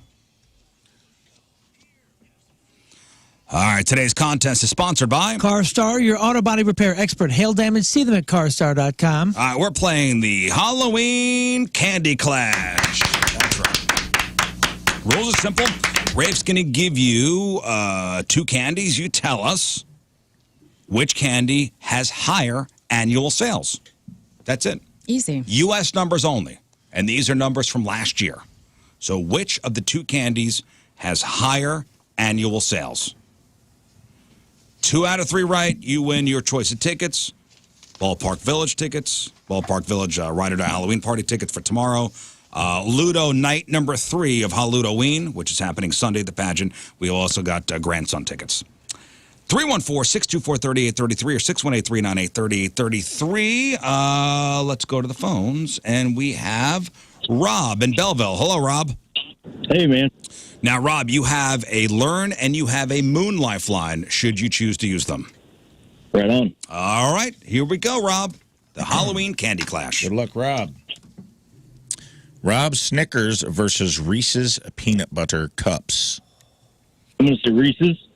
All right, today's contest is sponsored by... CarStar, your auto body repair expert. Hail damage, see them at carstar.com. All right, we're playing the Halloween Candy Clash. That's right. Rules are simple. Rafe's going to give you 2 candies. You tell us which candy has higher annual sales. That's it. Easy. U.S. numbers only. And these are numbers from last year. So which of the 2 candies has higher annual sales? 2 out of 3 right, you win your choice of tickets. Ballpark Village tickets. Ballpark Village Ride or Die Halloween party tickets for tomorrow. Ludo night number 3 of Halloween, which is happening Sunday at the pageant. We also got Grandson tickets. 314-624-3833 or 618-398-3833. Let's go to the phones. And we have Rob in Belleville. Hello, Rob. Hey, man. Now, Rob, you have a Learn and you have a Moon Lifeline, should you choose to use them. Right on. All right, here we go, Rob. The Halloween Candy Clash. Good luck, Rob. Rob, Snickers versus Reese's Peanut Butter Cups. I'm going to say Reese's.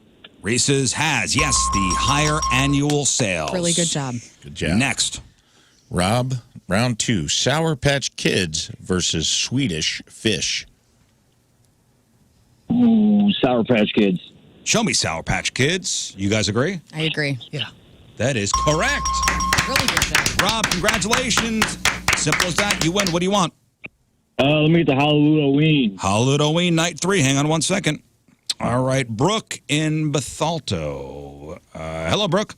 Reese's has, yes, the higher annual sales. Really good job. Good job. Next. Rob, round 2, Sour Patch Kids versus Swedish Fish. Ooh, Sour Patch Kids. Show me Sour Patch Kids. You guys agree? I agree. Yeah. That is correct. Really good job. Rob, congratulations. Simple as that. You win. What do you want? Let me get the Halloween. Halloween night 3. Hang on one second. All right, Brooke in Bethalto. Hello, Brooke.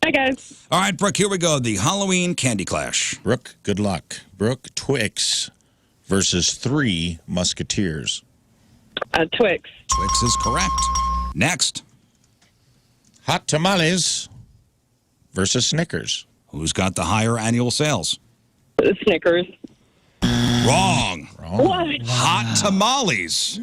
Hi, guys. All right, Brooke, here we go. The Halloween Candy Clash. Brooke, good luck. Brooke, Twix versus 3 Musketeers. Twix. Twix is correct. Next. Hot Tamales versus Snickers. Who's got the higher annual sales? Snickers. Wrong. What? Hot Tamales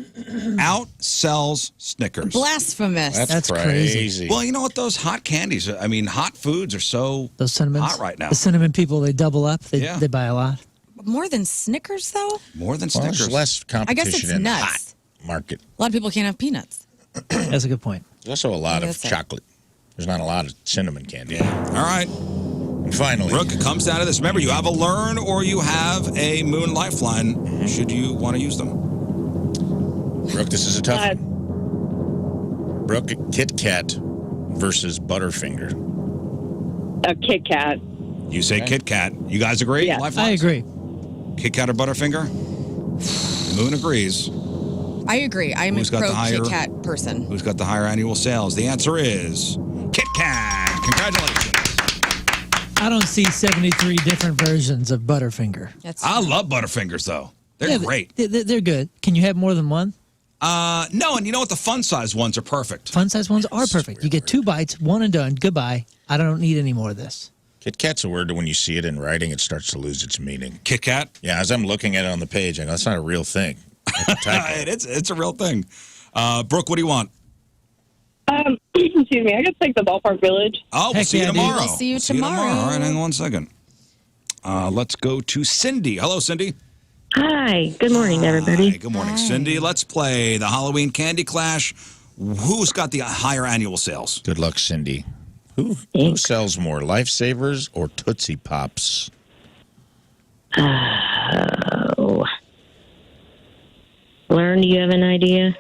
outsells Snickers. Blasphemous. That's crazy. Well, you know what? Those hot candies, I mean, hot foods are so Those cinnamons. hot right now. The cinnamon people, they double up. They buy a lot. More than Snickers, though? More than Well, Snickers. there's less I competition guess it's in the nuts. hot market. A lot of people can't have peanuts. That's a good point. There's also a lot Yeah, of that's it. chocolate. There's not a lot of cinnamon candy. Yeah. All right. And finally, Brooke, it comes down to this. Remember, you have a Learn or you have a Moon Lifeline, should you want to use them. Brooke, this is a tough one. Brooke, Kit Kat versus Butterfinger. A Kit Kat. You say Kit Kat. You guys agree? Yeah. I Lifelines? agree. Kit Kat or Butterfinger? Moon agrees. I agree. I'm Who's a got the pro higher- Kit Kat person. Who's got the higher annual sales? The answer is Kit Kat. Congratulations. I don't see 73 different versions of Butterfinger. That's I love Butterfingers, though. They're Yeah, great. They're good. Can you have more than one? No, and you know what? The fun size ones are perfect. Fun size ones are perfect. You get 2 bites, one and done. Goodbye. I don't need any more of this. Kit Kat's a word that when you see it in writing, it starts to lose its meaning. Kit Kat? Yeah, as I'm looking at it on the page, I go, that's not a real thing. Like a typo. It's a real thing. Brooke, what do you want? Excuse me. I guess like the Ballpark Village. Oh, we'll Heck see you yeah, dude. tomorrow. We'll see you tomorrow. All right, hang on one second. Let's go to Cindy. Hello, Cindy. Hi. Good morning, everybody. Hi, good morning, Cindy. Let's play the Halloween Candy Clash. Who's got the higher annual sales? Good luck, Cindy. Who sells more, Lifesavers or Tootsie Pops? Oh. Learn, do you have an idea?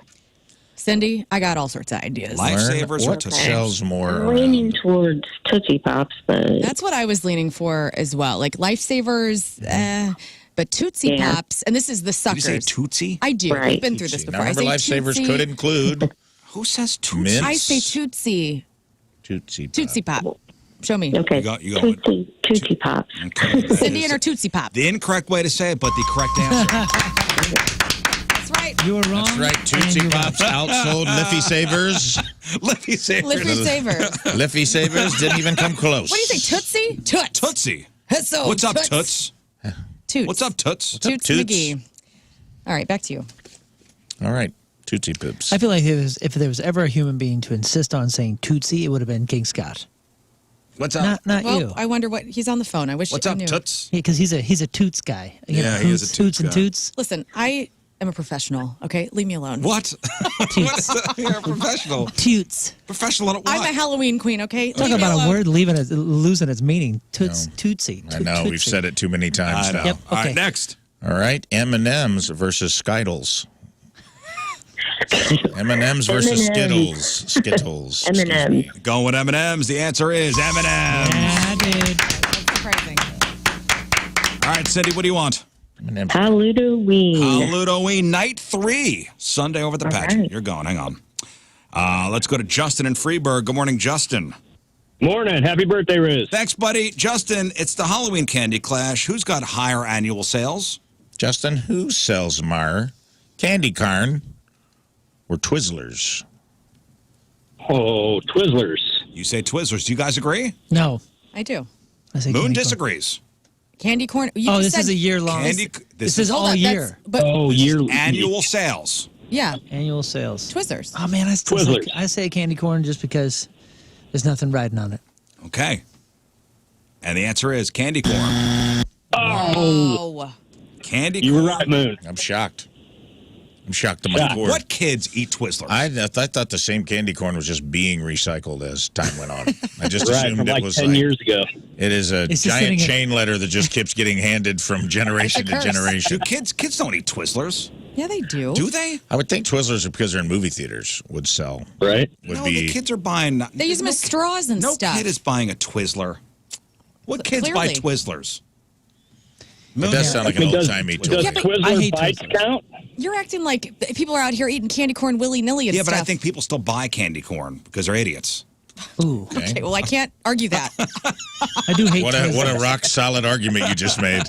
Cindy, I got all sorts of ideas. Lifesavers or What Tootsie? sells more? I'm leaning towards Tootsie Pops, but That's what I was leaning for as well. Like Lifesavers, but Tootsie Yeah. Pops, and this is the Did you say suckers. Tootsie? I do. Right. We've been through this Tootsie. before. Now, remember, I say Lifesavers Tootsie. could include Who says Tootsie? Mint. I say Tootsie. Tootsie Pop. Tootsie Pop. Show me. okay. You go with- Tootsie Pops. Okay, that Cindy is and her Tootsie Pop. the incorrect way to say it, but the correct answer. That's right. You were wrong. That's right. Tootsie and you were Pops outsold Liffy Savers. Liffy Savers. Liffy Saver. Liffy Savers didn't even come close. What do you say, Tootsie? Toots. Tootsie. So, What's up, Toots? Toots. What's up, Toots? up, Toots Toots? McGee. All right, back to you. All right. Tootsie Poops. I feel like if there was ever a human being to insist on saying Tootsie, it would have been King Scott. What's up? Not Well, you. I wonder what he's on the phone. I wish What's I up, knew. Toots? Because he's a Toots guy. You Yeah, know, he is a hoots, Toots and guy. Toots. Listen, I am a professional. Okay, leave me alone. What? What's You're a professional. Toots. Professional at what? I'm a Halloween queen. Okay, Talk leave me about alone. a word losing its meaning. Toots, Tootsie. I know. We've said it too many times I know. now. Yep. All right, Okay. next. All right. M&M's versus Skittles. M&M's versus M&Ms. Skittles. Excuse M&Ms. me. Going with M&M's. The answer is M&M's. Yeah, dude. That's surprising. All right, Cindy, what do you want? M&M's. Halloween. Halloween night 3, Sunday over at the All pageant. right. You're going. Hang on. Let's go to Justin in Freeburg. Good morning, Justin. Morning. Happy birthday, Rizz. Thanks, buddy. Justin, it's the Halloween Candy Clash. Who's got higher annual sales? Justin, who sells more, Candy Carn or Twizzlers? Oh, Twizzlers. You say Twizzlers. Do you guys agree? No. I do. I say Moon candy corn. disagrees. Candy corn. You Oh, just this is said- a year long. Candy. This is Hold all on, year. But Oh, year. annual sales. Yeah, Annual sales. Twizzlers. Oh man, I still say, Twizzlers. I say candy corn just because there's nothing riding on it. Okay. And the answer is candy corn. Oh. Candy You corn. were right, Moon. I'm shocked. I'm shocked to my Shocked. core. What kids eat Twizzlers? I thought the same candy corn was just being recycled as time went on. I just Right, assumed from it like was 10 like years ago. it is a It's just giant sitting in- chain letter that just keeps getting handed from generation to curse. generation. Do kids don't eat Twizzlers. Yeah, they do. Do they? I would think Twizzlers, because they're in movie theaters, would sell. Right? Would No, be the kids are buying. They use them as straws and No stuff. kid is buying a Twizzler. What kids buy Clearly. Twizzlers? It does sound like an old timey does toy. Yeah, but- I Twizzler hate bites Twizzlers. count? You're acting like people are out here eating candy corn willy-nilly and Yeah, stuff. but I think people still buy candy corn because they're idiots. Ooh, Okay, well, I can't argue that. I do hate What a Twizzlers. rock solid argument you just made.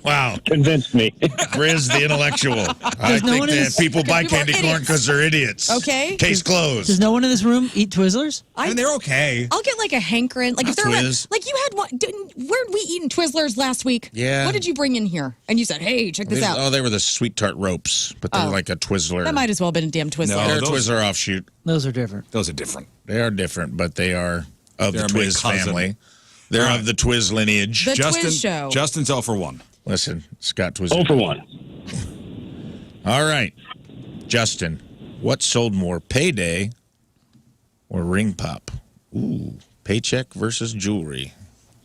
Wow. Convinced me. Grizz the intellectual. I There's no think one in that this- people buy people are candy corn idiots. because they're idiots. Okay. Case Does closed. no one in this room eat Twizzlers? I mean, they're okay. I'll get like a hankering. Like if Not they're like, Twizz. like you had one. Where'd we eating Twizzlers last week? Yeah. What did you bring in here? And you said, "Hey, check this out." Oh, they were the sweet tart ropes, but they're Oh. like a Twizzler. That might as well have been a damn Twizzler. No. They're a those- Twizzler offshoot. Those are different. Those are different. They are different, but they are of They're the a big Twiz cousin. family. They're All right. of the Twiz lineage. The Twiz Show. Justin's 0 for 1. Listen, Scott Twiz. 0 for 1. All right. Justin, what sold more, Payday or Ring Pop? Ooh, paycheck versus jewelry.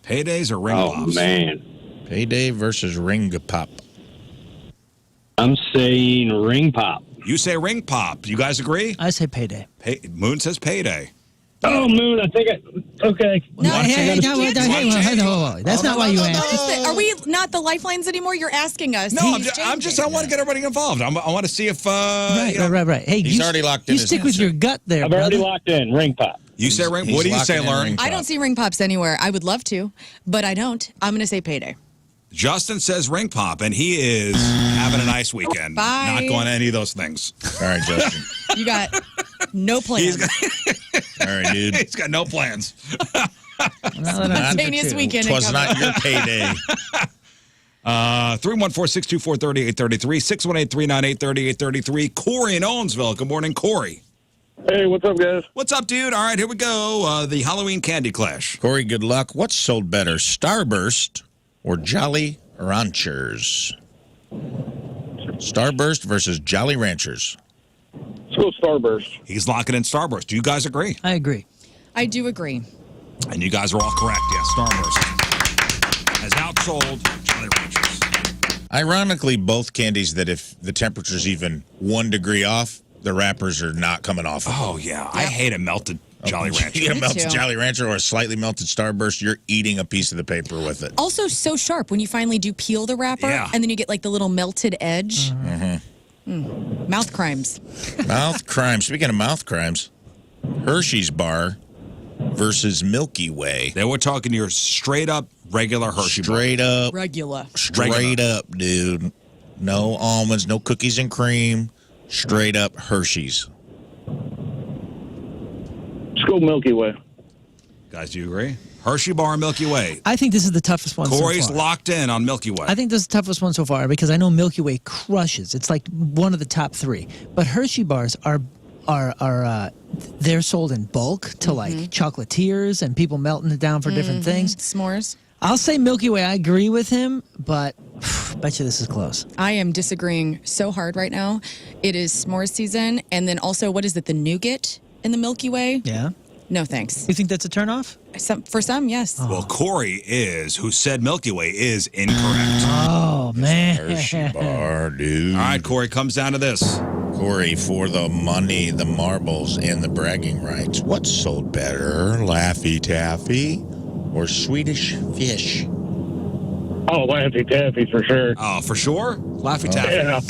Paydays or ring Oh, pops? man. Payday versus Ring Pop. I'm saying ring pop. You say ring pop. You guys agree? I say payday. Moon says payday. Oh, Moon, I think okay. No, Why don't you Hey, gotta- no, Why hey, don't you- whoa. That's Oh, not why you asked. What is it? Are we not the lifelines anymore? You're asking us. No, He's I changing. want to get everybody involved. I want to see if. Right, you know- right. Hey, He's you, already locked in You his stick with answer. your gut there, I've already brother. locked in ring pop. You say ring. He's What do you say, locking in Lauren? ring I don't see ring pops anywhere. I would love to, but I don't. I'm going to say payday. Justin says ring pop, and he is having a nice weekend. Bye. Not going to any of those things. All right, Justin. You got no plans. All right, dude. He's got no plans. Spontaneous weekend. Twas incoming. not your payday. 314-624-3833, 618-398-3833. Corey in Owensville. Good morning, Corey. Hey, what's up, guys? What's up, dude? All right, here we go. The Halloween Candy Clash. Corey, good luck. What's sold better, Starburst or Jolly Ranchers? Starburst versus Jolly Ranchers. Let's go Starburst. He's locking in Starburst. Do you guys agree? I agree. I do agree. And you guys are all correct. Yes, Starburst has outsold Jolly Ranchers. Ironically, both candies that if the temperature's even 1 degree off, the wrappers are not coming off. Oh, yeah. I hate a melted Jolly Rancher. You get a Me melted too. Jolly Rancher or a slightly melted Starburst, you're eating a piece of the paper with it. Also, so sharp when you finally do peel the wrapper, Yeah. and then you get like the little melted edge. Mouth crimes. Mouth crimes. Speaking of mouth crimes, Hershey's bar versus Milky Way. Then we're talking your straight up regular Hershey bar. Straight up. Regular. Straight up, dude. No almonds, no cookies and cream. Straight up Hershey's. Let's go Milky Way. Guys, do you agree? Hershey bar, Milky Way. I think this is the toughest one Corey's so far. locked in on Milky Way. I think this is the toughest one so far because I know Milky Way crushes. It's like one of the top 3. But Hershey bars are they're sold in bulk to like chocolatiers and people melting it down for different things. S'mores. I'll say Milky Way. I agree with him, but bet you this is close. I am disagreeing so hard right now. It is s'mores season, and then also, what is it, the nougat in the Milky Way? Yeah. No, thanks. You think that's a turnoff? For some, yes. Well, Corey who said Milky Way is incorrect. Oh man. Hershey bar, dude. All right, Corey, comes down to this. Corey, for the money, the marbles, and the bragging rights, what's sold better, Laffy Taffy or Swedish Fish? Oh, Laffy Taffy for sure. Oh, for sure? Laffy Taffy. Yeah.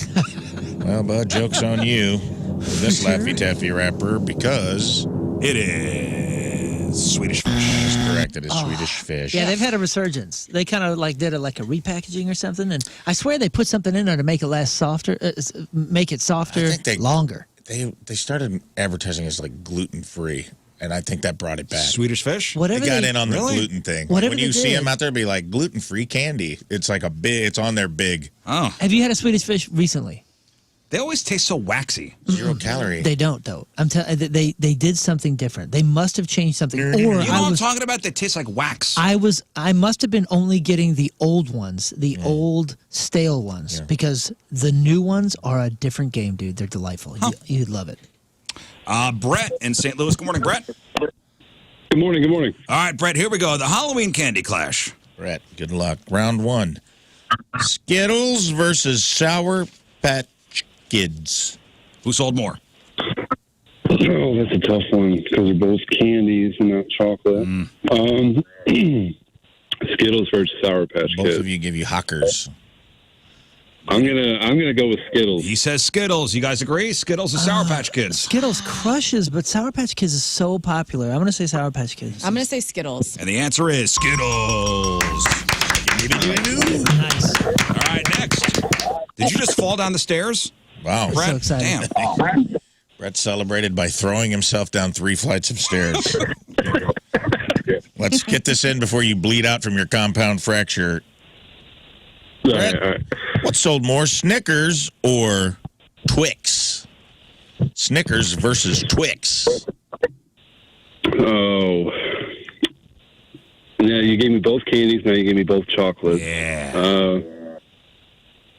Well, bud, joke's on you for this Laffy Taffy wrapper because It is Swedish Fish. that's correct. It is Swedish Fish. Yeah, they've had a resurgence. They kind of like did a repackaging or something, and I swear they put something in there to make it last softer, make it softer, I think they- longer. They started advertising as like gluten free, and I think that brought it back. Swedish Fish? Whatever They got they, in on Really? the gluten thing. Whatever when they you see did. them out there, be like gluten free candy. It's like it's on there big. Oh. Have you had a Swedish Fish recently? They always taste so waxy. 0 calorie. They don't, though. I'm telling they did something different. They must have changed something. Or You know what I'm talking about? They taste like wax. I must have been only getting the old ones, the old stale ones, because the new ones are a different game, dude. They're delightful. You'd love it. Brett in St. Louis. Good morning, Brett. Good morning. Good morning. All right, Brett, here we go. The Halloween candy clash. Brett, good luck. Round 1. Skittles versus Sour Patch Kids. Who sold more? Oh, that's a tough one because they're both candies and not chocolate. Skittles versus Sour Patch Both Kids. of you give you Hockers. I'm gonna go with Skittles. He says Skittles. You guys agree? Skittles or Sour Patch Kids? Skittles crushes, but Sour Patch Kids is so popular. I'm going to say Sour Patch Kids. I'm going to say Skittles. And the answer is Skittles. Nice. All right, next. Did you just fall down the stairs? Wow. So Brett, excited. damn. Brett celebrated by throwing himself down 3 flights of stairs. Let's get this in before you bleed out from your compound fracture. All right. What sold more, Snickers or Twix? Snickers versus Twix. Oh. Yeah, you gave me both candies. Now you gave me both chocolates. Yeah.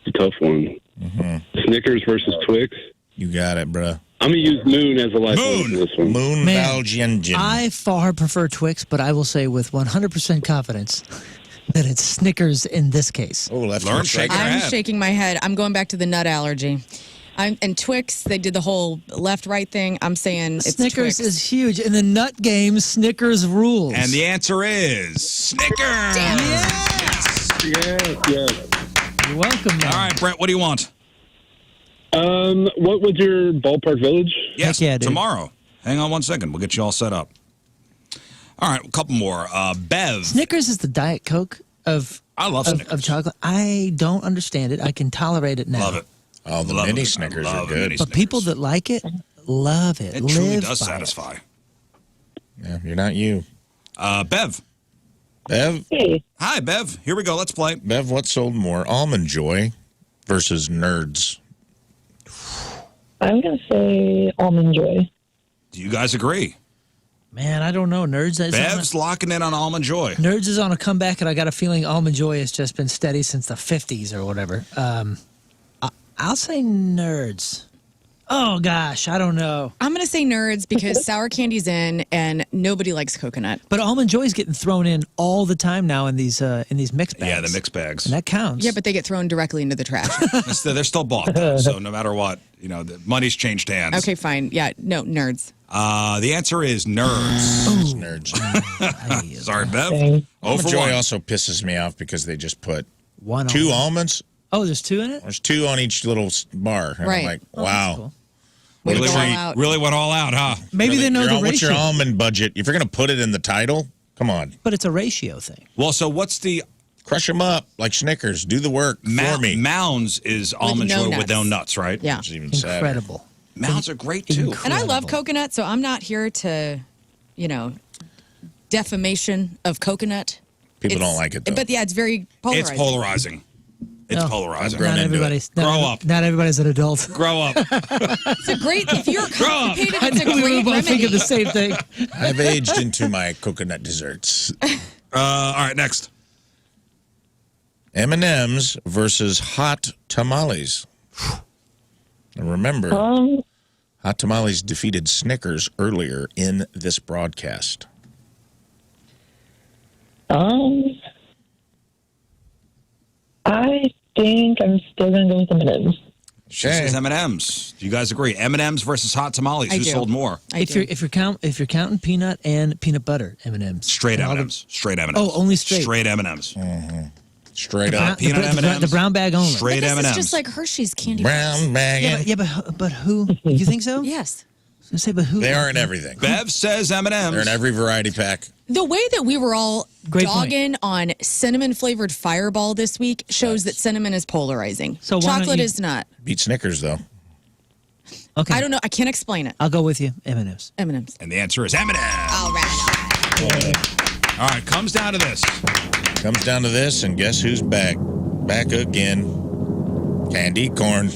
It's a tough one. Snickers versus Twix. You got it, bruh. I'm gonna use Moon as a lifeline for this one. Moon Man, Valjean. I far prefer Twix, but I will say with 100% confidence that it's Snickers in this case. Oh, left Learn foot shake strike. your I'm head. shaking my head. I'm going back to the nut allergy. And Twix, they did the whole left-right thing. I'm saying it's Snickers Twix. is huge. In the nut game, Snickers rules. And the answer is Snickers. Damn it. Yes. You're welcome, man. All right, Brett, what do you want? What was your ballpark village? Yes, yeah, dude. tomorrow. Hang on 1 second. We'll get you all set up. All right, a couple more. Bev. Snickers is the Diet Coke of I love of Snickers. chocolate. I don't understand it. I can tolerate it now. Love it. Oh, the Love mini it. Snickers I are love good. mini But people Snickers. that like it love it. It truly Live does by it. satisfy. Yeah, you're not you. Bev. Bev, Hi, Bev. Here we go. Let's play. Bev, what sold more, Almond Joy versus Nerds? I'm going to say Almond Joy. Do you guys agree? Man, I don't know. Bev's locking in on Almond Joy. Nerds is on a comeback, and I got a feeling Almond Joy has just been steady since the 50s or whatever. I'll say Nerds. Oh, gosh, I don't know. I'm going to say Nerds because sour candy's in and nobody likes coconut. But Almond Joy is getting thrown in all the time now in these mixed bags. Yeah, the mixed bags. And that counts. Yeah, but they get thrown directly into the trash. They're still bought, though, so no matter what, the money's changed hands. Okay, fine. Yeah, no, Nerds. The answer is Nerds. It's Nerds. Sorry, Bev. Okay. Almond Joy also pisses me off because they just put One 2 almond. almonds. Oh, there's 2 in it? There's 2 on each little bar. And Right. I'm like, Oh, wow. that's cool. Way to Really go all went, out. really went all out, huh? Maybe they know the What's ratio. your almond budget? If you're going to put it in the title, come on. But it's a ratio thing. Well, so what's the Crush them up like Snickers. Do the work for me. Mounds is Almond no Joy nuts. with no nuts, right? Yeah. Which is even sadder. Incredible. Mounds are great, too. And I love coconut, so I'm not here to, defamation of coconut. People don't like it, though. But yeah, it's very polarizing. It's polarizing. It's No. polarizing. Grown Not into everybody's. Grow not, up. Not everybody's an adult. Grow up. It's a great, if you're constipated, I it's a knew we were great both remedy. thinking the same thing. I've aged into my coconut desserts. All right, next. M&M's versus hot tamales. And remember, hot tamales defeated Snickers earlier in this broadcast. I think I'm still going to go with M&M's. She says M&M's. Do you guys agree? M&M's versus hot tamales. I Who do. sold more? If you're counting peanut and peanut butter M&Ms. Straight And all the- M&M's. Straight M&Ms. Oh, only straight. Straight M&Ms. Straight up. Peanut M&Ms. The brown bag only. Straight This M&Ms. is just like Hershey's candy Brown bag. Yeah, but who? You think so? Yes. I was gonna say, but who? They are in everything. Bev says M&Ms. They're in every variety pack. The way that we were all Great point. dogging on cinnamon flavored Fireball this week shows that cinnamon is polarizing. So why don't chocolate you- is not. Beat Snickers, though. Okay. I don't know. I can't explain it. I'll go with you. M&Ms. M&M's. And the answer is M&Ms. All right. All right, comes down to this. Comes down to this, and guess who's back? Back again. Candy corn.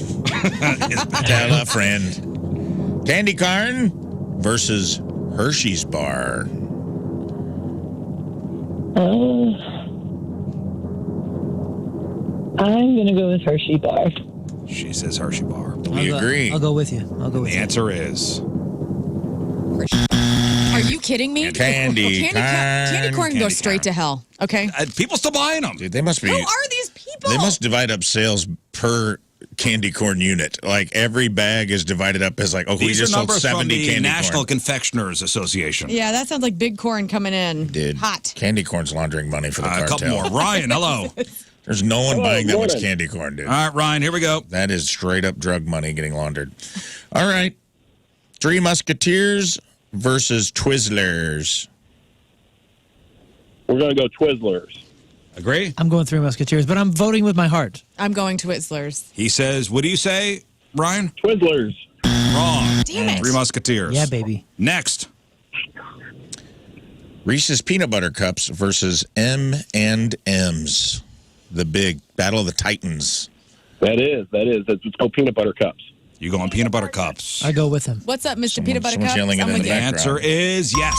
Tell a friend. Candy corn versus Hershey's bar. I'm going to go with Hershey bar. She says Hershey bar. We agree. I'll go with you. The answer is Are you kidding me? Candy corn can go straight to hell. Okay. people still buying them. Dude, they must be. Who are these people? They must divide up sales per candy corn unit. Like every bag is divided up as like, we These just are sold numbers 70 from the candy National corn. Confectioners Association. Yeah, that sounds like big corn coming in. Dude, Hot. candy corn's laundering money for the A cartel. couple more. Ryan, hello. There's no one buying that much morning. candy corn, dude. All right, Ryan, here we go. That is straight up drug money getting laundered. All right. Three Musketeers versus Twizzlers. We're going to go Twizzlers. Agree? I'm going Three Musketeers, but I'm voting with my heart. I'm going Twizzlers. He says, what do you say, Ryan? Twizzlers. Wrong. Damn it. Three Musketeers. Yeah, baby. Next. Reese's Peanut Butter Cups versus M&M's. The big Battle of the Titans. That is. Let's go peanut butter cups. You go on peanut butter cups. I go with him. What's up, Mr. Someone- Peanut Butter someone's Cup? yelling it I'm in with the The you. background. answer is yes.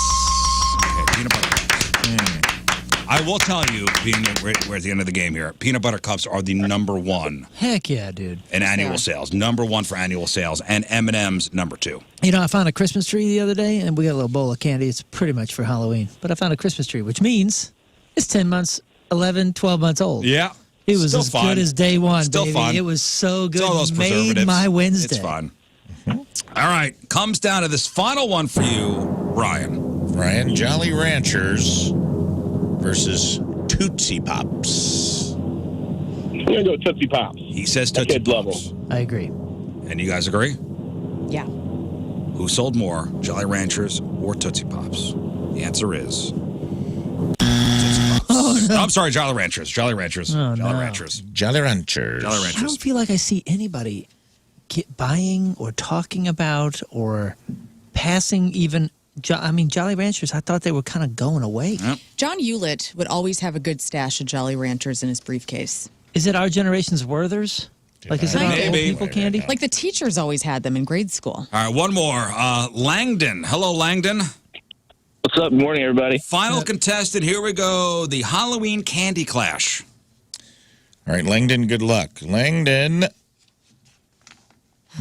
Okay, peanut butter cups. I will tell you, being that we're at the end of the game here, peanut butter cups are the number one Heck yeah, dude. in annual sales. Number one for annual sales, and M&M's number two. You know, I found a Christmas tree the other day, and we got a little bowl of candy. It's pretty much for Halloween. But I found a Christmas tree, which means it's 10 months, 11, 12 months old. Yeah. It was Still as fun. good as day one, Still baby. fun. It was so good. It's all those Made preservatives. my Wednesday. It's fun. All right. Comes down to this final one for you, Ryan. Ryan, Jolly Ranchers versus Tootsie Pops. I'm going to go Tootsie Pops. He says My Tootsie kids love Pops. I agree. And you guys agree? Yeah. Who sold more, Jolly Ranchers or Tootsie Pops? The answer is Tootsie Pops. Oh, no. I'm sorry, Jolly Ranchers. Jolly Ranchers. Oh, Jolly no. Ranchers. Jolly Ranchers. Jolly I Ranchers. don't feel like I see anybody buying or talking about or passing even. Jolly Ranchers, I thought they were kind of going away. Yep. John Hewlett would always have a good stash of Jolly Ranchers in his briefcase. Is it our generation's Werthers? Like, is it our old Maybe. people candy? Like the teachers always had them in grade school. All right, one more. Langdon. Hello, Langdon. What's up? Good morning, everybody. Final contestant. Here we go. The Halloween Candy Clash. All right, Langdon, good luck. Langdon,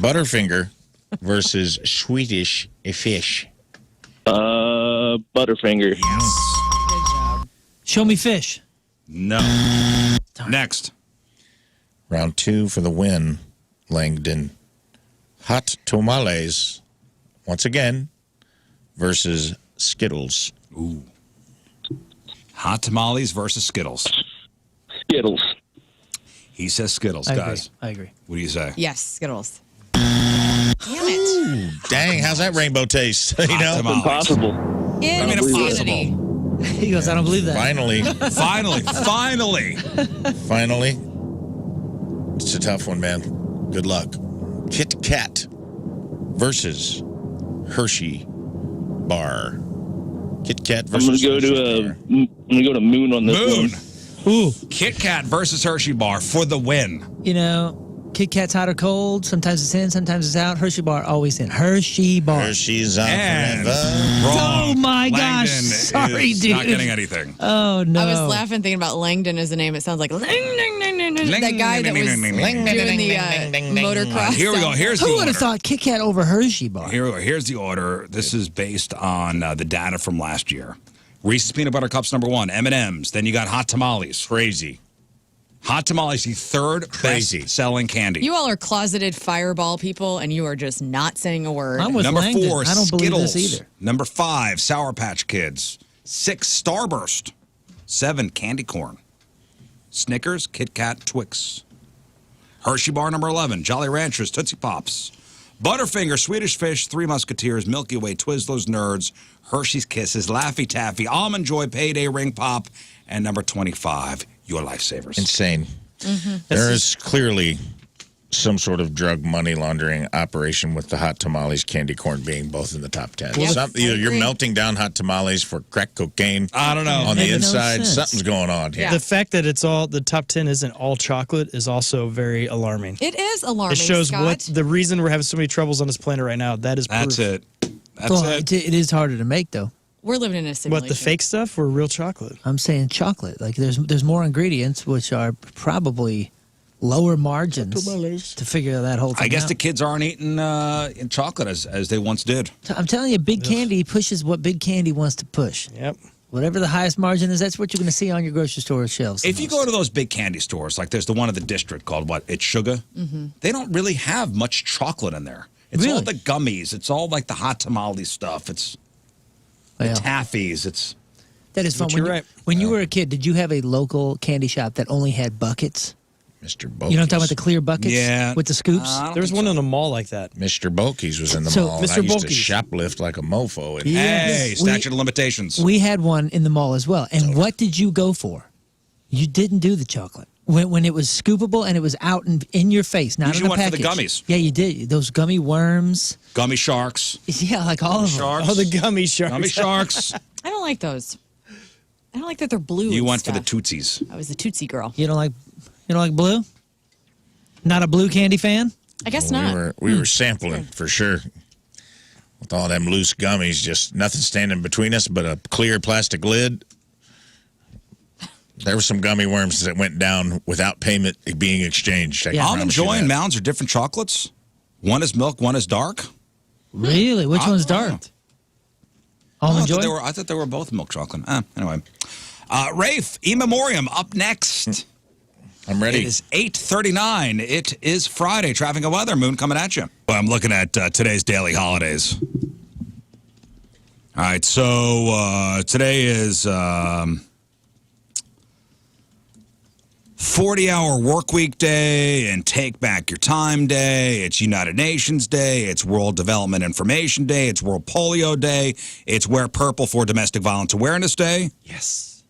Butterfinger versus Swedish Fish. Butterfinger. Good job. Show me fish. No. Next. Round two for the win, Langdon. Hot Tamales, once again, versus Skittles. Ooh. Hot tamales versus Skittles. Skittles. He says Skittles, I guys. agree. I agree. What do you say? Yes, Skittles. Damn it. Dang, how's that rainbow taste? You know? tamales. Impossible. Insanity. He goes, I don't believe that. Finally, Finally. it's a tough one, man. Good luck. Kit Kat versus Hershey Bar. Kit Kat I'm versus going to go to Moon on this Moon. one. Ooh, Kit Kat versus Hershey Bar for the win. you know, Kit Kat's hot or cold. Sometimes it's in, sometimes it's out. Hershey Bar always in. Hershey Bar. Hershey's on And forever. wrong. Oh, my gosh. Langdon Sorry, is dude. not getting anything. Oh no! I was laughing thinking about Langdon as a name. It sounds like that guy that was doing the motocross. Here we go. stuff. Here's the Who would order. have thought Kit Kat over Hershey Bar? Here's the order. This is based on the data from last year. Reese's Peanut Butter Cups, number one. M&M's. Then you got Hot Tamales. Crazy. Hot Tamales, the third Crazy. best-selling candy. You all are closeted fireball people, and you are just not saying a word. I'm with Number Langdon. 4, I don't believe Skittles. this either. Number 5, Sour Patch Kids. 6, Starburst. 7, Candy Corn. Snickers, Kit Kat, Twix. Hershey Bar, number 11, Jolly Ranchers, Tootsie Pops. Butterfinger, Swedish Fish, Three Musketeers, Milky Way, Twizzlers, Nerds, Hershey's Kisses, Laffy Taffy, Almond Joy, Payday, Ring Pop, and number 25, Your Lifesavers. Insane. There is clearly some sort of drug money laundering operation with the hot tamales, candy corn being both in the top 10. Yep, Either you're agree. melting down hot tamales for crack cocaine. I don't know. On the Makes no inside, sense. something's going on here. Yeah. The fact that it's all the top 10 isn't all chocolate is also very alarming. It is alarming. It shows Scott. what the reason we're having so many troubles on this planet right now. That is That's proof. it. That's Well, it. it is harder to make though. We're living in a simulation. What, the fake stuff or real chocolate? I'm saying chocolate. Like there's more ingredients which are probably lower margins to figure that whole thing I guess out. the kids aren't eating chocolate as they once did. I'm telling you, Big Candy pushes what Big Candy wants to push. Yep. Whatever the highest margin is, that's what you're going to see on your grocery store shelves. the If you most. go to those big candy stores, like there's the one in the district called what? It's Sugar. They don't really have much chocolate in there. It's all Really? the gummies. It's all like the hot tamale stuff. It's the Well, taffies. It's that is fun. But When, you're you, right. when you were a kid, did you have a local candy shop that only had buckets? Mr. Bulky's. You know what I'm talking about, the clear buckets Yeah. with the scoops? There was one in the mall like that. Mr. Bulky's was in the So, mall. And I Mr. used Bulky's. to shoplift like a mofo. And hey, We- statute of limitations. We had one in the mall as well. And what did you go for? You didn't do the chocolate. When it was scoopable and it was out in your face, not Usually in a went for the package. gummies. Yeah, you did. Those gummy worms. Gummy sharks. Yeah, like all of them. Sharks. Oh, the gummy sharks. Gummy sharks. I don't like those. I don't like that they're blue. You and went for the stuff. Tootsies. I was the Tootsie girl. You don't like blue? Not a blue candy fan? I guess not. we were sampling for sure. With all them loose gummies, just nothing standing between us but a clear plastic lid. There were some gummy worms that went down without payment being exchanged. I can I'm promise you enjoying that. mounds are different chocolates. One is milk, one is dark. Really? Which one's dark? Almond Joy? I thought they were both milk chocolate. Anyway. Rafe, in memoriam, up next. I'm ready. It is 8:39. It is Friday. Traffic and weather. Moon coming at you. Well, I'm looking at today's daily holidays. All right, so today is 40-hour work week day and Take Back Your Time Day. It's United Nations Day. It's World Development Information Day. It's World Polio Day. It's Wear Purple for Domestic Violence Awareness Day. Yes.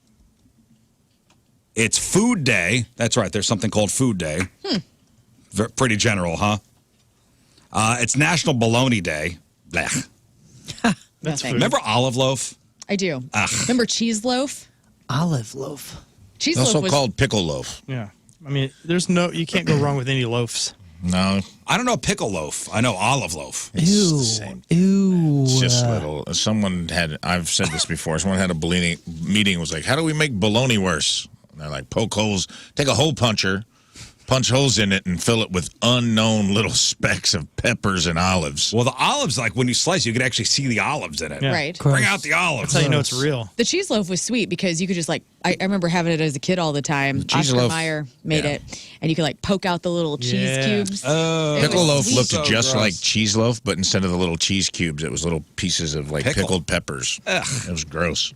It's Food Day. That's right. There's something called Food Day. Pretty general, huh? It's National Bologna Day. Blech. That's Nothing. food. Remember olive loaf? I do. Ugh. Remember cheese loaf? Olive loaf. Cheese It's also loaf was called pickle loaf. Yeah. I mean, you can't go wrong with any loaves. No, I don't know pickle loaf. I know olive loaf. Ew. the same. Ew. it's just little. Someone had, I've said this before, someone had a bologna meeting, was like, how do we make bologna worse? And they're like, poke holes, take a hole puncher, punch holes in it, and fill it with unknown little specks of peppers and olives. Well, the olives, like when you slice, you can actually see the olives in it. Yeah. right. Bring out the olives. That's how you know it's real. The cheese loaf was sweet because you could just I remember having it as a kid all the time. cheese Oscar loaf. Mayer made Yeah. it, and you could like poke out the little cheese Yeah. cubes. It Pickle was loaf sweet. looked So just gross. like cheese loaf, but instead of the little cheese cubes, it was little pieces of like Pickle. pickled peppers. Ugh. It was gross.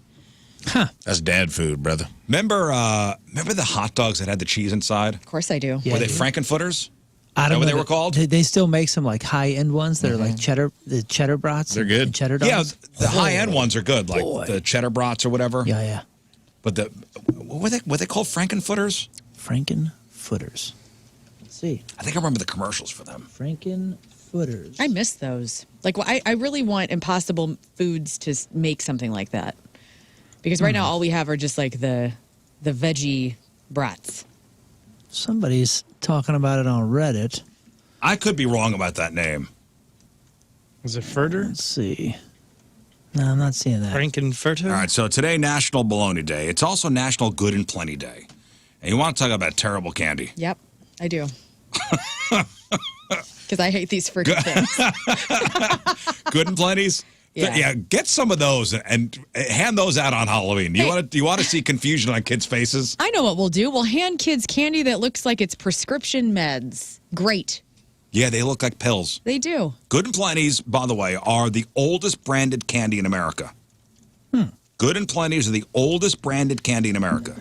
Huh. That's dad food, brother. Remember the hot dogs that had the cheese inside? Of course I do. Yeah. Were they Frankenfooters? I don't what know they were that- called? They still make some like high end ones that are like the cheddar brats. They're good. and cheddar Yeah, dogs. the high-end ones are good, like boy. the cheddar brats or whatever. Yeah, yeah. But what were they called? Frankenfooters? Frankenfooters. Let's see. I think I remember the commercials for them. Frankenfooters. I miss those. Like, I really want Impossible Foods to make something like that. Because right now all we have are just like the veggie brats. Somebody's talking about it on Reddit. I could be wrong about that name. Was it Furter? Let's see. No, I'm not seeing that. Frankenfurter? All right, so today, National Bologna Day. It's also National Good and Plenty Day. And you want to talk about terrible candy. Yep, I do. Because I hate these fruity things. Good and Plenty's? Yeah. Get some of those and hand those out on Halloween. Hey. You want to see confusion on kids' faces? I know what we'll do. We'll hand kids candy that looks like it's prescription meds. Great. Yeah, they look like pills. They do. Good and Plenty's, by the way, are the oldest branded candy in America. Good and Plenty's are the oldest branded candy in America.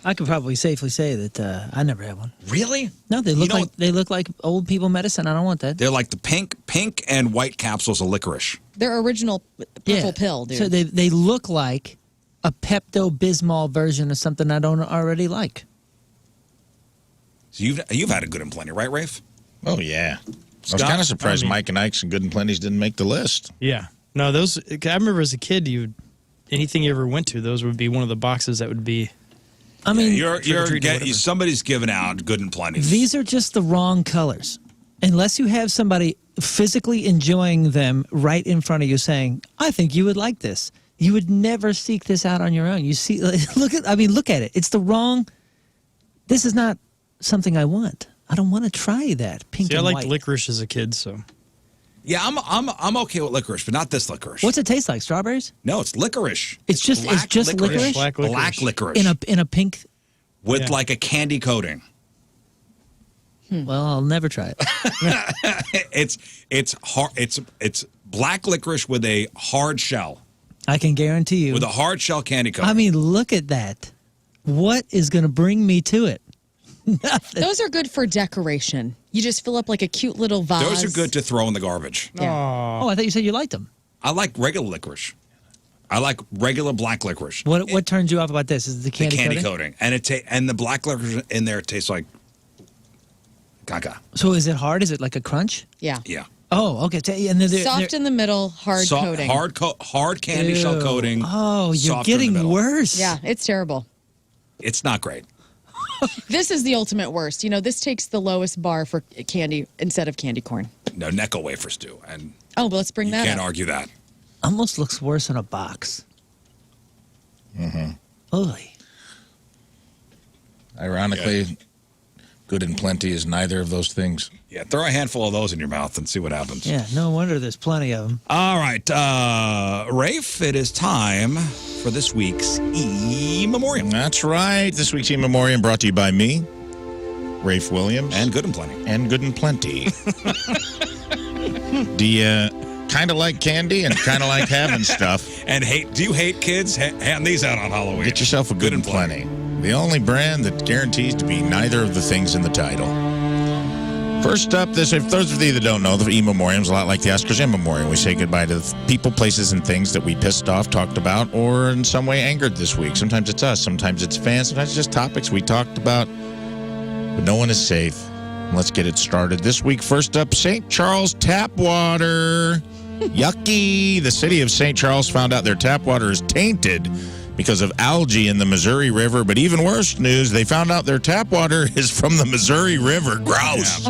I could probably safely say that I never had one. Really? No, they look like old people medicine. I don't want that. They're like the pink and white capsules of licorice. They're original purple pill, dude. So they look like a Pepto-Bismol version of something I don't already like. So you've had a Good and Plenty, right, Rafe? Oh, yeah. I was Scott? kind of surprised I mean- Mike and Ike's and Good and Plenty's didn't make the list. Yeah. No, those. I remember as a kid, anything you ever went to, those would be one of the boxes that would be. I mean, Somebody's giving out Good and Plenty. these are just the wrong colors. Unless you have somebody physically enjoying them right in front of you saying, I think you would like this. You would never seek this out on your own. You see, look at it. It's the wrong. This is not something I want. I don't want to try that pink See, I and liked white. licorice as a kid, so. Yeah, I'm okay with licorice, but not this licorice. What's it taste like? Strawberries? No, it's licorice. It's just licorice? Black Black licorice. In a pink. With like a candy coating. Well, I'll never try it. It's hard. It's black licorice with a hard shell. I can guarantee you. With a hard shell candy coating. I mean, look at that. What is going to bring me to it? Nothing. Those are good for decoration. You just fill up like a cute little vase. Those are good to throw in the garbage. Yeah. Oh, I thought you said you liked them. I like regular licorice. I like regular black licorice. What turns you off about this? Is it the candy, coating, and and the black licorice in there tastes like caca. So is it hard? Is it like a crunch? Yeah. Yeah. Oh, okay. And then Soft in the middle, hard coating. Hard candy shell coating. Oh, you're softer in the getting middle. worse. Yeah, it's terrible. It's not great. This is the ultimate worst. You know, this takes the lowest bar for candy instead of candy corn. No, Necco wafers do, and Oh, but let's bring you that can't up. argue that. Almost looks worse in a box. Mm-hmm. Oy. Ironically, Good and Plenty is neither of those things. Yeah, throw a handful of those in your mouth and see what happens. Yeah, no wonder there's plenty of them. All right, Rafe, it is time for this week's E-Memoriam. That's right. This week's E-Memoriam brought to you by me, Rafe Williams. And Good and Plenty. And Good and Plenty. Do you kind of like candy and kind of like having stuff? And do you hate kids? Hand these out on Halloween. Get yourself a Good and Plenty. The only brand that guarantees to be neither of the things in the title. First up, if those of you that don't know, the E-Memoriam is a lot like the Oscars In Memoriam. We say goodbye to the people, places, and things that we pissed off, talked about, or in some way angered this week. Sometimes it's us, sometimes it's fans, sometimes it's just topics we talked about, but no one is safe. Let's get it started. This week, first up, St. Charles tap water. Yucky. The city of St. Charles found out their tap water is tainted because of algae in the Missouri River. But even worse news, they found out their tap water is from the Missouri River. Gross.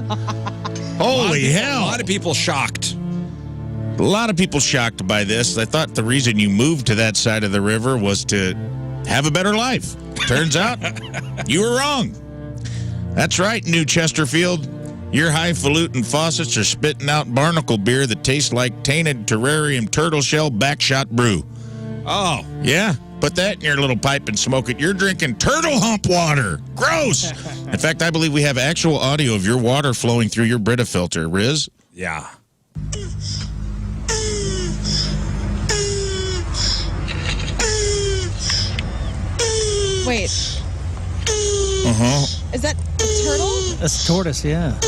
Holy hell. A lot of people shocked. A lot of people shocked by this. I thought the reason you moved to that side of the river was to have a better life. Turns out you were wrong. That's right, New Chesterfield. Your highfalutin faucets are spitting out barnacle beer that tastes like tainted terrarium turtle shell backshot brew. Oh. Yeah, put that in your little pipe and smoke it. You're drinking turtle hump water. Gross. In fact, I believe we have actual audio of your water flowing through your Brita filter. Rizz? Yeah. Wait, Uh-huh. is that a turtle? That's tortoise, yeah.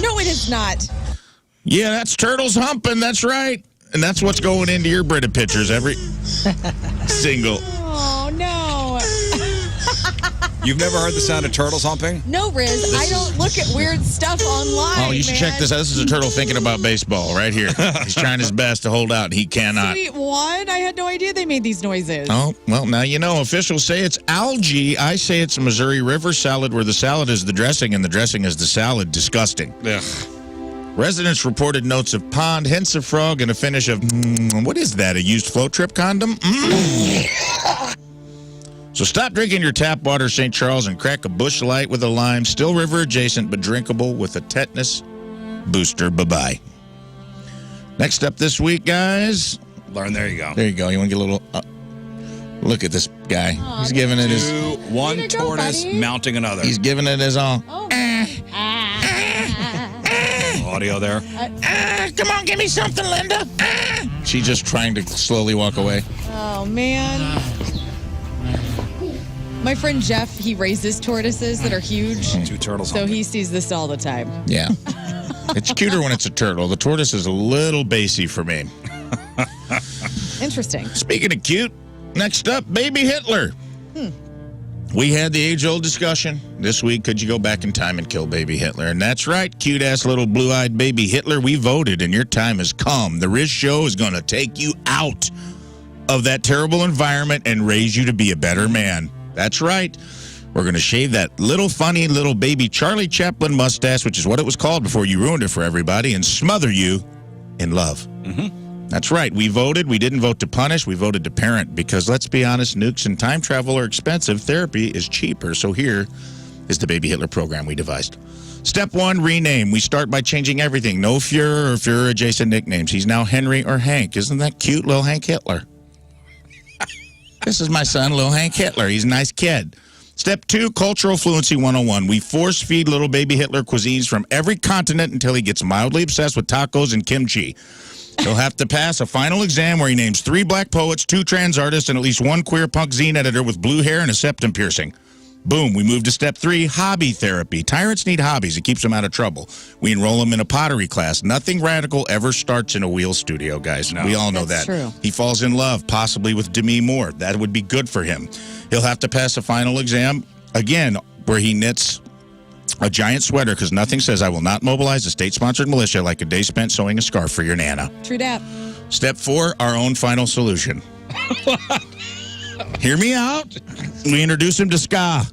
No, it is not. Yeah, that's turtles humping. That's right. And that's what's going into your Brita pitchers every single. Oh, no. You've never heard the sound of turtles humping? No, Rizz, I don't look at weird stuff online. Oh, you should check this out. This is a turtle thinking about baseball right here. He's trying his best to hold out, and he cannot. Sweet one. I had no idea they made these noises. Oh, well, now you know. Officials say it's algae. I say it's a Missouri River salad where the salad is the dressing and the dressing is the salad. Disgusting. Ugh. Residents reported notes of pond, hints of frog, and a finish of, what is that, a used float trip condom? So stop drinking your tap water, St. Charles, and crack a Busch Light with a lime. Still river adjacent, but drinkable with a tetanus booster. Bye-bye. Next up this week, guys. Learn, there you go. There you go. You want to get a little... look at this guy. He's giving it his... One Way to go, tortoise buddy. mounting another. He's giving it his all. Oh. Audio there. Come on, give me something, Linda. She's just trying to slowly walk away. Oh, man. My friend Jeff, he raises tortoises that are huge. Two turtles So humping. he sees this all the time. Yeah. It's cuter when it's a turtle. The tortoise is a little bassy for me. Interesting. Speaking of cute, next up, baby Hitler. We had the age-old discussion this week. Could you go back in time and kill baby Hitler? And that's right, cute-ass little blue-eyed baby Hitler. We voted, and your time has come. The Rizz Show is going to take you out of that terrible environment and raise you to be a better man. That's right. We're going to shave that little funny little baby Charlie Chaplin mustache, which is what it was called before you ruined it for everybody, and smother you in love. Mm-hmm. That's right. We voted. We didn't vote to punish. We voted to parent because, let's be honest, nukes and time travel are expensive. Therapy is cheaper. So here is the Baby Hitler program we devised. Step 1, rename. We start by changing everything. No Fuhrer or Fuhrer-adjacent nicknames. He's now Henry or Hank. Isn't that cute, little Hank Hitler? This is my son, little Hank Hitler. He's a nice kid. Step 2, cultural fluency 101. We force feed little baby Hitler cuisines from every continent until he gets mildly obsessed with tacos and kimchi. He'll have to pass a final exam where he names 3 black poets, 2 trans artists, and at least 1 queer punk zine editor with blue hair and a septum piercing. Boom, we move to step 3, hobby therapy. Tyrants need hobbies. It keeps them out of trouble. We enroll them in a pottery class. Nothing radical ever starts in a wheel studio, guys. No, we all know that. True. He falls in love, possibly with Demi Moore. That would be good for him. He'll have to pass a final exam, again, where he knits a giant sweater because nothing says I will not mobilize a state-sponsored militia like a day spent sewing a scarf for your Nana. True dat. Step 4, our own final solution. Hear me out. We introduce him to ska.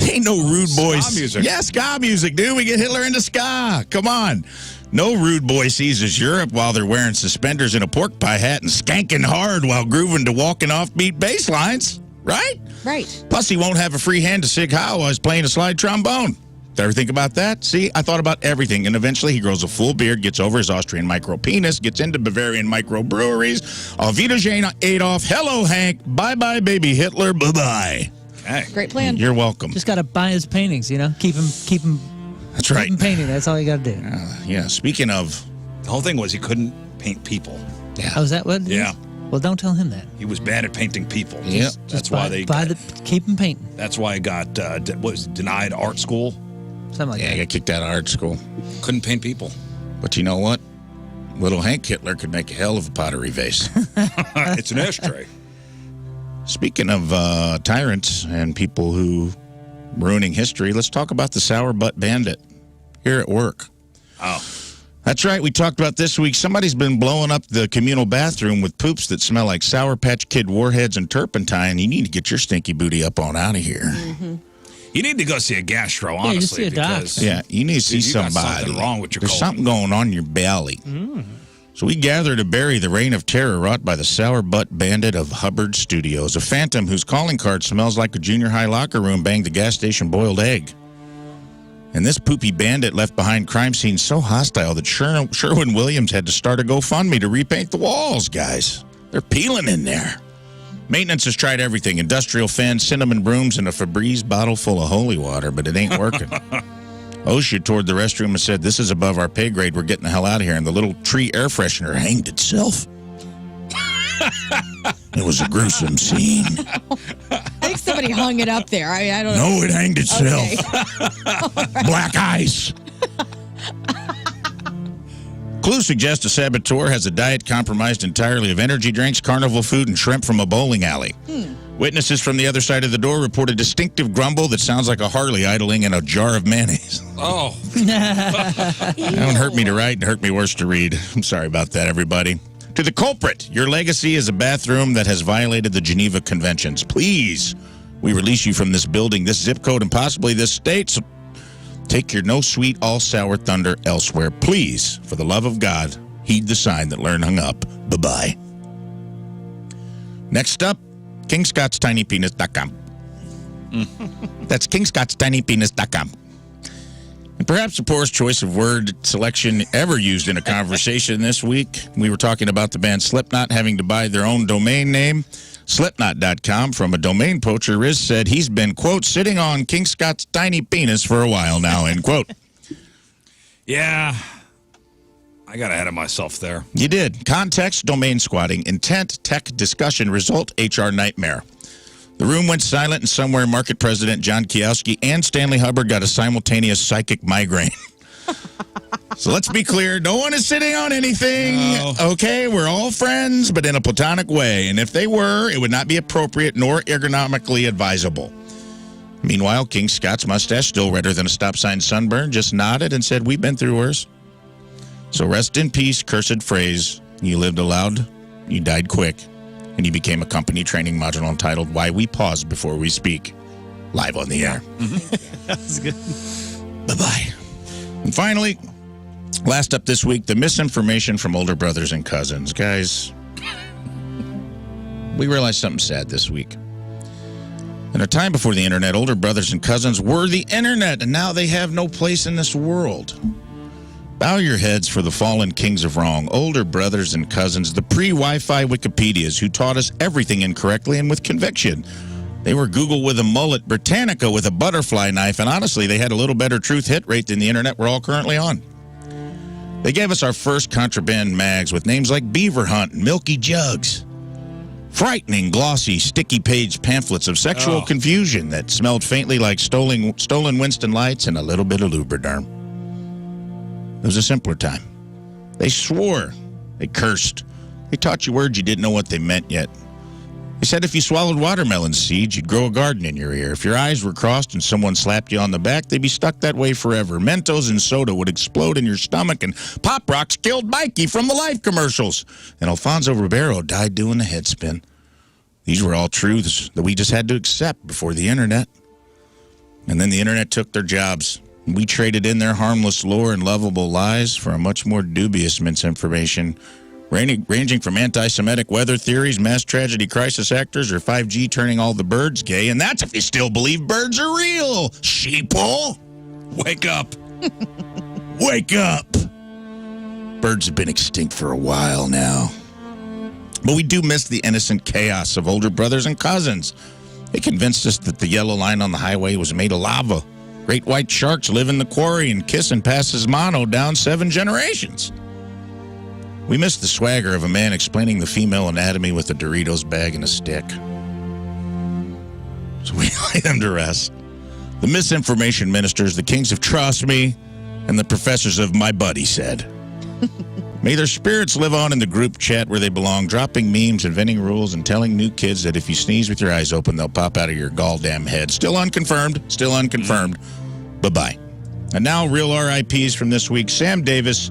Ain't no rude boys. Ska music. Yeah, ska music, dude. We get Hitler into ska. Come on. No rude boy seizes Europe while they're wearing suspenders and a pork pie hat and skanking hard while grooving to walking offbeat bass lines. Right? Right. Plus, he won't have a free hand to Sig Heil while he's playing a slide trombone. Did ever think about that? See, I thought about everything, and eventually he grows a full beard, gets over his Austrian micro-penis, gets into Bavarian micro-breweries. Auf Wiedersehen, Adolf. Hello, Hank. Bye-bye, baby Hitler. Bye-bye. Hey. Great plan. You're welcome. Just got to buy his paintings, you know? Keep him That's right. keep him painting. That's all you got to do. Yeah, speaking of... The whole thing was he couldn't paint people. Yeah. Oh, is that what it is? Yeah. Well, don't tell him that. He was bad at painting people. Yeah. That's why keep him painting. That's why he got denied art school. Something like Yeah, that. he got kicked out of art school. Couldn't paint people. But you know what? Little Hank Hitler could make a hell of a pottery vase. It's an ashtray. Speaking of tyrants and people who ruining history, let's talk about the Sour Butt Bandit here at work. Oh. That's right. We talked about this week. Somebody's been blowing up the communal bathroom with poops that smell like Sour Patch Kid warheads and turpentine. You need to get your stinky booty up on out of here. Mm-hmm. You need to go see a gastro, you just honestly. see a doc. because Yeah, you need to see you got somebody. something wrong with your There's colon. something going on in your belly. So we gather to bury the reign of terror wrought by the Sour Butt Bandit of Hubbard Studios, a phantom whose calling card smells like a junior high locker room banged the gas station boiled egg. And this poopy bandit left behind crime scenes so hostile that Sherwin Williams had to start a GoFundMe to repaint the walls, guys. They're peeling in there. Maintenance has tried everything, industrial fans, cinnamon brooms, and a Febreze bottle full of holy water, but it ain't working. OSHA toured the restroom and said, this is above our pay grade, we're getting the hell out of here. And the little tree air freshener hanged itself. It was a gruesome scene. I think somebody hung it up there. I don't know. No, it hanged itself. Okay. Black ice. Clues suggest a saboteur has a diet compromised entirely of energy drinks, carnival food, and shrimp from a bowling alley. Witnesses from the other side of the door report a distinctive grumble that sounds like a Harley idling in a jar of mayonnaise. Oh. That one hurt me to write and hurt me worse to read. I'm sorry about that, everybody. To the culprit, your legacy is a bathroom that has violated the Geneva Conventions. Please, we release you from this building, this zip code, and possibly this state. So take your no sweet, all sour thunder elsewhere. Please, for the love of God, heed the sign that Learn hung up. Bye-bye. Next up, KingScott'sTinyPenis.com. That's KingScott'sTinyPenis.com. And perhaps the poorest choice of word selection ever used in a conversation this week. We were talking about the band Slipknot having to buy their own domain name. Slipknot.com from a domain poacher. Rizz said he's been, quote, sitting on King Scott's tiny penis for a while now, end quote. Yeah. I got ahead of myself there. You did. Context, domain squatting. Intent, tech discussion. Result, HR nightmare. The room went silent, and somewhere market president John Kiowski and Stanley Hubbard got a simultaneous psychic migraine. So let's be clear. No one is sitting on anything. No. Okay, we're all friends, but in a platonic way. And if they were, it would not be appropriate nor ergonomically advisable. Meanwhile, King Scott's mustache, still redder than a stop sign sunburn, just nodded and said, "We've been through worse." So rest in peace, cursed phrase. You lived aloud, you died quick, and you became a company training module entitled "Why We Pause Before We Speak," live on the air. That's good. Bye-bye. And finally, last up this week, the misinformation from older brothers and cousins. Guys, we realized something sad this week. In a time before the internet, older brothers and cousins were the internet, and now they have no place in this world. Bow your heads for the fallen kings of wrong, older brothers and cousins, the pre-Wi-Fi Wikipedias who taught us everything incorrectly and with conviction. They were Google with a mullet, Britannica with a butterfly knife, and honestly, they had a little better truth hit rate than the internet we're all currently on. They gave us our first contraband mags with names like Beaver Hunt and Milky Jugs. Frightening, glossy, sticky page pamphlets of sexual confusion that smelled faintly like stolen Winston Lights and a little bit of Lubriderm. It was a simpler time. They swore. They cursed. They taught you words you didn't know what they meant yet. They said if you swallowed watermelon seeds, you'd grow a garden in your ear. If your eyes were crossed and someone slapped you on the back, they'd be stuck that way forever. Mentos and soda would explode in your stomach, and Pop Rocks killed Mikey from the Life commercials. And Alfonso Ribeiro died doing the head spin. These were all truths that we just had to accept before the internet. And then the internet took their jobs. We traded in their harmless lore and lovable lies for a much more dubious misinformation, ranging from anti-Semitic weather theories, mass tragedy crisis actors, or 5G turning all the birds gay. And that's if you still believe birds are real. Sheeple, wake up. Wake up. Birds have been extinct for a while now. But we do miss the innocent chaos of older brothers and cousins. They convinced us that the yellow line on the highway was made of lava. Great white sharks live in the quarry and kiss and pass his mono down 7 generations. We miss the swagger of a man explaining the female anatomy with a Doritos bag and a stick. So we lay them to rest. The misinformation ministers, the kings of trust me, and the professors of my buddy said. May their spirits live on in the group chat where they belong, dropping memes, inventing rules, and telling new kids that if you sneeze with your eyes open, they'll pop out of your goddamn head. Still unconfirmed. Still unconfirmed. Bye-bye. And now, real RIPs from this week. Sam Davis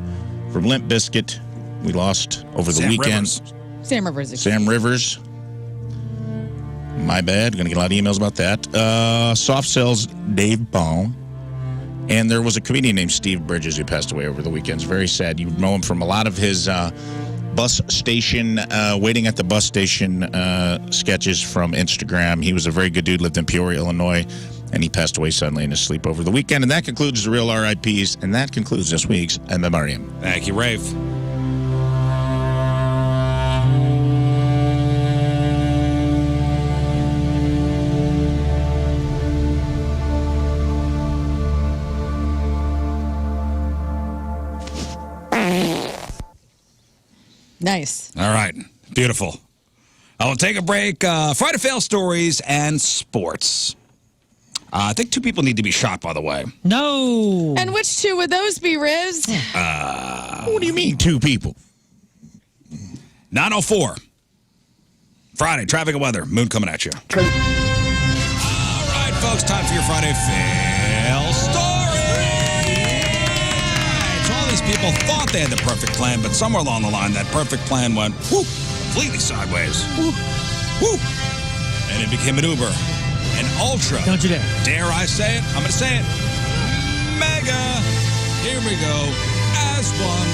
from Limp Bizkit. We lost over the weekend. Sam Rivers. Sam Rivers. My bad. Going to get a lot of emails about that. Soft Cell's Dave Baum. And there was a comedian named Steve Bridges who passed away over the weekend. It's very sad. You know him from a lot of his bus station, waiting at the bus station sketches from Instagram. He was a very good dude, lived in Peoria, Illinois, and he passed away suddenly in his sleep over the weekend. And that concludes the real RIPs, and that concludes this week's MMRM. Thank you, Rafe. Nice. All right. Beautiful. I will take a break. Friday Fail Stories and Sports. I think 2 people need to be shot, by the way. No. And which 2 would those be, Rizz? What do you mean 2 people? 9:04. Friday, traffic and weather. Moon coming at you. All right, folks. Time for your Friday Fail Story. So all these people thought they had the perfect plan, but somewhere along the line, that perfect plan went completely sideways. Woo. And it became an Uber. An ultra. Don't you dare. Dare I say it? I'm going to say it. Mega. Here we go. As one.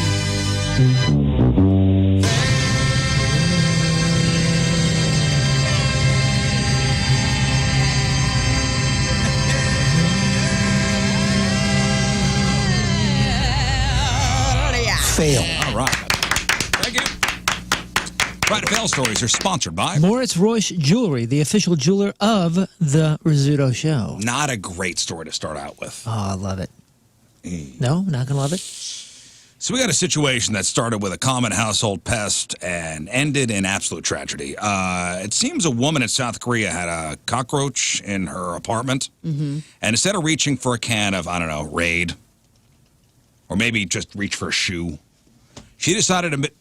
Fail. All right. Thank you. Friday Fail Stories are sponsored by Moritz Royce Jewelry, the official jeweler of the Rizzuto Show. Not a great story to start out with. Oh, I love it. No, not gonna love it. So we got a situation that started with a common household pest and ended in absolute tragedy. It seems a woman in South Korea had a cockroach in her apartment, and instead of reaching for a can of, I don't know, Raid, or maybe just reach for a shoe, she decided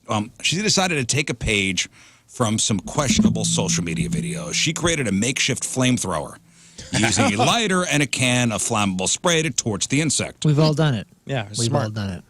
to take a page from some questionable social media videos. She created a makeshift flamethrower using a lighter and a can of flammable spray to torch the insect. We've all done it. Yeah, We've smart. all done it.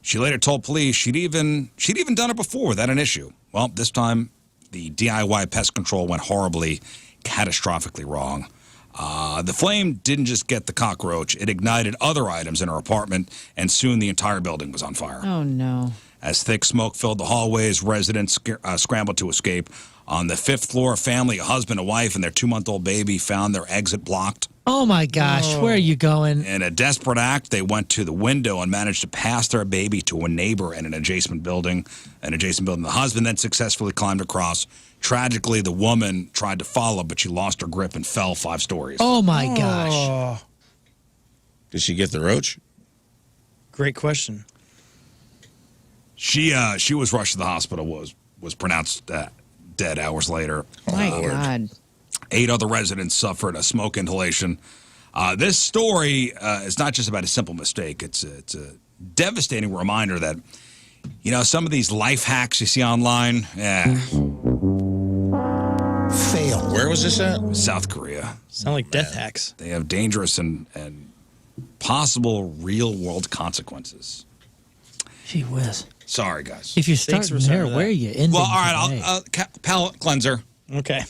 She later told police she'd even done it before without an issue. Well, this time the DIY pest control went horribly, catastrophically wrong. The flame didn't just get the cockroach; it ignited other items in her apartment, and soon the entire building was on fire. Oh, no. As thick smoke filled the hallways, residents scrambled to escape. On the 5th floor, a family, a husband, a wife, and their 2-month-old baby found their exit blocked. Oh, my gosh. Where are you going? In a desperate act, they went to the window and managed to pass their baby to a neighbor in an adjacent building. The husband then successfully climbed across. Tragically, the woman tried to follow, but she lost her grip and fell 5 stories. Oh, my gosh. Did she get the roach? Great question. She was rushed to the hospital, was pronounced dead hours later. My God. 8 other residents suffered a smoke inhalation. This story is not just about a simple mistake. It's a devastating reminder that, some of these life hacks you see online, Fail. Where was this at? South Korea. Sound like death hacks. They have dangerous and possible real-world consequences. Gee whiz. Sorry, guys. If you're Thanks for starting there, saying that. where are you ending? Well, all right, today? palate cleanser. Okay.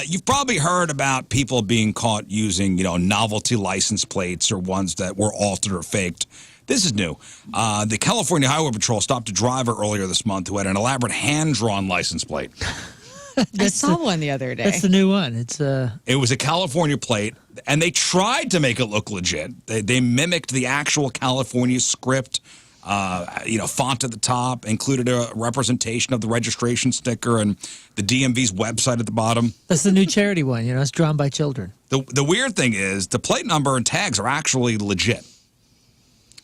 You've probably heard about people being caught using, novelty license plates or ones that were altered or faked. This is new. The California Highway Patrol stopped a driver earlier this month who had an elaborate hand-drawn license plate. I saw one the other day. That's the new one. It was a California plate, and they tried to make it look legit. They mimicked the actual California script. Font at the top, included a representation of the registration sticker and the DMV's website at the bottom. That's the new charity one. It's drawn by children. The weird thing is the plate number and tags are actually legit.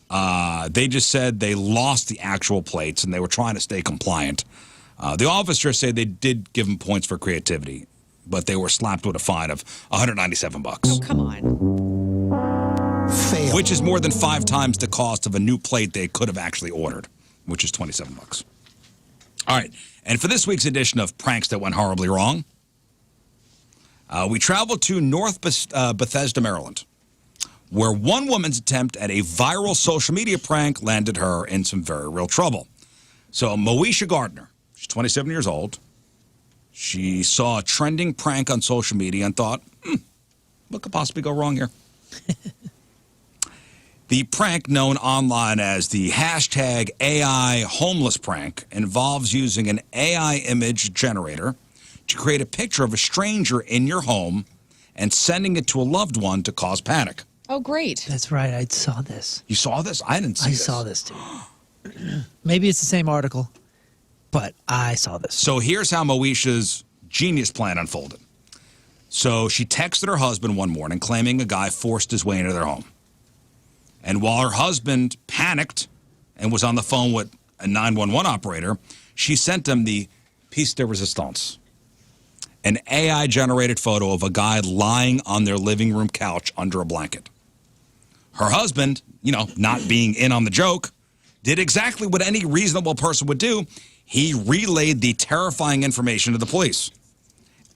They just said they lost the actual plates and they were trying to stay compliant. The officers say they did give them points for creativity, but they were slapped with a fine of $197. Oh, come on. Fail. Which is more than 5 times the cost of a new plate they could have actually ordered, which is $27. All right, and for this week's edition of Pranks That Went Horribly Wrong, we traveled to North Bethesda, Maryland, where one woman's attempt at a viral social media prank landed her in some very real trouble. So Moesha Gardner, she's 27 years old. She saw a trending prank on social media and thought, what could possibly go wrong here? The prank, known online as the hashtag AI homeless prank, involves using an AI image generator to create a picture of a stranger in your home and sending it to a loved one to cause panic. Oh, great. That's right. I saw this. You saw this? I didn't see I this. saw this too. Maybe it's the same article, but I saw this. So here's how Moesha's genius plan unfolded. So she texted her husband one morning claiming a guy forced his way into their home. And while her husband panicked and was on the phone with a 911 operator, she sent him the piece de resistance, an AI-generated photo of a guy lying on their living room couch under a blanket. Her husband, not being in on the joke, did exactly what any reasonable person would do. He relayed the terrifying information to the police.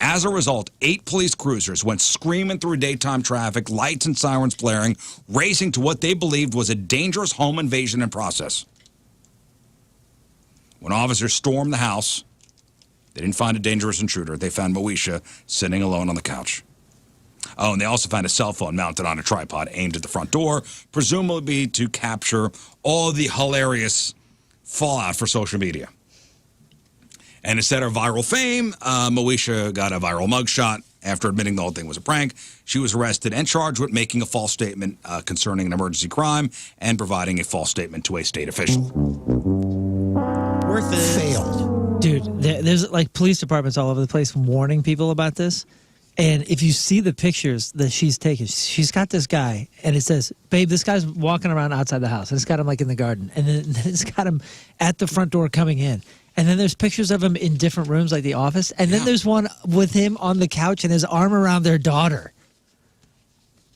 As a result, 8 police cruisers went screaming through daytime traffic, lights and sirens blaring, racing to what they believed was a dangerous home invasion in process. When officers stormed the house, they didn't find a dangerous intruder. They found Moesha sitting alone on the couch. Oh, and they also found a cell phone mounted on a tripod aimed at the front door, presumably to capture all the hilarious fallout for social media. And instead of viral fame, Moesha got a viral mugshot. After admitting the whole thing was a prank, she was arrested and charged with making a false statement concerning an emergency crime and providing a false statement to a state official. Worth it. Failed. Dude, there's like police departments all over the place warning people about this. And if you see the pictures that she's taken, she's got this guy, and it says, babe, this guy's walking around outside the house. And it's got him like in the garden. And then it's got him at the front door coming in. And then there's pictures of him in different rooms like the office. And then there's one with him on the couch and his arm around their daughter.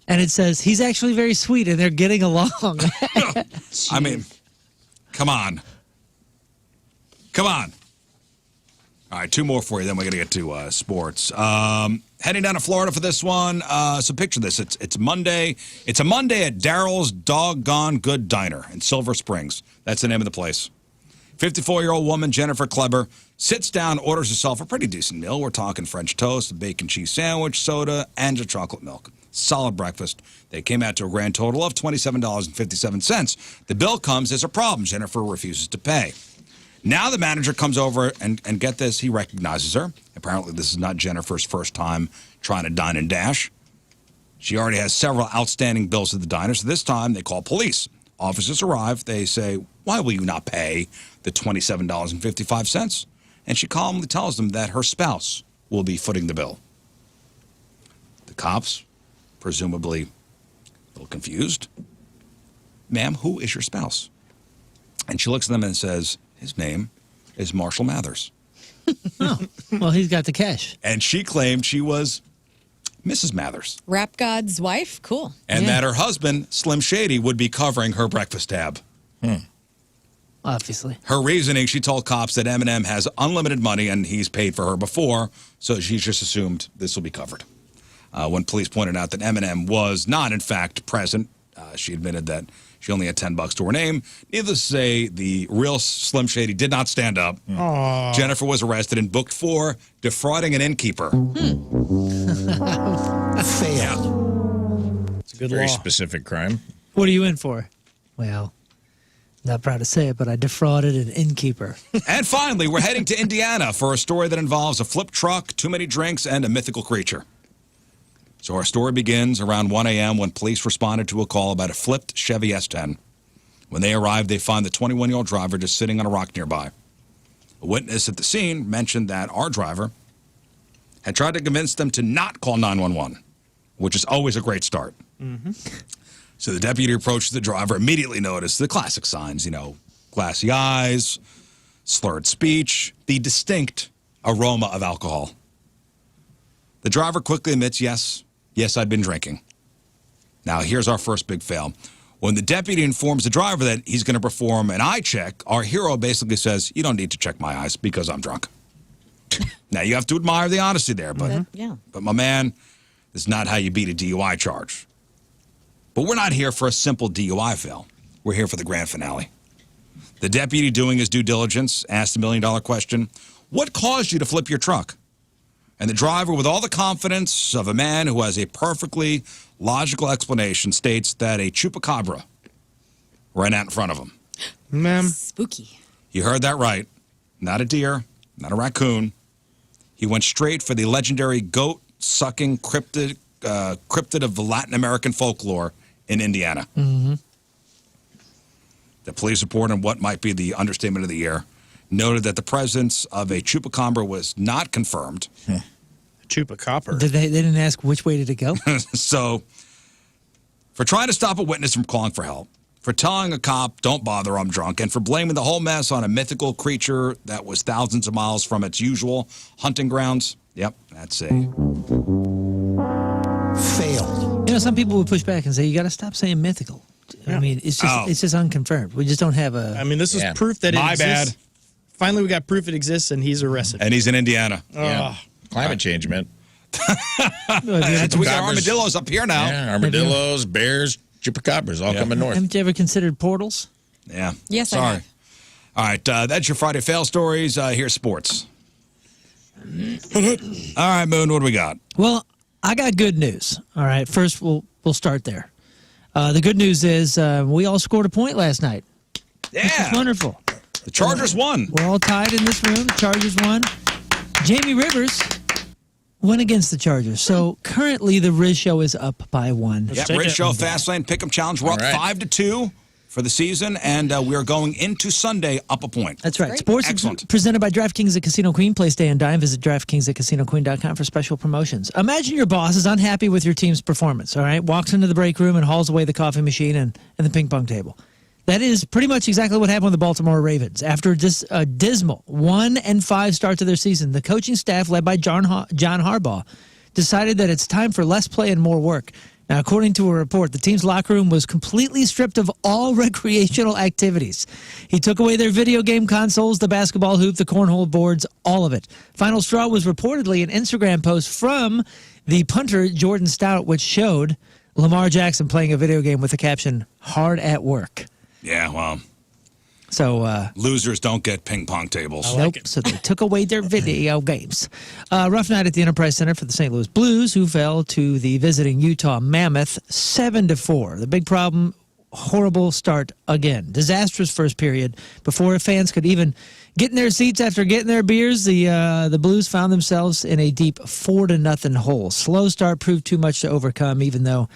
And it says, he's actually very sweet and they're getting along. I mean, come on. Come on. All right, 2 more for you, then we're going to get to sports. Heading down to Florida for this one. So picture this. It's Monday. It's a Monday at Daryl's Doggone Good Diner in Silver Springs. That's the name of the place. 54-year-old woman, Jennifer Kleber, sits down, orders herself a pretty decent meal. We're talking French toast, a bacon cheese sandwich, soda, and a chocolate milk. Solid breakfast. They came out to a grand total of $27.57. The bill comes as a problem. Jennifer refuses to pay. Now the manager comes over and get this, he recognizes her. Apparently this is not Jennifer's first time trying to dine and dash. She already has several outstanding bills at the diner, so this time they call police. Officers arrive. They say, why will you not pay the $27.55? And she calmly tells them that her spouse will be footing the bill. The cops, presumably a little confused. Ma'am, who is your spouse? And she looks at them and says, his name is Marshall Mathers. Oh, well, he's got the cash. And she claimed she was Mrs. Mathers. Rap God's wife? Cool. And that her husband, Slim Shady, would be covering her breakfast tab. Obviously. Her reasoning, she told cops that Eminem has unlimited money and he's paid for her before, so she just assumed this will be covered. When police pointed out that Eminem was not, in fact, present, she admitted that she only had $10 to her name. Needless to say, the real Slim Shady did not stand up. Aww. Jennifer was arrested and booked for defrauding an innkeeper. Fail. It's a good Very law. specific crime. What are you in for? Well, not proud to say it, but I defrauded an innkeeper. And finally, we're heading to Indiana for a story that involves a flip truck, too many drinks, and a mythical creature. So our story begins around 1 a.m. when police responded to a call about a flipped Chevy S10. When they arrived, they find the 21-year-old driver just sitting on a rock nearby. A witness at the scene mentioned that our driver had tried to convince them to not call 911, which is always a great start. So the deputy approached the driver, immediately noticed the classic signs, glassy eyes, slurred speech, the distinct aroma of alcohol. The driver quickly admits, yes, I'd been drinking. Now, here's our first big fail. When the deputy informs the driver that he's going to perform an eye check, our hero basically says, you don't need to check my eyes because I'm drunk. Now, you have to admire the honesty there, but my man, this is not how you beat a DUI charge. But we're not here for a simple DUI fail. We're here for the grand finale. The deputy, doing his due diligence, asked the million-dollar question, what caused you to flip your truck? And the driver, with all the confidence of a man who has a perfectly logical explanation, states that a chupacabra ran out in front of him. Ma'am. Spooky. You heard that right. Not a deer, not a raccoon. He went straight for the legendary goat-sucking cryptid of the Latin American folklore in Indiana. The police report on what might be the understatement of the year noted that the presence of a chupacabra was not confirmed. Chupacabra. They didn't ask which way did it go? So, for trying to stop a witness from calling for help, for telling a cop, don't bother, I'm drunk, and for blaming the whole mess on a mythical creature that was thousands of miles from its usual hunting grounds, yep, that's a Fail. Some people would push back and say, you got to stop saying mythical. I mean, it's just unconfirmed. We just don't have a... I mean, this is proof that it My exists. bad. Finally, we got proof it exists, and he's arrested. And he's in Indiana. Yeah. Climate change, man. We got armadillos up here now. Yeah, armadillos, bears, chupacabras, all coming north. Haven't you ever considered portals? Yeah. Yes, I Sorry. have. All right, that's your Friday fail stories. Here's sports. All right, Moon, what do we got? Well, I got good news. All right, first we'll start there. The good news is we all scored a point last night. Yeah. It's wonderful. The Chargers won. We're all tied in this room. The Chargers won. Jamie Rivers went against the Chargers. So currently the Rizz Show is up by 1. Yeah, Rizz Show Fastlane Pick'em Challenge. We're up 5-2 for the season, and we are going into Sunday up a point. That's right. Sports Excellent. Presented by DraftKings at Casino Queen. Play, stay, and dine. Visit DraftKings at CasinoQueen.com for special promotions. Imagine your boss is unhappy with your team's performance, all right? Walks into the break room and hauls away the coffee machine and the ping pong table. That is pretty much exactly what happened with the Baltimore Ravens. After a dismal 1-5 start to their season, the coaching staff, led by John Harbaugh, decided that it's time for less play and more work. Now, according to a report, the team's locker room was completely stripped of all recreational activities. He took away their video game consoles, the basketball hoop, the cornhole boards, all of it. Final straw was reportedly an Instagram post from the punter, Jordan Stout, which showed Lamar Jackson playing a video game with the caption, "Hard at work." Yeah, well, So, losers don't get ping pong tables. nope. So they took away their video games. Rough night at the Enterprise Center for the St. Louis Blues, who fell to the visiting Utah Mammoth 7-4. The big problem, horrible start again. Disastrous first period. Before fans could even get in their seats after getting their beers, the Blues found themselves in a deep 4-0 hole. Slow start proved too much to overcome, even though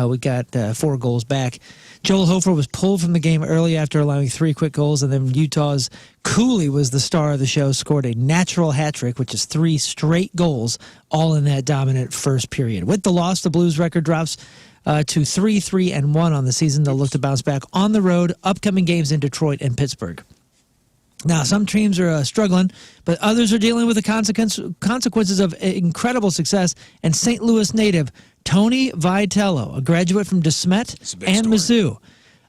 we got 4 goals back. Joel Hofer was pulled from the game early after allowing 3 quick goals, and then Utah's Cooley was the star of the show, scored a natural hat trick, which is 3 straight goals, all in that dominant first period. With the loss, the Blues record drops to 3-3-1 on the season. They'll look to bounce back on the road, upcoming games in Detroit and Pittsburgh. Now, some teams are struggling, but others are dealing with the consequences of incredible success. And St. Louis native Tony Vitello, a graduate from DeSmet and Mizzou,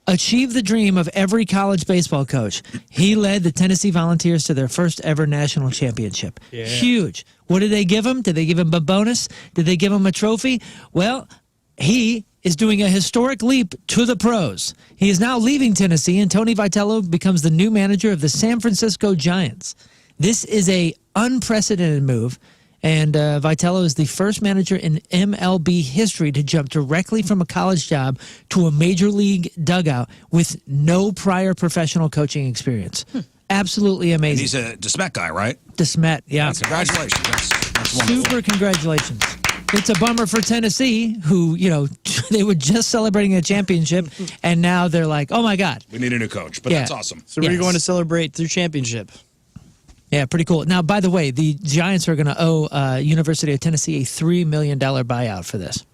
achieved the dream of every college baseball coach. He led the Tennessee Volunteers to their first ever national championship. Yeah. Huge. What did they give him? Did they give him a bonus? Did they give him a trophy? Well, he is doing a historic leap to the pros. He is now leaving Tennessee, and Tony Vitello becomes the new manager of the San Francisco Giants. This is a unprecedented move, and Vitello is the first manager in MLB history to jump directly from a college job to a major league dugout with no prior professional coaching experience. Absolutely amazing. And he's a DeSmet guy, right? DeSmet, yeah. Congratulations. That's wonderful. Super congratulations. It's a bummer for Tennessee, who, they were just celebrating a championship, and now they're like, oh, my God. We need a new coach, but that's awesome. So we're going to celebrate their championship. Yeah, pretty cool. Now, by the way, the Giants are going to owe University of Tennessee a $3 million buyout for this.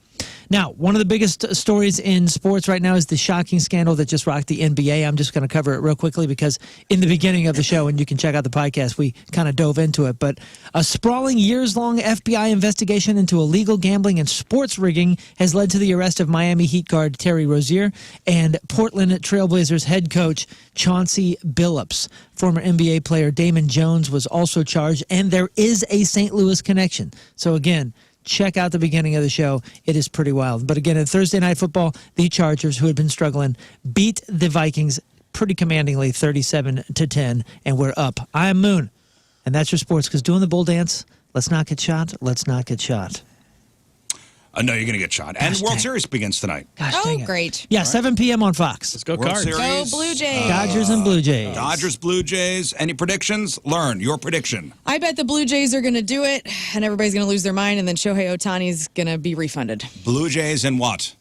Now, one of the biggest stories in sports right now is the shocking scandal that just rocked the NBA. I'm just going to cover it real quickly because in the beginning of the show, and you can check out the podcast, we kind of dove into it. But a sprawling years-long FBI investigation into illegal gambling and sports rigging has led to the arrest of Miami Heat guard Terry Rozier and Portland Trailblazers head coach Chauncey Billups. Former NBA player Damon Jones was also charged, and there is a St. Louis connection. So again, check out the beginning of the show. It is pretty wild. But again, in Thursday Night Football, the Chargers, who had been struggling, beat the Vikings pretty commandingly 37-10, and we're up. I am Moon, and that's your sports, because doing the bull dance, let's not get shot, let's not get shot. No, you're going to get shot. And World Series begins tonight. Gosh, Oh, dang it. great. Yeah, 7 p.m. on Fox. Let's go World Cards. Series. Go Blue Jays. Dodgers and Blue Jays. Dodgers, Blue Jays. Any predictions? Learn your prediction. I bet the Blue Jays are going to do it, and everybody's going to lose their mind, and then Shohei Ohtani's going to be refunded. Blue Jays and what?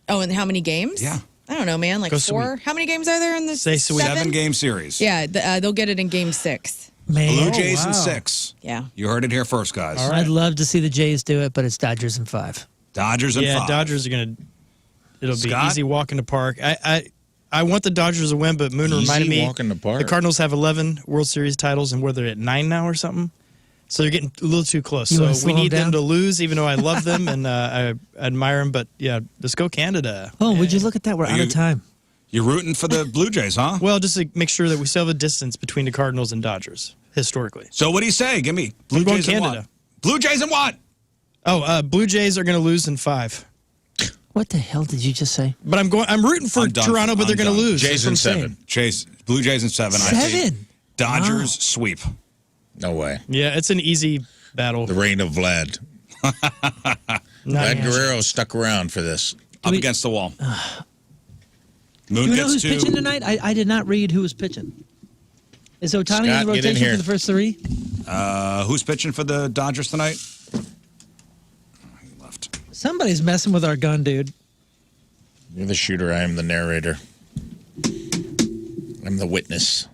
Oh, and how many games? Yeah. I don't know, man. Like Go 4? sweet. How many games are there in the Say sweet. 7-game series. Yeah, they'll get it in game 6. Man, Blue Jays in 6. Yeah. You heard it here first, guys. All right. I'd love to see the Jays do it, but it's Dodgers in 5. Dodgers and 5. Dodgers are going to – it'll be Scott? easy walk in the park. I want the Dodgers to win, but Moon reminded me walk in the park. the Cardinals have 11 World Series titles, and where they're at 9 now or something. So they're getting a little too close. You So wanna we slow need them them down? to lose, even though I love them and I admire them. But, yeah, let's go Canada. Oh, would you look at that? We're out you- of time. You're rooting for the Blue Jays, huh? Well, just to make sure that we still have a distance between the Cardinals and Dodgers, historically. So what do you say? Give me Blue I'm going Jays and Canada. what? Blue Jays and what? Oh, Blue Jays are going to lose in 5. What the hell did you just say? But I'm rooting for I'm done. Toronto, but they're I'm going to done. lose. Jays That's what in I'm 7. saying. Blue Jays and 7. I see. 7? Dodgers sweep. No way. Yeah, it's an easy battle. The reign of Vlad. Vlad Guerrero stuck around for this. Up we- against the wall. Do Moon you know gets who's 2. pitching tonight? I did not read who was pitching. Is Ohtani Scott, in the get in rotation here. for the first 3? Who's pitching for the Dodgers tonight? He left. Somebody's messing with our gun, dude. You're the shooter. I am the narrator. I'm the witness.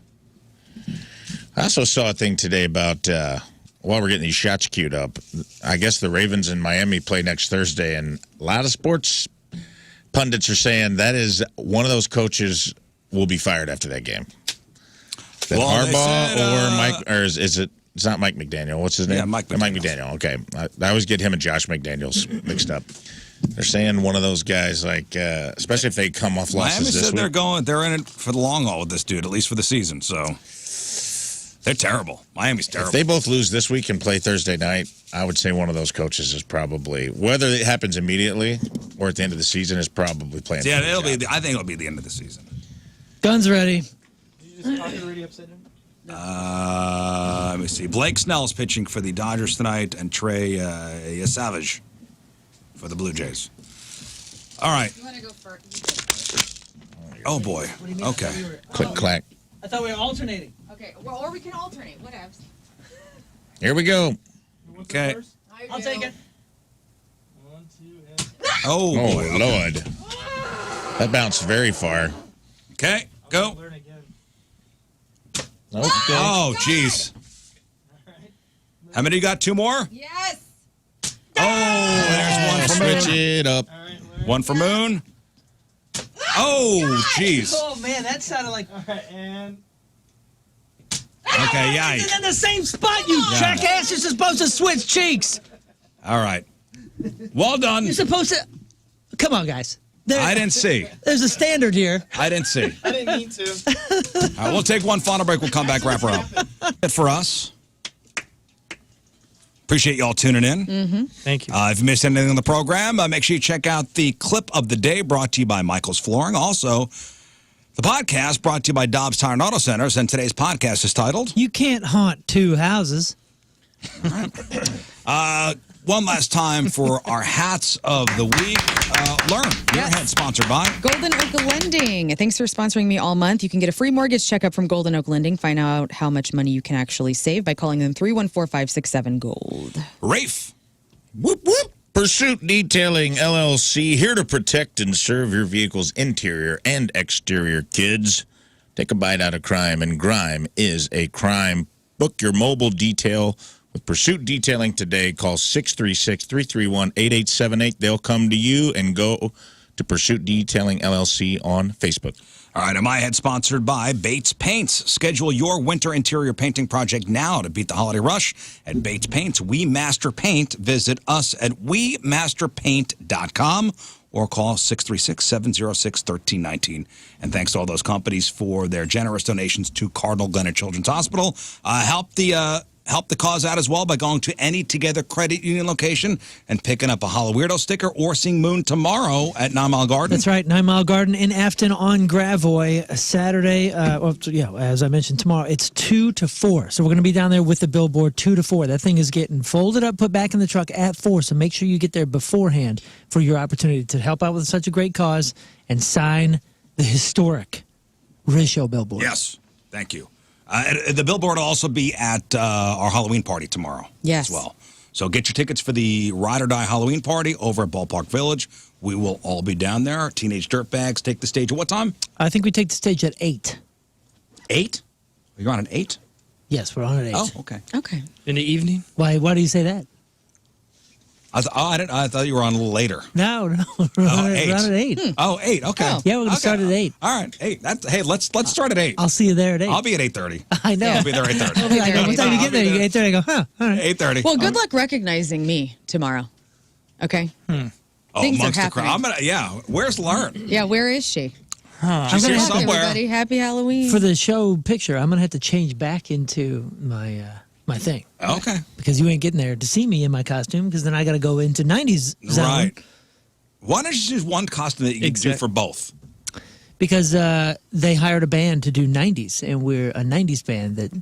I also saw a thing today about while we're getting these shots queued up. I guess the Ravens in Miami play next Thursday, and a lot of sports pundits are saying that is one of those coaches will be fired after that game. That Well, they Harbaugh said, or Mike, or is it? It's not Mike McDaniel. What's his name? Yeah, Mike Mike McDaniel. McDaniel. Okay, I always get him and Josh McDaniels mixed up. They're saying one of those guys, like, especially if they come off losses Miami this said week. they're in it for the long haul with this dude, at least for the season. So they're terrible. Miami's terrible. If they both lose this week and play Thursday night, I would say one of those coaches is probably, whether it happens immediately or at the end of the season, is probably playing. Yeah, for the job. I think it'll be the end of the season. Guns ready. Let me see. Blake Snell's pitching for the Dodgers tonight, and Trey Savage for the Blue Jays. All right. You want to go first? Oh boy. Okay. Click clack. I thought we were alternating. Okay, well, or we can alternate. Whatever. Here we go. Okay. I'll take it. Oh boy. Oh Lord. That bounced very far. Okay. Go. Okay. Oh jeez. How many you got? Two more? Yes. Oh, there's one for Moon. Switch it up. One for Moon. Oh, jeez. Oh man, that sounded like. Okay, yeah. It's in the same spot, you Yeah. jackass. You're supposed to switch cheeks. All right. Well done. You're supposed to. Come on, guys. I didn't see. There's a standard here. I didn't see. I didn't mean to. All right, we'll take one final break. We'll come back, wrap her up. It for us. Appreciate y'all tuning in. Thank you. If you missed anything on the program, make sure you check out the clip of the day brought to you by Michael's Flooring. Also, the podcast brought to you by Dobbs Tire and Auto Centers. And today's podcast is titled You can't haunt two houses. One last time for our hats of the week. Learn. Your hat sponsored by Golden Oak Lending. Thanks for sponsoring me all month. You can get a free mortgage checkup from Golden Oak Lending. Find out how much money you can actually save by calling them 314-567-GOLD. Rafe. Whoop, whoop. Pursuit Detailing LLC, here to protect and serve your vehicle's interior and exterior, kids. Take a bite out of crime, and grime is a crime. Book your mobile detail with Pursuit Detailing today. Call 636-331-8878. They'll come to you, and go to Pursuit Detailing LLC on Facebook. All right, my head sponsored by Bates Paints. Schedule your winter interior painting project now to beat the holiday rush at Bates Paints. We Master Paint. Visit us at wemasterpaint.com or call 636-706-1319. And thanks to all those companies for their generous donations to Cardinal Glenn Children's Hospital. Help the cause out as well by going to any Together Credit Union location and picking up a Hollow Weirdo sticker, or seeing Moon tomorrow at 9 Mile Garden. That's right, 9 Mile Garden in Afton on Gravois, Saturday. As I mentioned, tomorrow it's 2 to 4. So we're going to be down there with the billboard 2 to 4. That thing is getting folded up, put back in the truck at 4. So make sure you get there beforehand for your opportunity to help out with such a great cause and sign the historic Rizz Show billboard. Yes, thank you. The billboard will also be at our Halloween party tomorrow Yes. as well. So get your tickets for the Ride or Die Halloween party over at Ballpark Village. We will all be down there. Teenage Dirtbags take the stage at what time? I think we take the stage at 8. 8? You're on at 8? Yes, we're on at 8. Oh, okay. Okay. In the evening? Why do you say that? I thought you were on a little later. No, we're on 8. at 8. Oh, 8. Okay. Oh. Yeah, we're going to start at 8. All right. 8. Hey, let's start at 8. I'll see you there at 8. I'll be at 8:30. I know. I'll be there at 8:30. We'll be there What time you get there? You get 8:30. I go, huh? All right. 8:30. Well, good luck recognizing me tomorrow. Okay? Oh, Things are amongst the crowd. happening. Where's Lauren? Yeah, where is she? She's here gonna have to- somewhere. Everybody, happy Halloween. For the show picture, I'm going to have to change back into my my thing. Okay. Because you ain't getting there to see me in my costume, because then I got to go into 90s zone. Right. Why don't you choose one costume that you can do for both? Because they hired a band to do 90s, and we're a 90s band that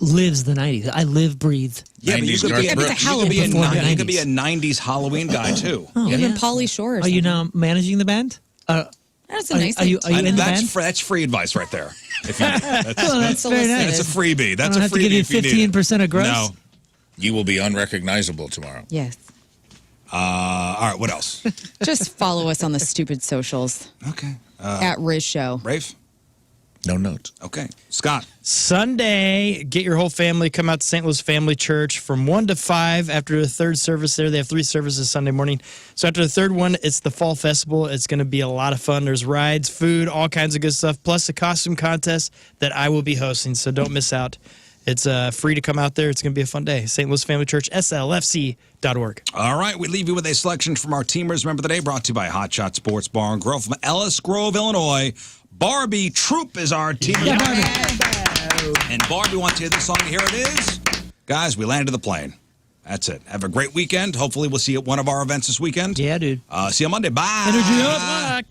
lives the 90s. I live, breathe. Yeah, but you 90s could Garth be, Brooks. you could be a Before the 90s. You could be a 90s. 90s Halloween guy too. Even Pauly Shore. Or Are you something. now managing the band? That's a nice are you idea. in the band? That's free advice right there. If you, Well, that's very nice. that's a freebie. That's I a don't have to give you freebie if you need it. 15% of gross? No. You will be unrecognizable tomorrow. Yes. All right. What else? Just follow us on the stupid socials Okay. at Rizz Show. Rafe. No notes. Okay. Scott. Sunday, get your whole family, come out to St. Louis Family Church from 1 to 5 after the third service there. They have 3 services Sunday morning. So after the third one, it's the Fall Festival. It's going to be a lot of fun. There's rides, food, all kinds of good stuff, plus a costume contest that I will be hosting. So don't miss out. It's free to come out there. It's going to be a fun day. St. Louis Family Church, slfc.org. All right, we leave you with a selection from our Teamers Remember the Day, brought to you by Hot Shot Sports Bar and Grill from Ellis Grove, Illinois. Barbie Troop is our Teamer. And Barbie wants to hear this song. Here it is. Guys, we landed the plane. That's it. Have a great weekend. Hopefully we'll see you at one of our events this weekend. Yeah, dude. See you Monday. Bye. Energy up.